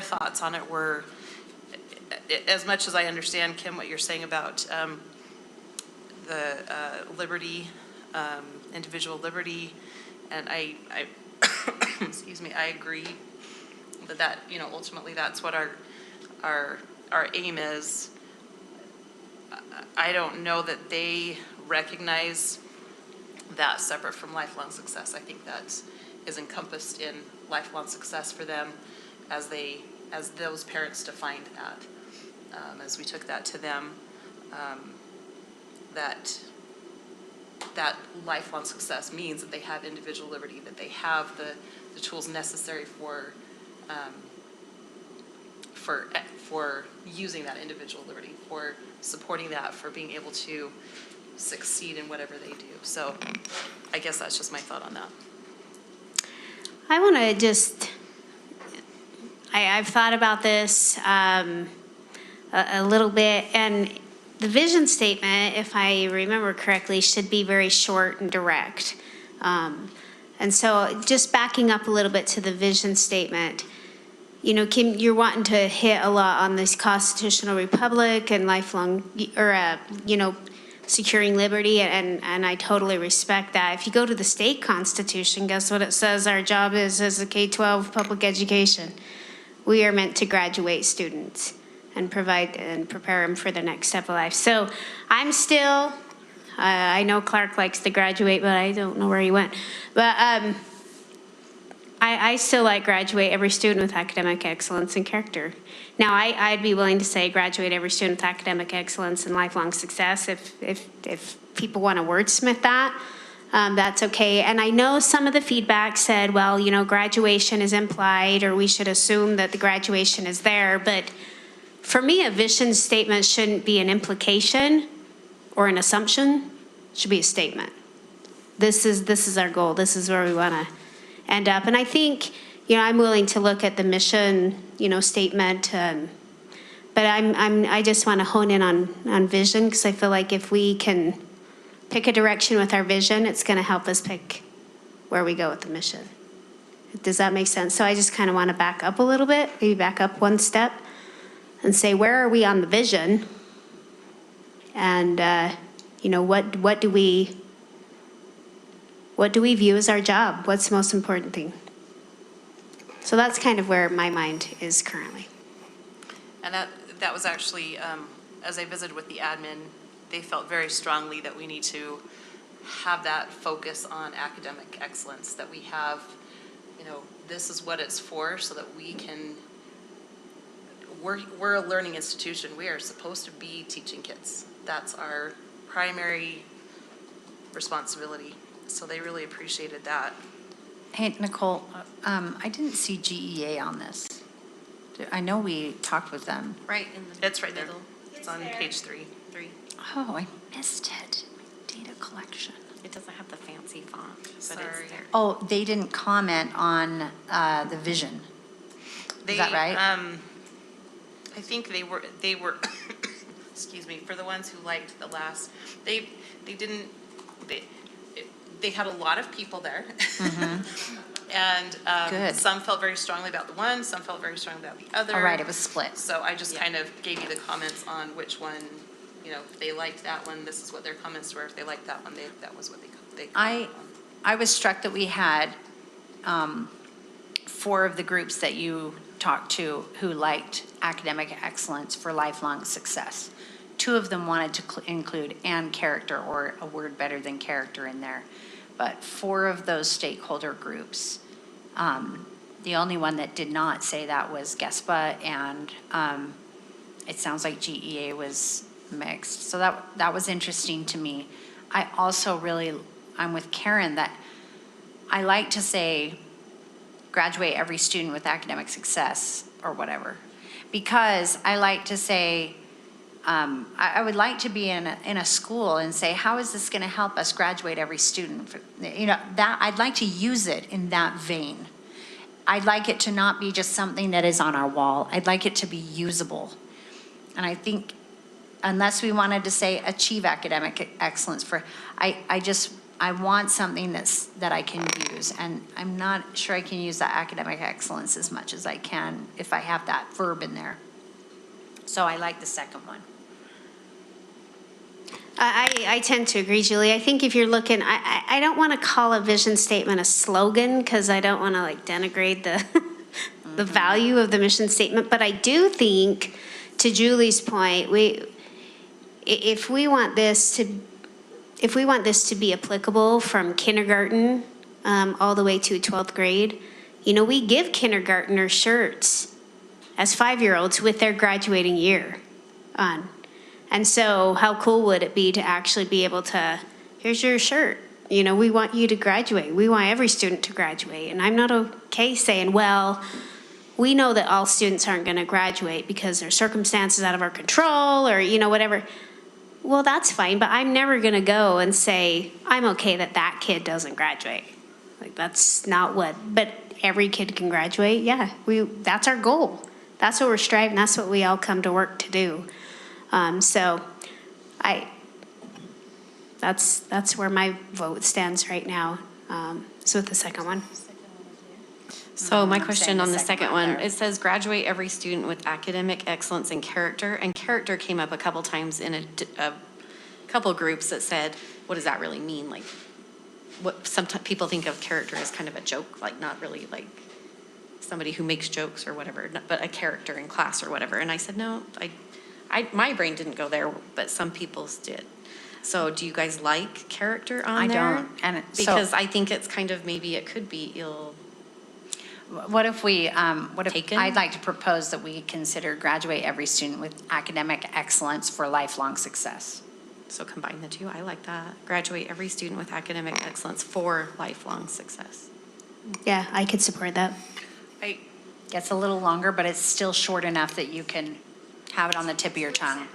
thoughts on it were, as much as I understand, Kim, what you're saying about the liberty, individual liberty, and I excuse me, I agree that ultimately that's what our aim is. I don't know that they recognize that separate from lifelong success. I think that is encompassed in lifelong success for them as those parents defined that. As we took that to them, that lifelong success means that they have individual liberty, that they have the tools necessary for using that individual liberty, for supporting that, for being able to succeed in whatever they do. So I guess that's just my thought on that. I want to just, I've thought about this a little bit, and the vision statement, if I remember correctly, should be very short and direct. And so just backing up a little bit to the vision statement, you know, Kim, you're wanting to hit a lot on this constitutional republic and lifelong, or, securing liberty, and I totally respect that. If you go to the state constitution, guess what it says our job is as a K-12 public education? We are meant to graduate students and provide and prepare them for the next step of life. So I'm still, I know Clark likes to graduate, but I don't know where he went. But I still like graduate every student with academic excellence and character. Now, I'd be willing to say graduate every student with academic excellence and lifelong success if people want to wordsmith that. That's okay. And I know some of the feedback said, well, you know, graduation is implied, or we should assume that the graduation is there. But for me, a vision statement shouldn't be an implication or an assumption. It should be a statement. This is our goal. This is where we want to end up. And I think, you know, I'm willing to look at the mission, statement. But I just want to hone in on vision, because I feel like if we can pick a direction with our vision, it's going to help us pick where we go with the mission. Does that make sense? So I just kind of want to back up a little bit, maybe back up one step and say, where are we on the vision? And, what do we view as our job? What's the most important thing? So that's kind of where my mind is currently. And that was actually, as I visited with the admin, they felt very strongly that we need to have that focus on academic excellence, that we have, this is what it's for, so that we can, we're a learning institution. We are supposed to be teaching kids. That's our primary responsibility. So they really appreciated that. Hey, Nicole, I didn't see GEA on this. I know we talked with them. Right in the It's right there. It's on page 3. Oh, I missed it. Data collection. It doesn't have the fancy font, but Sorry. it's there. Oh, they didn't comment on the vision. Is that right? I think they were, excuse me, for the ones who liked the last, they had a lot of people there. And Good. some felt very strongly about the one, some felt very strongly about the other. All right, it was split. So I just kind of gave you the comments on which one, you know, if they liked that one, this is what their comments were. If they liked that one, that was what they commented on. I was struck that we had 4 of the groups that you talked to who liked academic excellence for lifelong success. 2 of them wanted to include and character, or a word better than character, in there. But 4 of those stakeholder groups, the only one that did not say that was GESPA, and it sounds like GEA was mixed. So that was interesting to me. I also I'm with Karen that I like to say graduate every student with academic success or whatever, because I like to say, I would like to be in a school and say, how is this going to help us graduate every student? You know, that I'd like to use it in that vein. I'd like it to not be just something that is on our wall. I'd like it to be usable. And I think unless we wanted to say achieve academic excellence I want something that I can use, and I'm not sure I can use that academic excellence as much as I can if I have that verb in there. So I like the second one. I tend to agree, Julie. I think if you're looking, I don't want to call a vision statement a slogan, because I don't want to like denigrate the value of the mission statement. But I do think, to Julie's point, if we want this to be applicable from kindergarten all the way to 12th grade, you know, we give kindergartners shirts as 5-year-olds with their graduating year on. And so how cool would it be to actually be able to, here's your shirt. You know, we want you to graduate. We want every student to graduate. And I'm not okay saying, well, we know that all students aren't going to graduate because there's circumstances out of our control, or, you know, whatever. Well, that's fine, but I'm never going to go and say, I'm okay that kid doesn't graduate. Like, that's not but every kid can graduate. Yeah, that's our goal. That's what we're striving. That's what we all come to work to do. So that's where my vote stands right now. So with the second one. So my question on the second one, it says graduate every student with academic excellence and character came up a couple times in a couple groups that said, what does that really mean? Like, what sometimes people think of character as kind of a joke, like not really like somebody who makes jokes or whatever, but a character in class or whatever. And I said, no, my brain didn't go there, but some people's did. So do you guys like character on there? I don't. Because I think it's kind of, maybe it could be ill. What if I'd like to propose that we consider graduate every student with academic excellence for lifelong success. So combine the two. I like that. Graduate every student with academic excellence for lifelong success. Yeah, I could support that. Gets a little longer, but it's still short enough that you can have it on the tip of your tongue.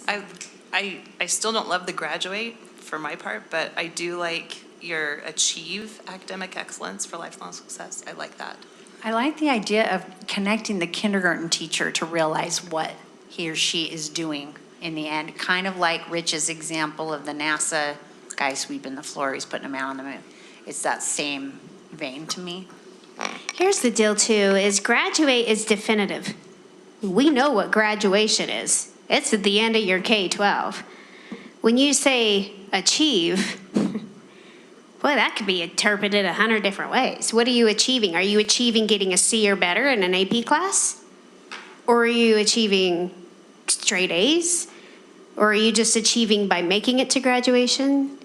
I still don't love the graduate for my part, but I do like your achieve academic excellence for lifelong success. I like that. I like the idea of connecting the kindergarten teacher to realize what he or she is doing in the end, kind of like Rich's example of the NASA guy sweeping the floor, he's putting a man on the moon. It's that same vein to me. Here's the deal too, is graduate is definitive. We know what graduation is. It's at the end of your K-12. When you say achieve, boy, that could be interpreted 100 different ways. What are you achieving? Are you achieving getting a C or better in an AP class? Or are you achieving straight A's? Or are you just achieving by making it to graduation?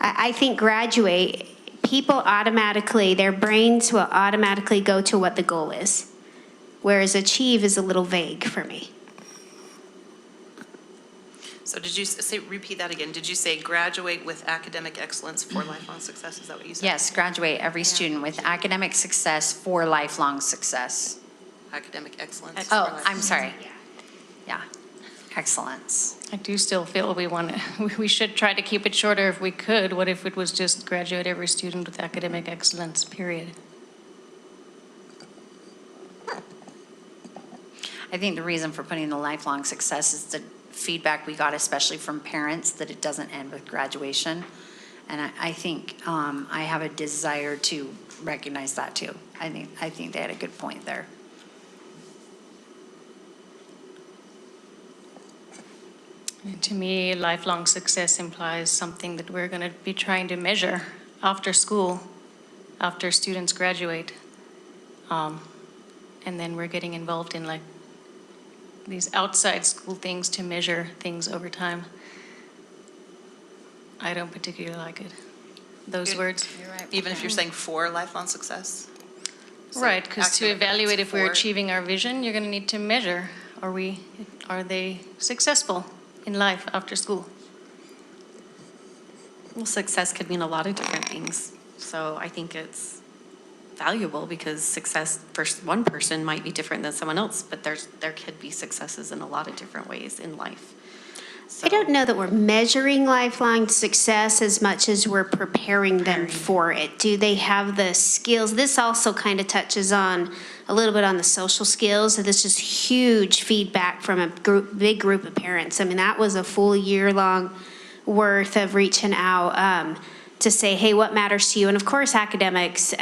I think graduate, people automatically, their brains will automatically go to what the goal is. Whereas achieve is a little vague for me. So did you repeat that again? Did you say graduate with academic excellence for lifelong success? Is that what you said? Yes, graduate every student with academic success for lifelong success. academic excellence. Oh, for life. I'm sorry. Yeah, excellence. I do still feel we should try to keep it shorter if we could. What if it was just graduate every student with academic excellence, period? I think the reason for putting the lifelong success is the feedback we got, especially from parents, that it doesn't end with graduation. And I think I have a desire to recognize that too. I think they had a good point there. To me, lifelong success implies something that we're going to be trying to measure after school, after students graduate. And then we're getting involved in like these outside school things to measure things over time. I don't particularly like it, those words. You're right. Even if you're saying for lifelong success? So Right, because to academic evaluate if we're for- achieving our vision, you're going to need to measure, are they successful in life after school? Well, success could mean a lot of different things. So I think it's valuable because success for one person might be different than someone else, but there could be successes in a lot of different ways in life. I don't know that we're measuring lifelong success as much as we're preparing them for it. Do they have the skills? This also kind of touches on a little bit on the social skills. So this is huge feedback from a big group of parents. I mean, that was a full year-long worth of reaching out to say, hey, what matters to you? And of course, academic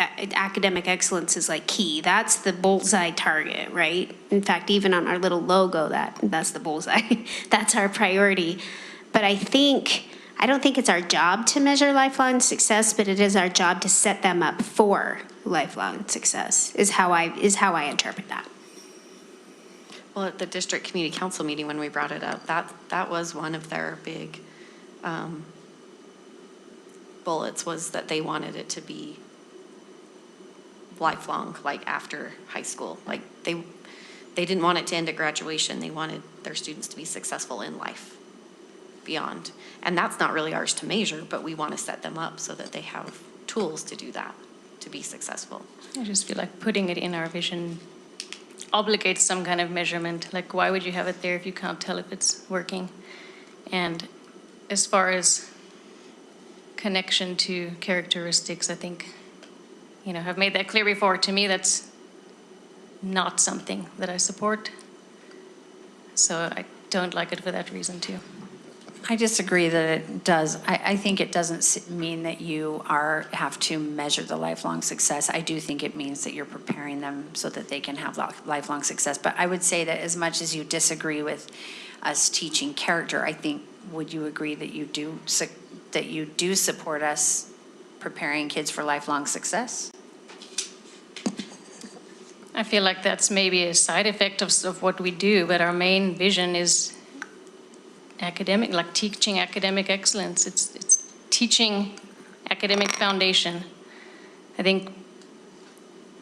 excellence is like key. That's the bullseye target, right? In fact, even on our little logo, that's the bullseye. That's our priority. But I don't think it's our job to measure lifelong success, but it is our job to set them up for lifelong success, is how I interpret that. Well, at the district community council meeting, when we brought it up, that was one of their big bullets, was that they wanted it to be lifelong, like after high school. Like they didn't want it to end at graduation. They wanted their students to be successful in life beyond. And that's not really ours to measure, but we want to set them up so that they have tools to do that, to be successful. I just feel like putting it in our vision obligates some kind of measurement. Like, why would you have it there if you can't tell if it's working? And as far as connection to characteristics, I think, I've made that clear before. To me, that's not something that I support. So I don't like it for that reason too. I disagree that it does. I think it doesn't mean that you have to measure the lifelong success. I do think it means that you're preparing them so that they can have lifelong success. But I would say that as much as you disagree with us teaching character, I think, would you agree that you do support us preparing kids for lifelong success? I feel like that's maybe a side effect of what we do, but our main vision is academic, like teaching academic excellence. It's teaching academic foundation. I think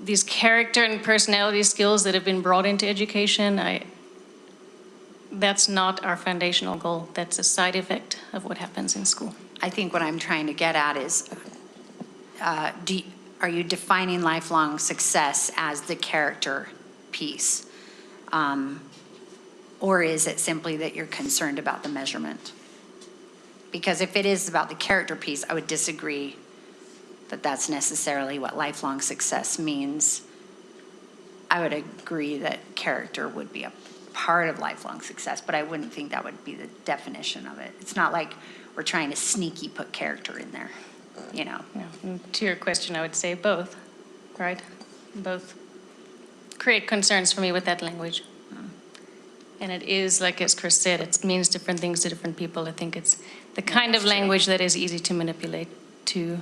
these character and personality skills that have been brought into education, that's not our foundational goal. That's a side effect of what happens in school. I think what I'm trying to get at is, are you defining lifelong success as the character piece? Or is it simply that you're concerned about the measurement? Because if it is about the character piece, I would disagree that that's necessarily what lifelong success means. I would agree that character would be a part of lifelong success, but I wouldn't think that would be the definition of it. It's not like we're trying to sneaky put character in there, Yeah. To your question, I would say both, right? Both create concerns for me with that language. And it is, like as Chris said, it means different things to different people. I think it's the kind of language that is easy to manipulate to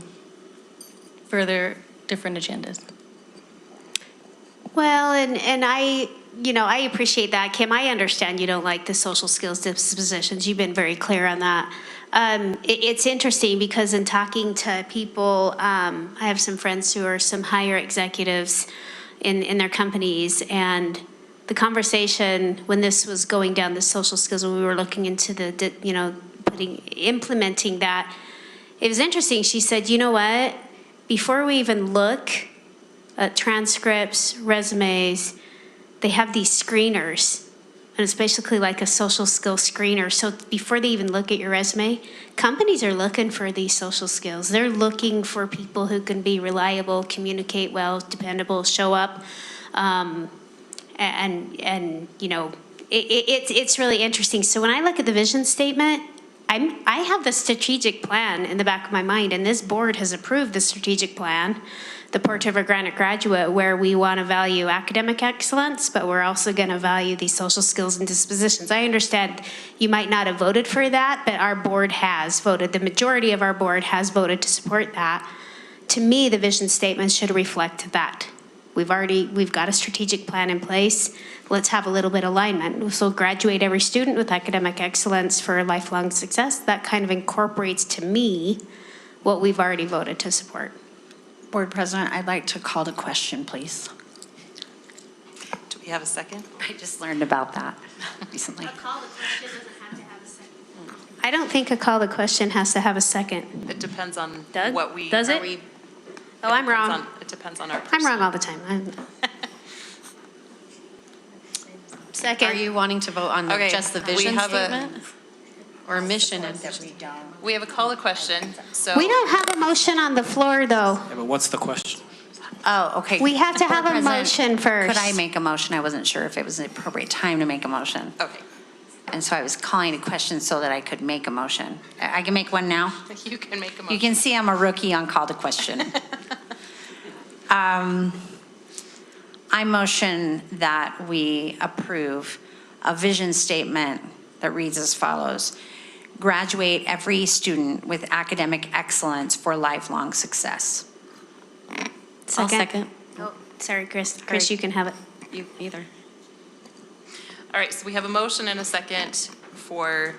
further different agendas. Well, and I appreciate that, Kim. I understand you don't like the social skills dispositions. You've been very clear on that. It's interesting because in talking to people, I have some friends who are some higher executives in their companies, and the conversation when this was going down the social skills, when we were looking into implementing that, it was interesting. She said, you know what? Before we even look at transcripts, resumes, they have these screeners, and it's basically like a social skills screener. So before they even look at your resume, companies are looking for these social skills. They're looking for people who can be reliable, communicate well, dependable, show up, and you know, it's really interesting. So when I look at the vision statement, I have the strategic plan in the back of my mind, and this board has approved the strategic plan, the Port River Granite Graduate, where we want to value academic excellence, but we're also going to value these social skills and dispositions. I understand you might not have voted for that, but our board has voted. The majority of our board has voted to support that. To me, the vision statement should reflect that. We've got a strategic plan in place. Let's have a little bit of alignment. So graduate every student with academic excellence for lifelong success. That kind of incorporates, to me, what we've already voted to support. Board President, I'd like to call to question, please. Do we have a second? I just learned about that recently. A call to question doesn't have to have a second. I don't think a call to question has to have a second. It depends on Does? what we. Does it? Oh, I'm wrong. It depends on our. I'm wrong all the time. Second. Are you wanting to vote on Okay, just the we vision have statement? Or mission and We have a call to question, so. We don't have a motion on the floor, though. Yeah, but what's the question? Oh, okay. We have to Board have a President, motion first. Could I make a motion? I wasn't sure if it was an appropriate time to make a motion. Okay. And so I was calling a question so that I could make a motion. I can make one now? You can make a motion. You can see I'm a rookie on call to question. I motion that we approve a vision statement that reads as follows. Graduate every student with academic excellence for lifelong success. I'll second. Oh, sorry, Chris. Chris, you can have it. You either. All right, so we have a motion and a second for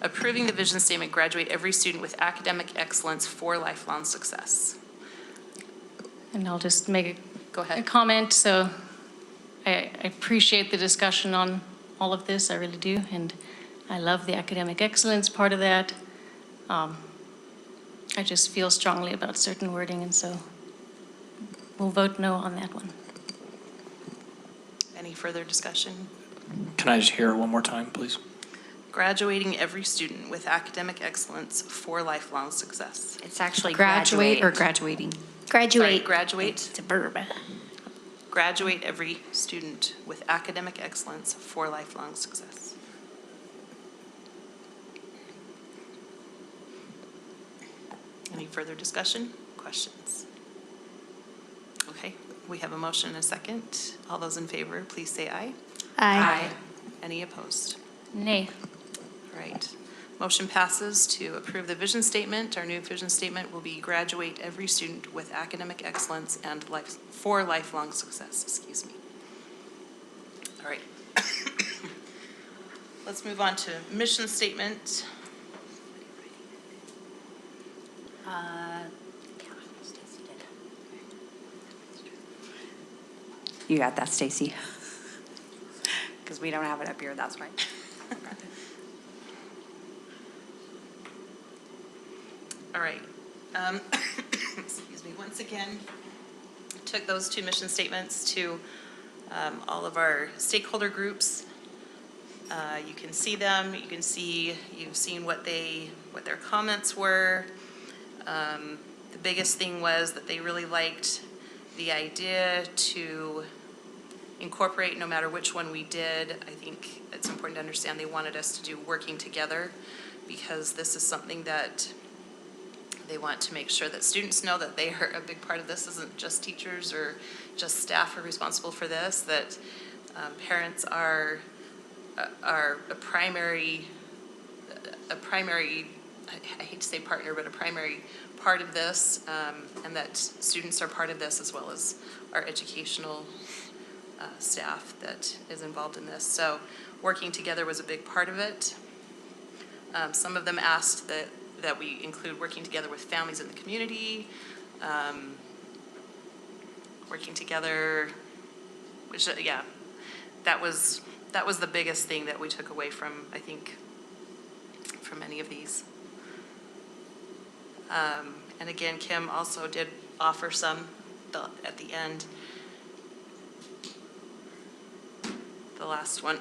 approving the vision statement, graduate every student with academic excellence for lifelong success. And I'll just make Go a ahead. comment. So I appreciate the discussion on all of this. I really do. And I love the academic excellence part of that. I just feel strongly about certain wording, and so we'll vote no on that one. Any further discussion? Can I just hear it one more time, please? Graduating every student with academic excellence for lifelong success. It's actually Graduate or graduating? Sorry, Graduate. graduate. It's a verb. Graduate every student with academic excellence for lifelong success. Any further discussion, questions? Okay, we have a motion and a second. All those in favor, please say aye. Aye. Any opposed? Nay. All right. Motion passes to approve the vision statement. Our new vision statement will be graduate every student with academic excellence and for lifelong success, excuse me. All right. Let's move on to mission statement. You got that, Stacy? Because we don't have it up here, that's right. All right. Excuse me, once again, took those two mission statements to all of our stakeholder groups. You can see them. You can see, you've seen what their comments were. The biggest thing was that they really liked the idea to incorporate, no matter which one we did. I think it's important to understand they wanted us to do working together, because this is something that they want to make sure that students know that they are a big part of this. This isn't just teachers or just staff are responsible for this, that parents are a primary, I hate to say partner, but a primary part of this, and that students are part of this, as well as our educational staff that is involved in this. So working together was a big part of it. Some of them asked that we include working together with families in the community, working together, which, yeah, that was the biggest thing that we took away from, I think, from any of these. And again, Kim also did offer some at the end. last one.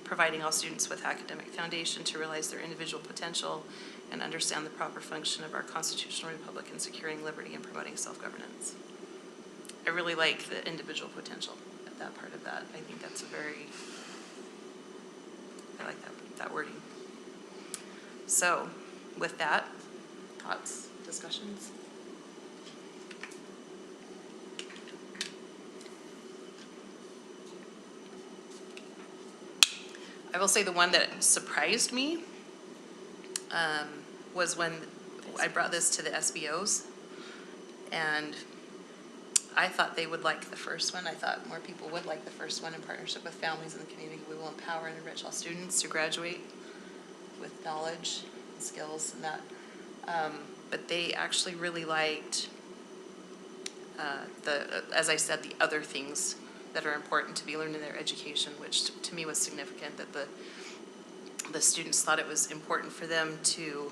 Providing all students with academic foundation to realize their individual potential and understand the proper function of our constitutional republic in securing liberty and promoting self-governance. I really like the individual potential at that part of that. I think that's I like that wording. So with that, thoughts, discussions? I will say the one that surprised me was when I brought this to the SBOs, and I thought they would like the first one. I thought more people would like the first one. In partnership with families in the community, we will empower and enrich all students to graduate with knowledge and skills and that. But they actually really liked as I said, the other things that are important to be learned in their education, which to me was significant, that the students thought it was important for them to,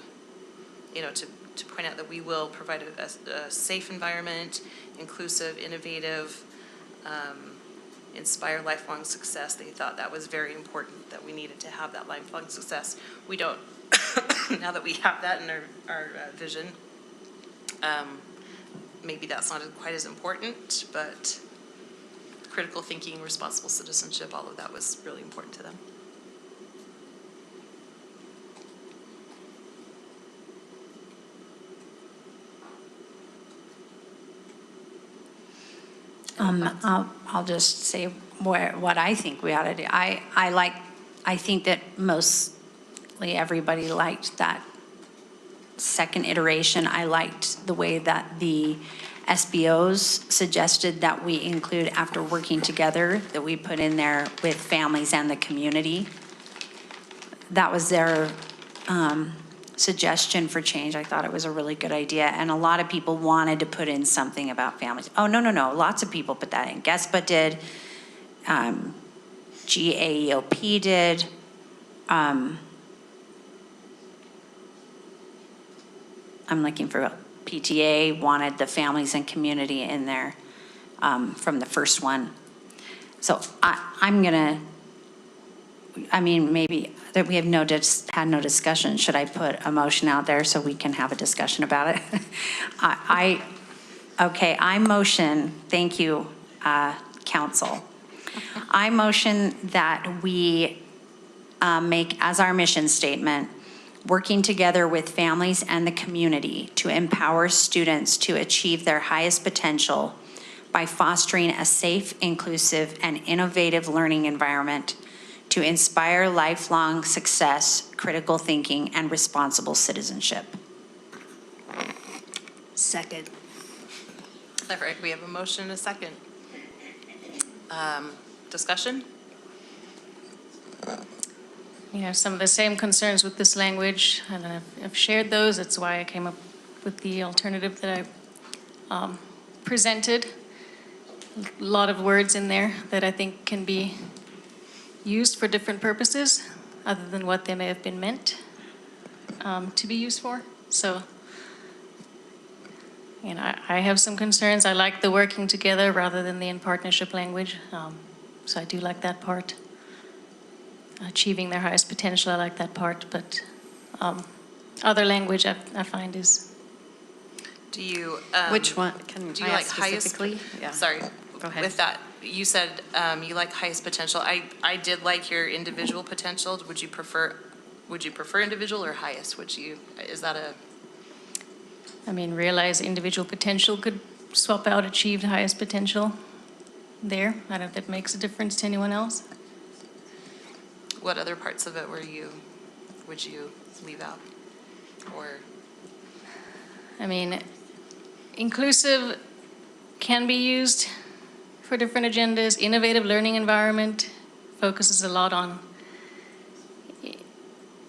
to point out that we will provide a safe environment, inclusive, innovative, inspire lifelong success. They thought that was very important, that we needed to have that lifelong success. We don't, now that we have that in our vision, maybe that's not quite as important, but critical thinking, responsible citizenship, all of that was really important to them. I'll just say what I think we ought to do. I think that mostly everybody liked that second iteration. I liked the way that the SBOs suggested that we include, after working together, that we put in there with families and the community. That was their suggestion for change. I thought it was a really good idea. And a lot of people wanted to put in something about families. Oh, no. Lots of people put that in. GESPA did. GAEOP did. I'm looking for PTA wanted the families and community in there from the first one. So I'm gonna, maybe that we have had no discussion. Should I put a motion out there so we can have a discussion about it? Okay, I motion, thank you, council. I motion that we make as our mission statement, working together with families and the community to empower students to achieve their highest potential by fostering a safe, inclusive, and innovative learning environment to inspire lifelong success, critical thinking, and responsible citizenship. Second. All right, we have a motion and a second. Discussion? Some of the same concerns with this language, and I've shared those. That's why I came up with the alternative that I presented. A lot of words in there that I think can be used for different purposes other than what they may have been meant to be used for. So, I have some concerns. I like the working together rather than the in partnership language. So I do like that part. Achieving their highest potential, I like that part, but other language I find is. Do you? Which one? Do you like highest? Yeah. Sorry. Go ahead. With that, you said you like highest potential. I did like your individual potential. Would you prefer individual or highest? Is that a? Realize individual potential could swap out achieved highest potential there. I don't know if that makes a difference to anyone else. What other parts of it would you leave out? Or? Inclusive can be used for different agendas. Innovative learning environment focuses a lot on,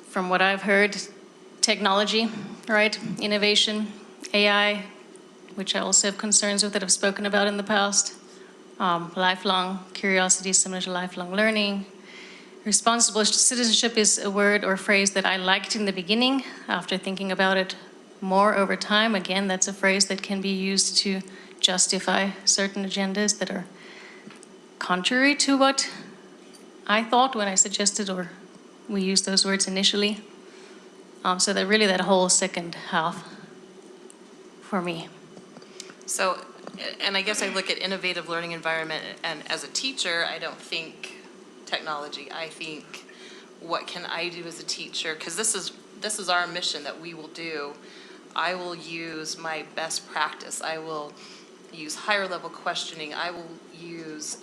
from what I've heard, technology, right? Innovation, AI, which I also have concerns with that I've spoken about in the past. Lifelong curiosity, similar to lifelong learning. Responsible citizenship is a word or phrase that I liked in the beginning. After thinking about it more over time, again, that's a phrase that can be used to justify certain agendas that are contrary to what I thought when I suggested, or we used those words initially. So that really that whole second half for me. So, and I guess I look at innovative learning environment, and as a teacher, I don't think technology. I think, what can I do as a teacher? Because this is our mission that we will do. I will use my best practice. I will use higher level questioning. I will use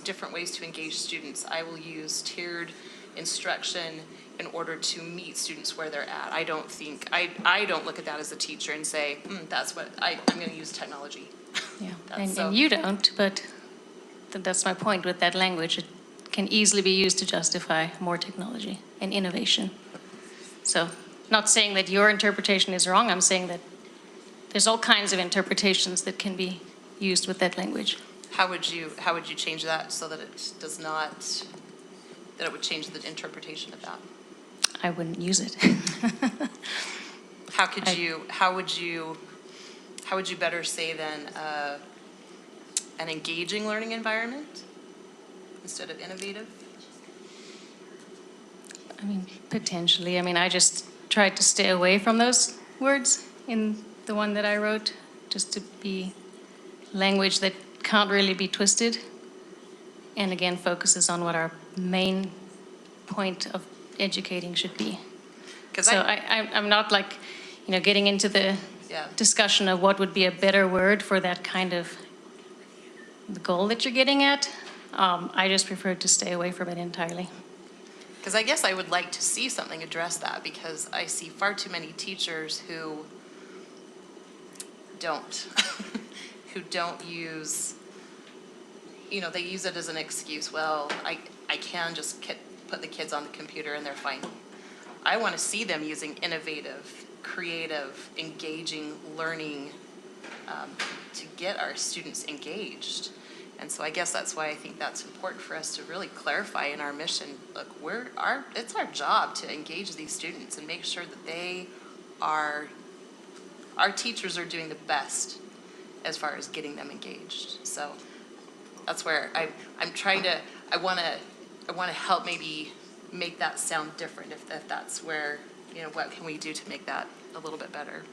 different ways to engage students. I will use tiered instruction in order to meet students where they're at. I don't think, I don't look at that as a teacher and say, that's what, I'm going to use technology. Yeah, and you don't, but that's my point with that language. It can easily be used to justify more technology and innovation. So, not saying that your interpretation is wrong, I'm saying that there's all kinds of interpretations that can be used with that language. How would you change that so that it does not, that it would change the interpretation of that? I wouldn't use it. How would you better say then an engaging learning environment instead of innovative? I mean, potentially. I mean, I just tried to stay away from those words in the one that I wrote, just to be language that can't really be twisted, and again focuses on what our main point of educating should be. So I'm not like, getting into the discussion of what would be a better word for that kind of the goal that you're getting at. I just prefer to stay away from it entirely. Because I guess I would like to see something address that, because I see far too many teachers who don't use, they use it as an excuse. Well, I can just put the kids on the computer and they're fine. I want to see them using innovative, creative, engaging learning to get our students engaged. And so I guess that's why I think that's important for us to really clarify in our mission. Look, it's our job to engage these students and make sure that our teachers are doing the best as far as getting them engaged. So that's where I'm trying to, I want to help maybe make that sound different, if that's where, what can we do to make that a little bit better?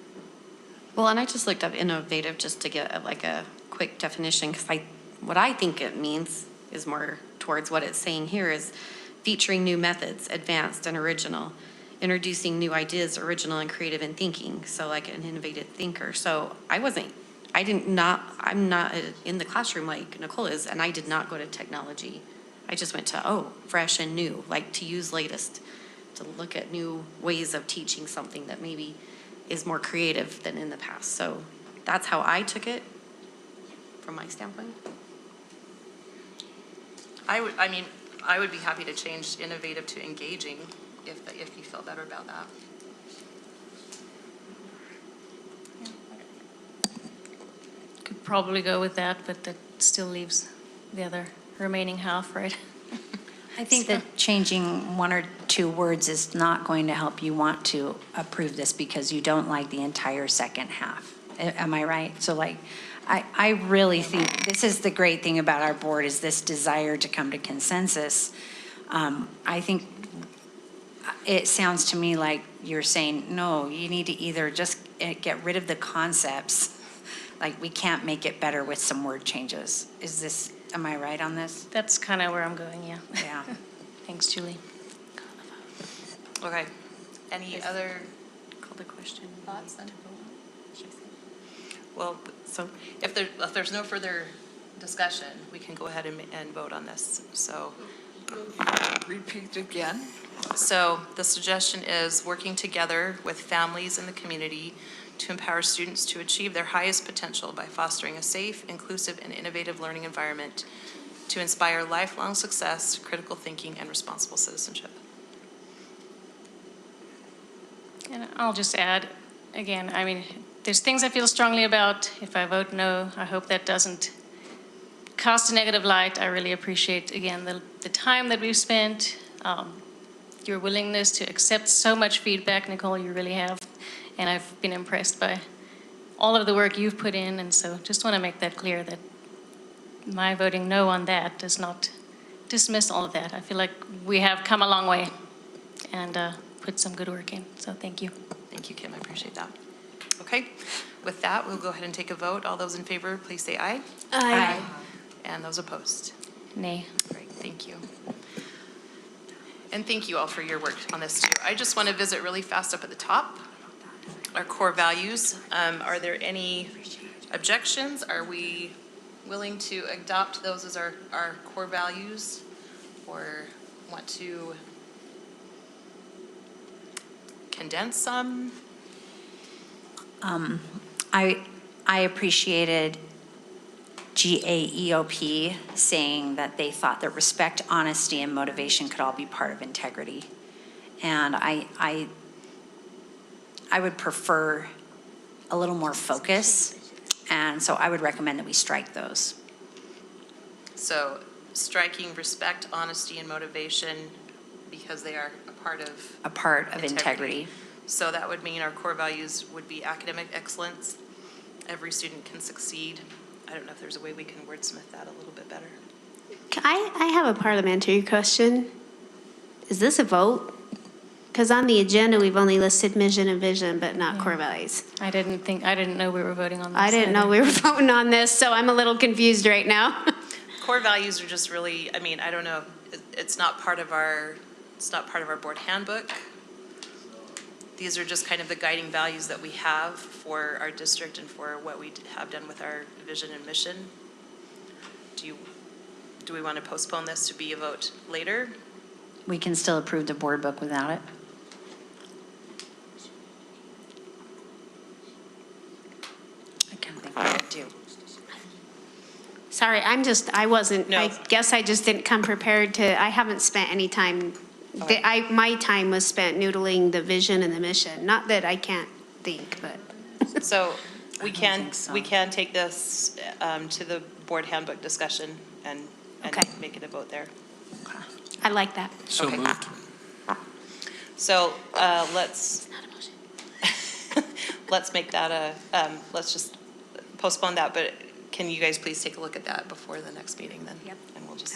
Well, and I just looked up innovative just to get a quick definition, because what I think it means is more towards what it's saying here is featuring new methods, advanced and original, introducing new ideas, original and creative in thinking. So like an innovative thinker. So I'm not in the classroom like Nicole is, and I did not go to technology. I just went to, fresh and new, like to use latest, to look at new ways of teaching something that maybe is more creative than in the past. So that's how I took it from my standpoint. I would be happy to change innovative to engaging if you felt better about that. Could probably go with that, but that still leaves the other remaining half, right? I think that changing one or two words is not going to help you want to approve this because you don't like the entire second half. Am I right? So I really think this is the great thing about our board, is this desire to come to consensus. I think it sounds to me like you're saying, no, you need to either just get rid of the concepts. Like, we can't make it better with some word changes. Am I right on this? That's kind of where I'm going, yeah. Yeah. Thanks, Julie. Okay. Any other Call the question. thoughts then? Well, so if there's no further discussion, we can go ahead and vote on this. So Repeat again. So the suggestion is working together with families in the community to empower students to achieve their highest potential by fostering a safe, inclusive, and innovative learning environment to inspire lifelong success, critical thinking, and responsible citizenship. And I'll just add, again, there's things I feel strongly about. If I vote no, I hope that doesn't cast a negative light. I really appreciate, again, the time that we've spent, your willingness to accept so much feedback, Nicole, you really have. And I've been impressed by all of the work you've put in. And so just want to make that clear that my voting no on that does not dismiss all of that. I feel like we have come a long way and put some good work in, so thank you. Thank you, Kim, I appreciate that. Okay, with that, we'll go ahead and take a vote. All those in favor, please say aye. Aye. And those opposed? Nay. Great, thank you. And thank you all for your work on this too. I just want to visit really fast up at the top, our core values. Are there any objections? Are we willing to adopt those as our core values, or want to condense some? I appreciated GAEOP saying that they thought that respect, honesty, and motivation could all be part of integrity. And I would prefer a little more focus, and so I would recommend that we strike those. So striking respect, honesty, and motivation because they are a part of integrity. So that would mean our core values would be academic excellence. Every student can succeed. I don't know if there's a way we can wordsmith that a little bit better. I have a parliamentary question. Is this a vote? Because on the agenda, we've only listed mission and vision, but not core values. I didn't know we were voting on this. I didn't know we were voting on this, so I'm a little confused right now. Core values are just really, I don't know, it's not part of our board handbook. These are just kind of the guiding values that we have for our district and for what we have done with our vision and mission. Do we want to postpone this to be a vote later? We can still approve the board book without it. I kind of think we would do. Sorry, I guess I just didn't come prepared I haven't spent any time. My time was spent noodling the vision and the mission. Not that I can't think, but. So we can take this to the board handbook discussion and make it a vote there. I like that. So moved. So let's make that let's just postpone that, but can you guys please take a look at that before the next meeting then? Yep. And we'll just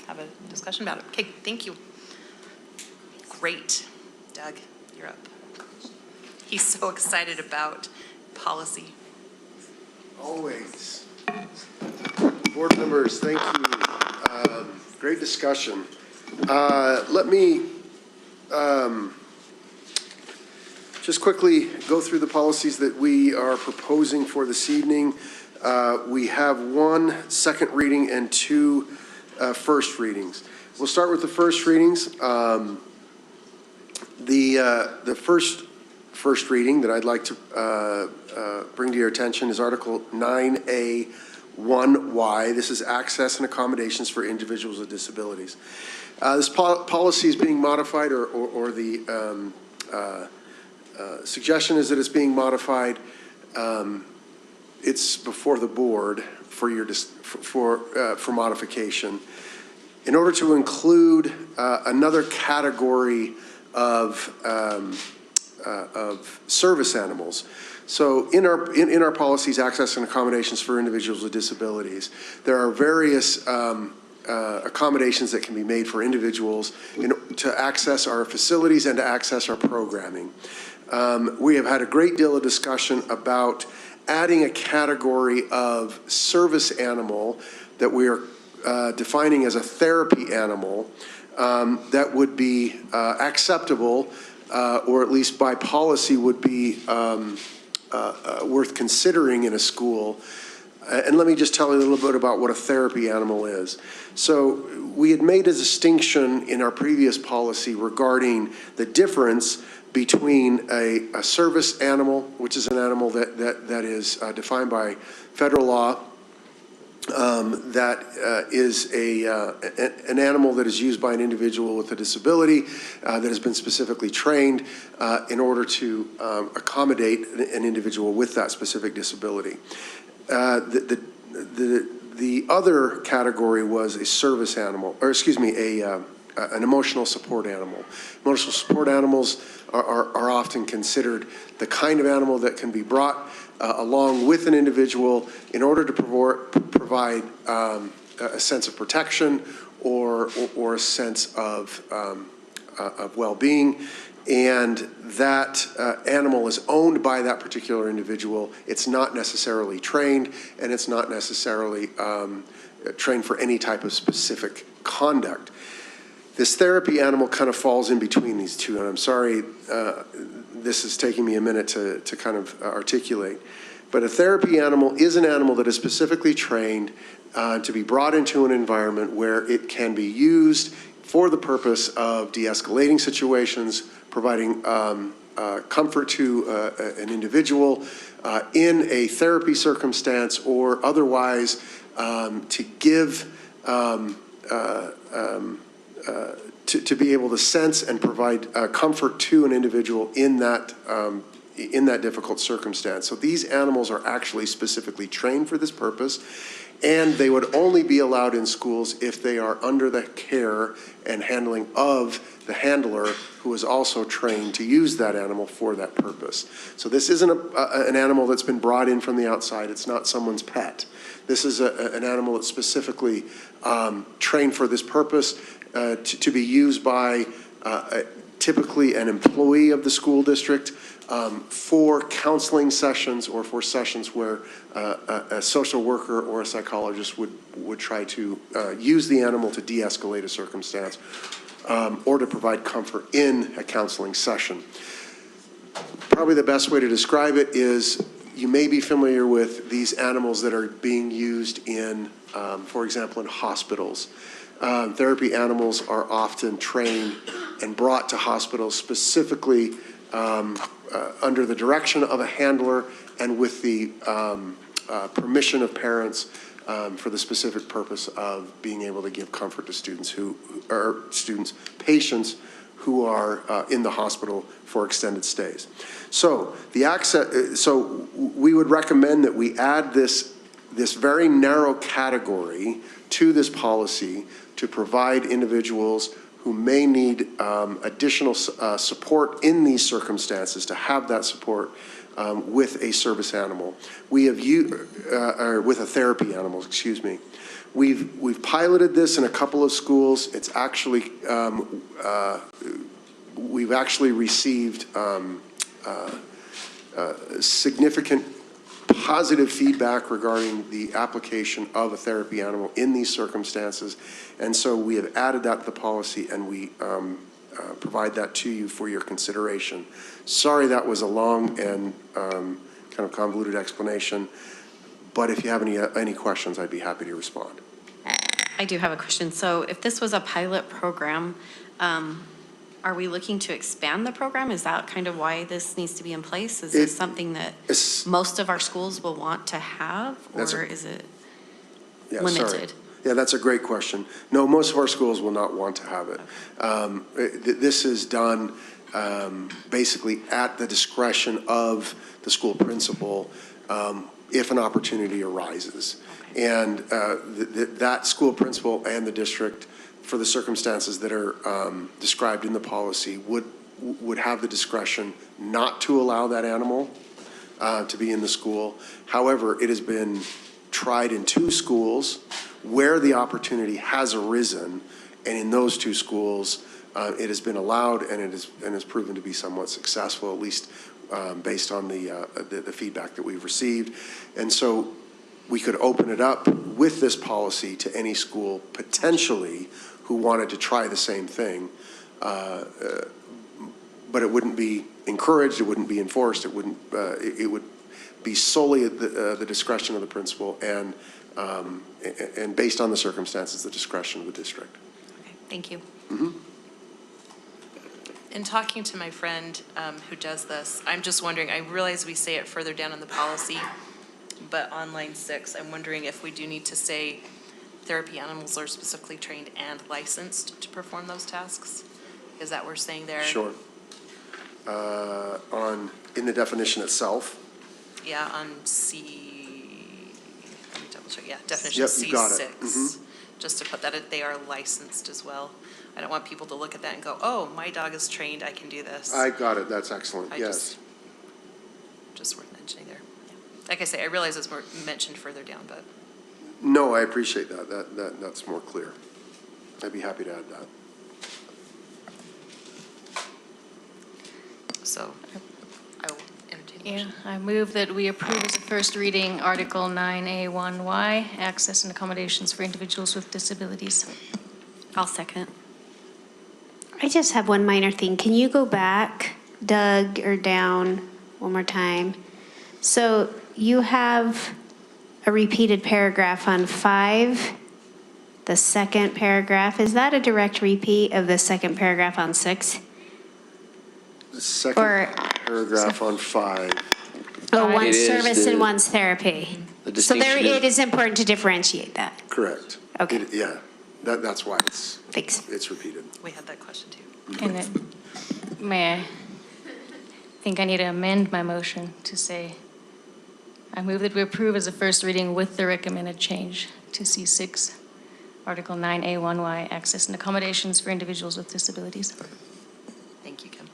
have a discussion about it. Okay, thank you. Great. Doug, you're up. He's so excited about policy. Always. Board members, thank you. Great discussion. Let me just quickly go through the policies that we are proposing for this evening. We have 1 second reading and 2 first readings. We'll start with the first readings. The first reading that I'd like to bring to your attention is Article 9A 1Y. This is access and accommodations for individuals with disabilities. This policy is being modified, or the suggestion is that it's being modified. It's before the board for modification in order to include another category of service animals. So in our policies, access and accommodations for individuals with disabilities, there are various accommodations that can be made for individuals to access our facilities and to access our programming. We have had a great deal of discussion about adding a category of service animal that we are defining as a therapy animal that would be acceptable, or at least by policy would be worth considering in a school. And let me just tell you a little bit about what a therapy animal is. So we had made a distinction in our previous policy regarding the difference between a service animal, which is an animal that is defined by federal law, that is an animal that is used by an individual with a disability that has been specifically trained in order to accommodate an individual with that specific disability. The other category was a service animal, or excuse me, an emotional support animal. Emotional support animals are often considered the kind of animal that can be brought along with an individual in order to provide a sense of protection or a sense of well-being. And that animal is owned by that particular individual. It's not necessarily trained, and it's not necessarily trained for any type of specific conduct. This therapy animal kind of falls in between these two, and I'm sorry this is taking me a minute to kind of articulate. But a therapy animal is an animal that is specifically trained to be brought into an environment where it can be used for the purpose of de-escalating situations, providing comfort to an individual in a therapy circumstance, or otherwise to give, to be able to sense and provide comfort to an individual in that difficult circumstance. So these animals are actually specifically trained for this purpose, and they would only be allowed in schools if they are under the care and handling of the handler, who is also trained to use that animal for that purpose. So this isn't an animal that's been brought in from the outside. It's not someone's pet. This is an animal that's specifically trained for this purpose, to be used by typically an employee of the school district for counseling sessions, or for sessions where a social worker or a psychologist would try to use the animal to de-escalate a circumstance, or to provide comfort in a counseling session. Probably the best way to describe it is, you may be familiar with these animals that are being used in, for example, in hospitals. Therapy animals are often trained and brought to hospitals specifically under the direction of a handler and with the permission of parents, for the specific purpose of being able to give comfort to patients who are in the hospital for extended stays. So so we would recommend that we add this very narrow category to this policy to provide individuals who may need additional support in these circumstances, to have that support with a service animal. We have or with a therapy animal, excuse me. We've piloted this in a couple of schools. It's actually we've actually received significant positive feedback regarding the application of a therapy animal in these circumstances. And so we have added that to the policy, and we provide that to you for your consideration. Sorry that was a long and kind of convoluted explanation, but if you have any questions, I'd be happy to respond. I do have a question. So if this was a pilot program, are we looking to expand the program? Is that kind of why this needs to be in place? Is this something that most of our schools will want to have, or is it limited? Sorry. Yeah, that's a great question. No, most of our schools will not want to have it. This is done basically at the discretion of the school principal if an opportunity arises. Okay. And that school principal and the district, for the circumstances that are described in the policy, would have the discretion not to allow that animal to be in the school. However, it has been tried in 2 schools where the opportunity has arisen, and in those 2 schools, it has been allowed, and it has proven to be somewhat successful, at least based on the feedback that we've received. And so we could open it up with this policy to any school potentially who wanted to try the same thing, but it wouldn't be encouraged, it wouldn't be enforced, it would be solely at the discretion of the principal, and based on the circumstances, the discretion of the district. Okay, thank you. Mm-hmm. In talking to my friend who does this, I'm just wondering, I realize we say it further down in the policy, but on line 6, I'm wondering if we do need to say therapy animals are specifically trained and licensed to perform those tasks? Is that what we're saying there? Sure. In the definition itself? Yeah, on C, let me double check, yeah, definition Yep, C6. you got it. Mm-hmm. Just to put that, they are licensed as well. I don't want people to look at that and go, oh, my dog is trained, I can do this. I got it, that's excellent, yes. Just worth mentioning there. Yeah. Like I say, I realize it's more mentioned further down, but. No, I appreciate that. That's more clear. I'd be happy to add that. So I will entertain a Yeah, motion. I move that we approve as a first reading Article 9A1Y, access and accommodations for individuals with disabilities. I'll second. I just have one minor thing. Can you go back, Doug, or down one more time? So you have a repeated paragraph on 5, the second paragraph. Is that a direct repeat of the second paragraph on 6? The second paragraph on 5. Oh, It one's is service and the- one's therapy. The So there, distinction it is important to differentiate that. Correct. Okay. Yeah, that's why Thanks. it's repeated. We had that question too. And then, may I think I need to amend my motion to say, I move that we approve as a first reading with the recommended change to C6, Article 9A1Y, access and accommodations for individuals with disabilities. Thank you, Kim.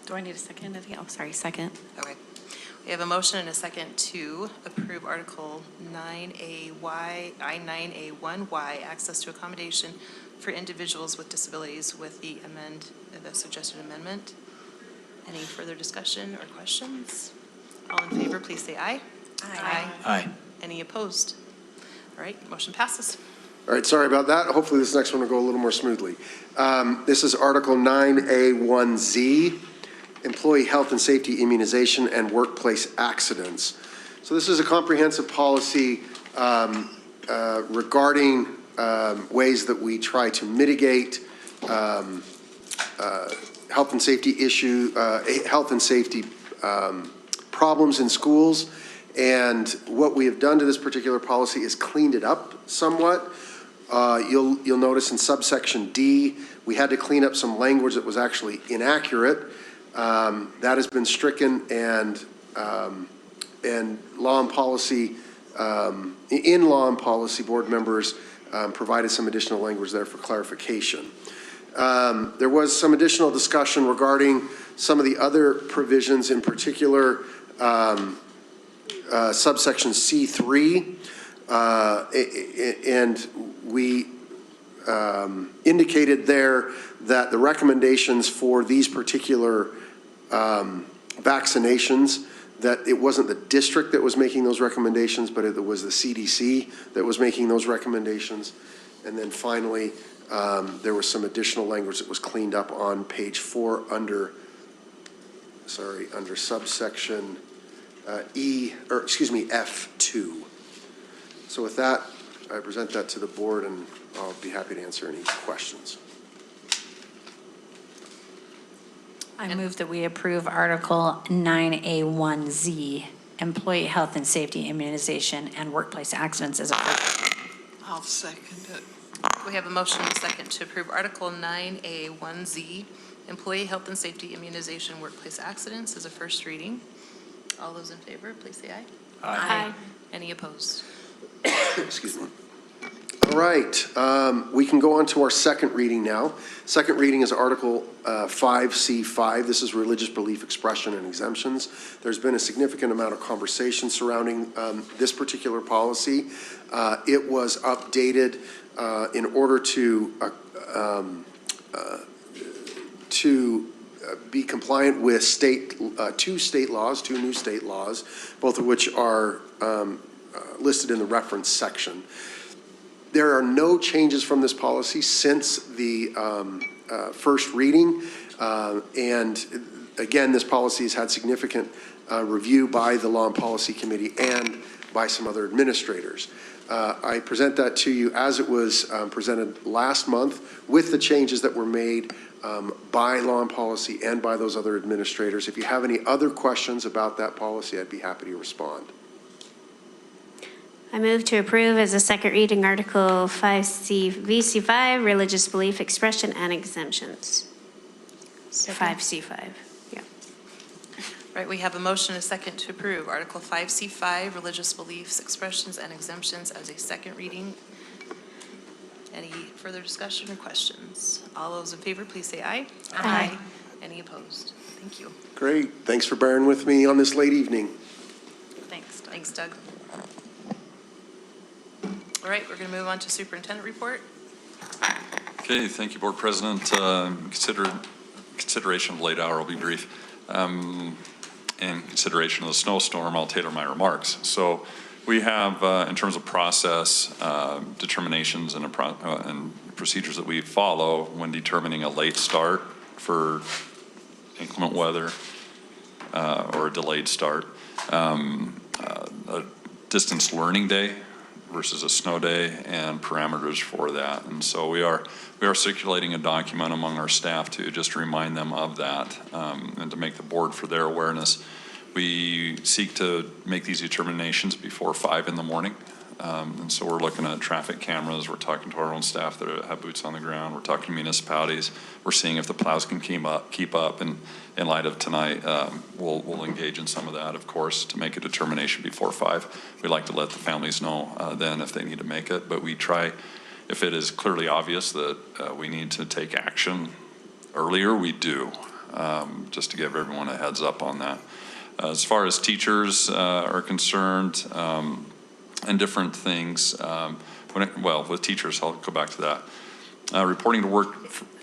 Do I need a second? Oh, sorry, second. Okay. We have a motion and a second to approve Article 9A1Y, access to accommodation for individuals with disabilities with the suggested amendment. Any further discussion or questions? All in favor, please say aye. Aye. Aye. Any opposed? All right, motion passes. All right, sorry about that. Hopefully this next one will go a little more smoothly. This is Article 9A1Z, Employee Health and Safety Immunization and Workplace Accidents. So this is a comprehensive policy regarding ways that we try to mitigate health and safety problems in schools. And what we have done to this particular policy is cleaned it up somewhat. You'll notice in subsection D, we had to clean up some language that was actually inaccurate. That has been stricken, and law and policy, in law and policy, board members provided some additional language there for clarification. There was some additional discussion regarding some of the other provisions, in particular subsection C3, and we indicated there that the recommendations for these particular vaccinations, that it wasn't the district that was making those recommendations, but it was the CDC that was making those recommendations. And then finally, there was some additional language that was cleaned up on page 4 under subsection F2. So with that, I present that to the board, and I'll be happy to answer any questions. I move that we approve Article 9A1Z, Employee Health and Safety Immunization and Workplace Accidents as a first. I'll second it. We have a motion and a second to approve Article 9A1Z, Employee Health and Safety Immunization Workplace Accidents as a first reading. All those in favor, please say aye. Aye. Any opposed? Excuse me. All right, we can go on to our second reading now. Second reading is Article 5C5. This is religious belief expression and exemptions. There's been a significant amount of conversation surrounding this particular policy. It was updated in order to be compliant with two new state laws, both of which are listed in the reference section. There are no changes from this policy since the first reading. And again, this policy has had significant review by the Law and Policy Committee and by some other administrators. I present that to you as it was presented last month with the changes that were made by Law and Policy and by those other administrators. If you have any other questions about that policy, I'd be happy to respond. I move to approve as a second reading Article 5C5, religious belief expression and exemptions. 5C5, yeah. Right, we have a motion and a second to approve Article 5C5, Religious Beliefs, Expressions, and Exemptions as a second reading. Any further discussion or questions? All those in favor, please say aye. Aye. Any opposed? Thank you. Great. Thanks for bearing with me on this late evening. Thanks, Doug. All right, we're going to move on to superintendent report. Okay, thank you, Board President. Consideration of late hour, I'll be brief. In consideration of the snowstorm, I'll tailor my remarks. So we have, in terms of process, determinations and procedures that we follow when determining a late start for inclement weather or a delayed start. A distance learning day versus a snow day and parameters for that. And so we are circulating a document among our staff to just remind them of that and to make the board for their awareness. We seek to make these determinations before 5 in the morning. And so we're looking at traffic cameras. We're talking to our own staff that have boots on the ground. We're talking to municipalities. We're seeing if the plows can keep up. And in light of tonight, we'll engage in some of that, of course, to make a determination before 5. We like to let the families know then if they need to make it. But we try, if it is clearly obvious that we need to take action earlier, we do, just to give everyone a heads up on that. As far as teachers are concerned, and different things, with teachers, I'll go back to that. Reporting to work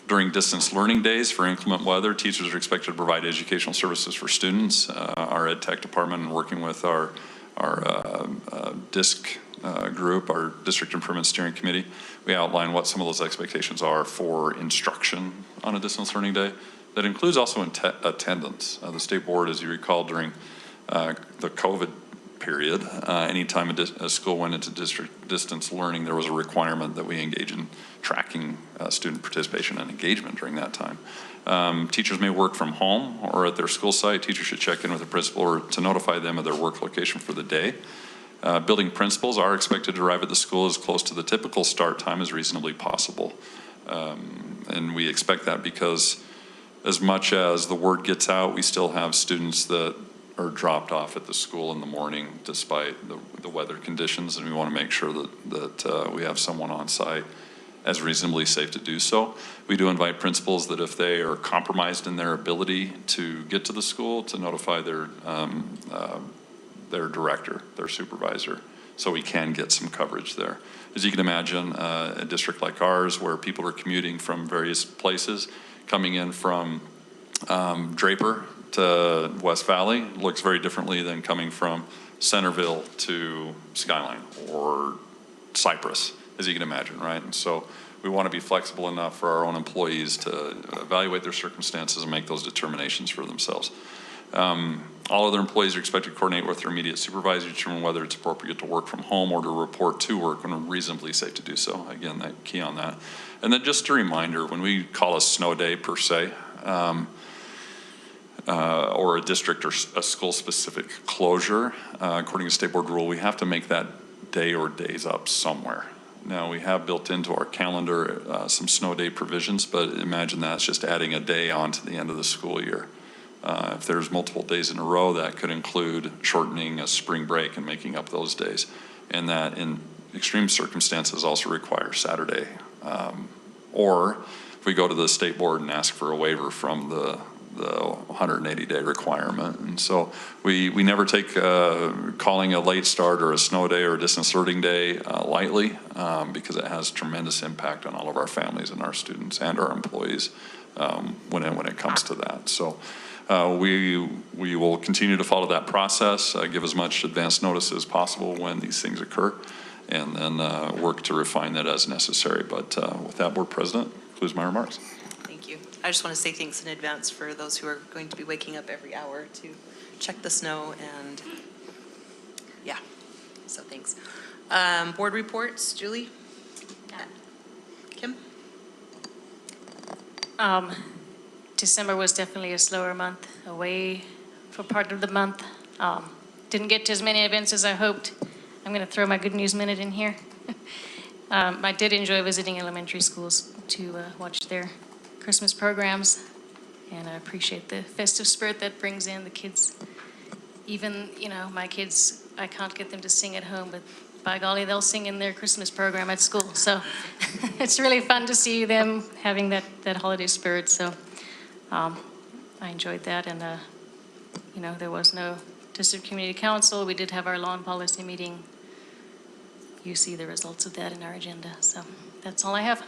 during distance learning days for inclement weather, teachers are expected to provide educational services for students. Our ed tech department, working with our DISC group, our District Improvement Steering Committee, we outline what some of those expectations are for instruction on a distance learning day. That includes also attendance. The state board, as you recall, during the COVID period, anytime a school went into district distance learning, there was a requirement that we engage in tracking student participation and engagement during that time. Teachers may work from home or at their school site. Teachers should check in with the principal or to notify them of their work location for the day. Building principals are expected to arrive at the school as close to the typical start time as reasonably possible. And we expect that because as much as the word gets out, we still have students that are dropped off at the school in the morning despite the weather conditions, and we want to make sure that we have someone on site as reasonably safe to do so. We do invite principals that if they are compromised in their ability to get to the school, to notify their director, their supervisor, so we can get some coverage there. As you can imagine, a district like ours where people are commuting from various places, coming in from Draper to West Valley looks very differently than coming from Centerville to Skyline or Cypress, as you can imagine, right? And so we want to be flexible enough for our own employees to evaluate their circumstances and make those determinations for themselves. All other employees are expected to coordinate with their immediate supervisor to determine whether it's appropriate to work from home or to report to work when reasonably safe to do so. Again, that key on that. And then just a reminder, when we call a snow day per se, or a district or a school-specific closure, according to state board rule, we have to make that day or days up somewhere. Now, we have built into our calendar some snow day provisions, but imagine that's just adding a day onto the end of the school year. If there's multiple days in a row, that could include shortening a spring break and making up those days. And that in extreme circumstances also require Saturday. Or if we go to the state board and ask for a waiver from the 180-day requirement. And so we never take calling a late start or a snow day or a distance learning day lightly because it has tremendous impact on all of our families and our students and our employees when it comes to that. So we will continue to follow that process, give as much advance notice as possible when these things occur, and then work to refine that as necessary. But with that, Board President, concludes my remarks. Thank you. I just want to say thanks in advance for those who are going to be waking up every hour to check the snow, and yeah, so thanks. Board reports, Julie? Kim? December was definitely a slower month, away for part of the month. Didn't get to as many events as I hoped. I'm going to throw my Good News Minute in here. I did enjoy visiting elementary schools to watch their Christmas programs, and I appreciate the festive spirit that brings in the kids. Even, my kids, I can't get them to sing at home, but by golly, they'll sing in their Christmas program at school. So it's really fun to see them having that holiday spirit. So I enjoyed that, and there was no district community council. We did have our law and policy meeting you see the results of that in our agenda. So that's all I have.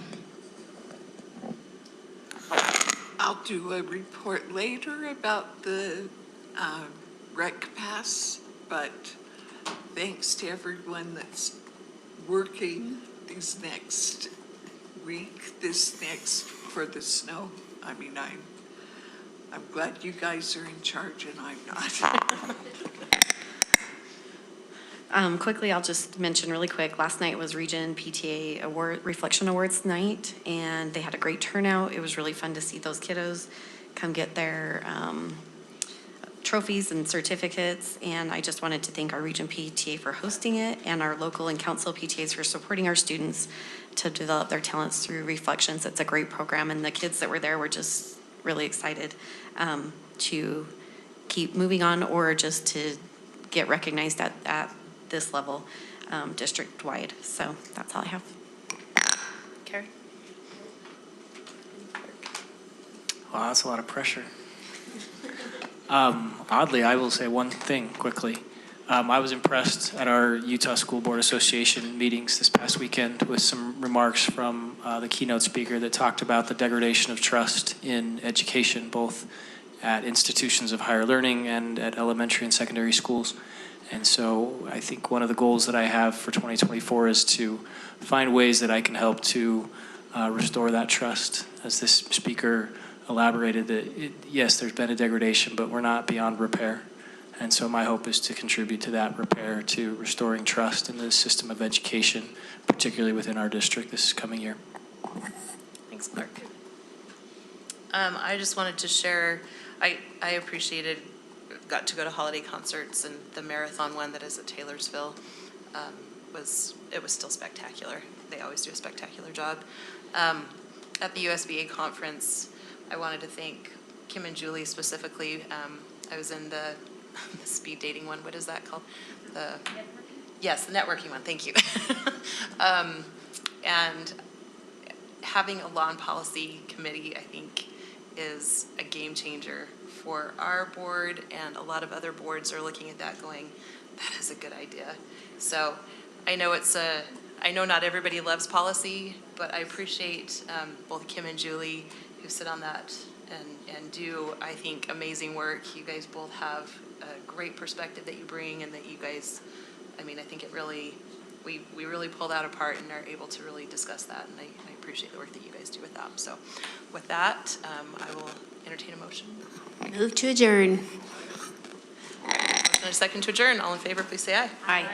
I'll do a report later about the rec pass, but thanks to everyone that's working this next for the snow. I mean, I'm glad you guys are in charge and I'm not. Quickly, I'll just mention really quick, last night was Region PTA Reflection Awards night, and they had a great turnout. It was really fun to see those kiddos come get their trophies and certificates, and I just wanted to thank our Region PTA for hosting it and our local and council PTAs for supporting our students to develop their talents through Reflections. It's a great program, and the kids that were there were just really excited to keep moving on or just to get recognized at this level district-wide. So that's all I have. Carrie? Wow, that's a lot of pressure. Oddly, I will say one thing quickly. I was impressed at our Utah School Board Association meetings this past weekend with some remarks from the keynote speaker that talked about the degradation of trust in education, both at institutions of higher learning and at elementary and secondary schools. And so I think one of the goals that I have for 2024 is to find ways that I can help to restore that trust. As this speaker elaborated, that yes, there's been a degradation, but we're not beyond repair. And so my hope is to contribute to that repair, to restoring trust in the system of education, particularly within our district this coming year. Thanks, Clark. I just wanted to share, I appreciated, got to go to holiday concerts, and the marathon one that is at Taylorsville it was still spectacular. They always do a spectacular job. At the USBA conference, I wanted to thank Kim and Julie specifically. I was in the speed dating one. What is that called? Yes, the networking one. Thank you. And having a law and policy committee, I think, is a game changer for our board, and a lot of other boards are looking at that going, that is a good idea. So I know not everybody loves policy, but I appreciate both Kim and Julie who sit on that and do, I think, amazing work. You guys both have a great perspective that you bring, and that you guys, I mean, I think it really, we really pull that apart and are able to really discuss that, and I appreciate the work that you guys do with that. So with that, I will entertain a motion. Move to adjourn. Motion and a second to adjourn. All in favor, please say aye. Aye.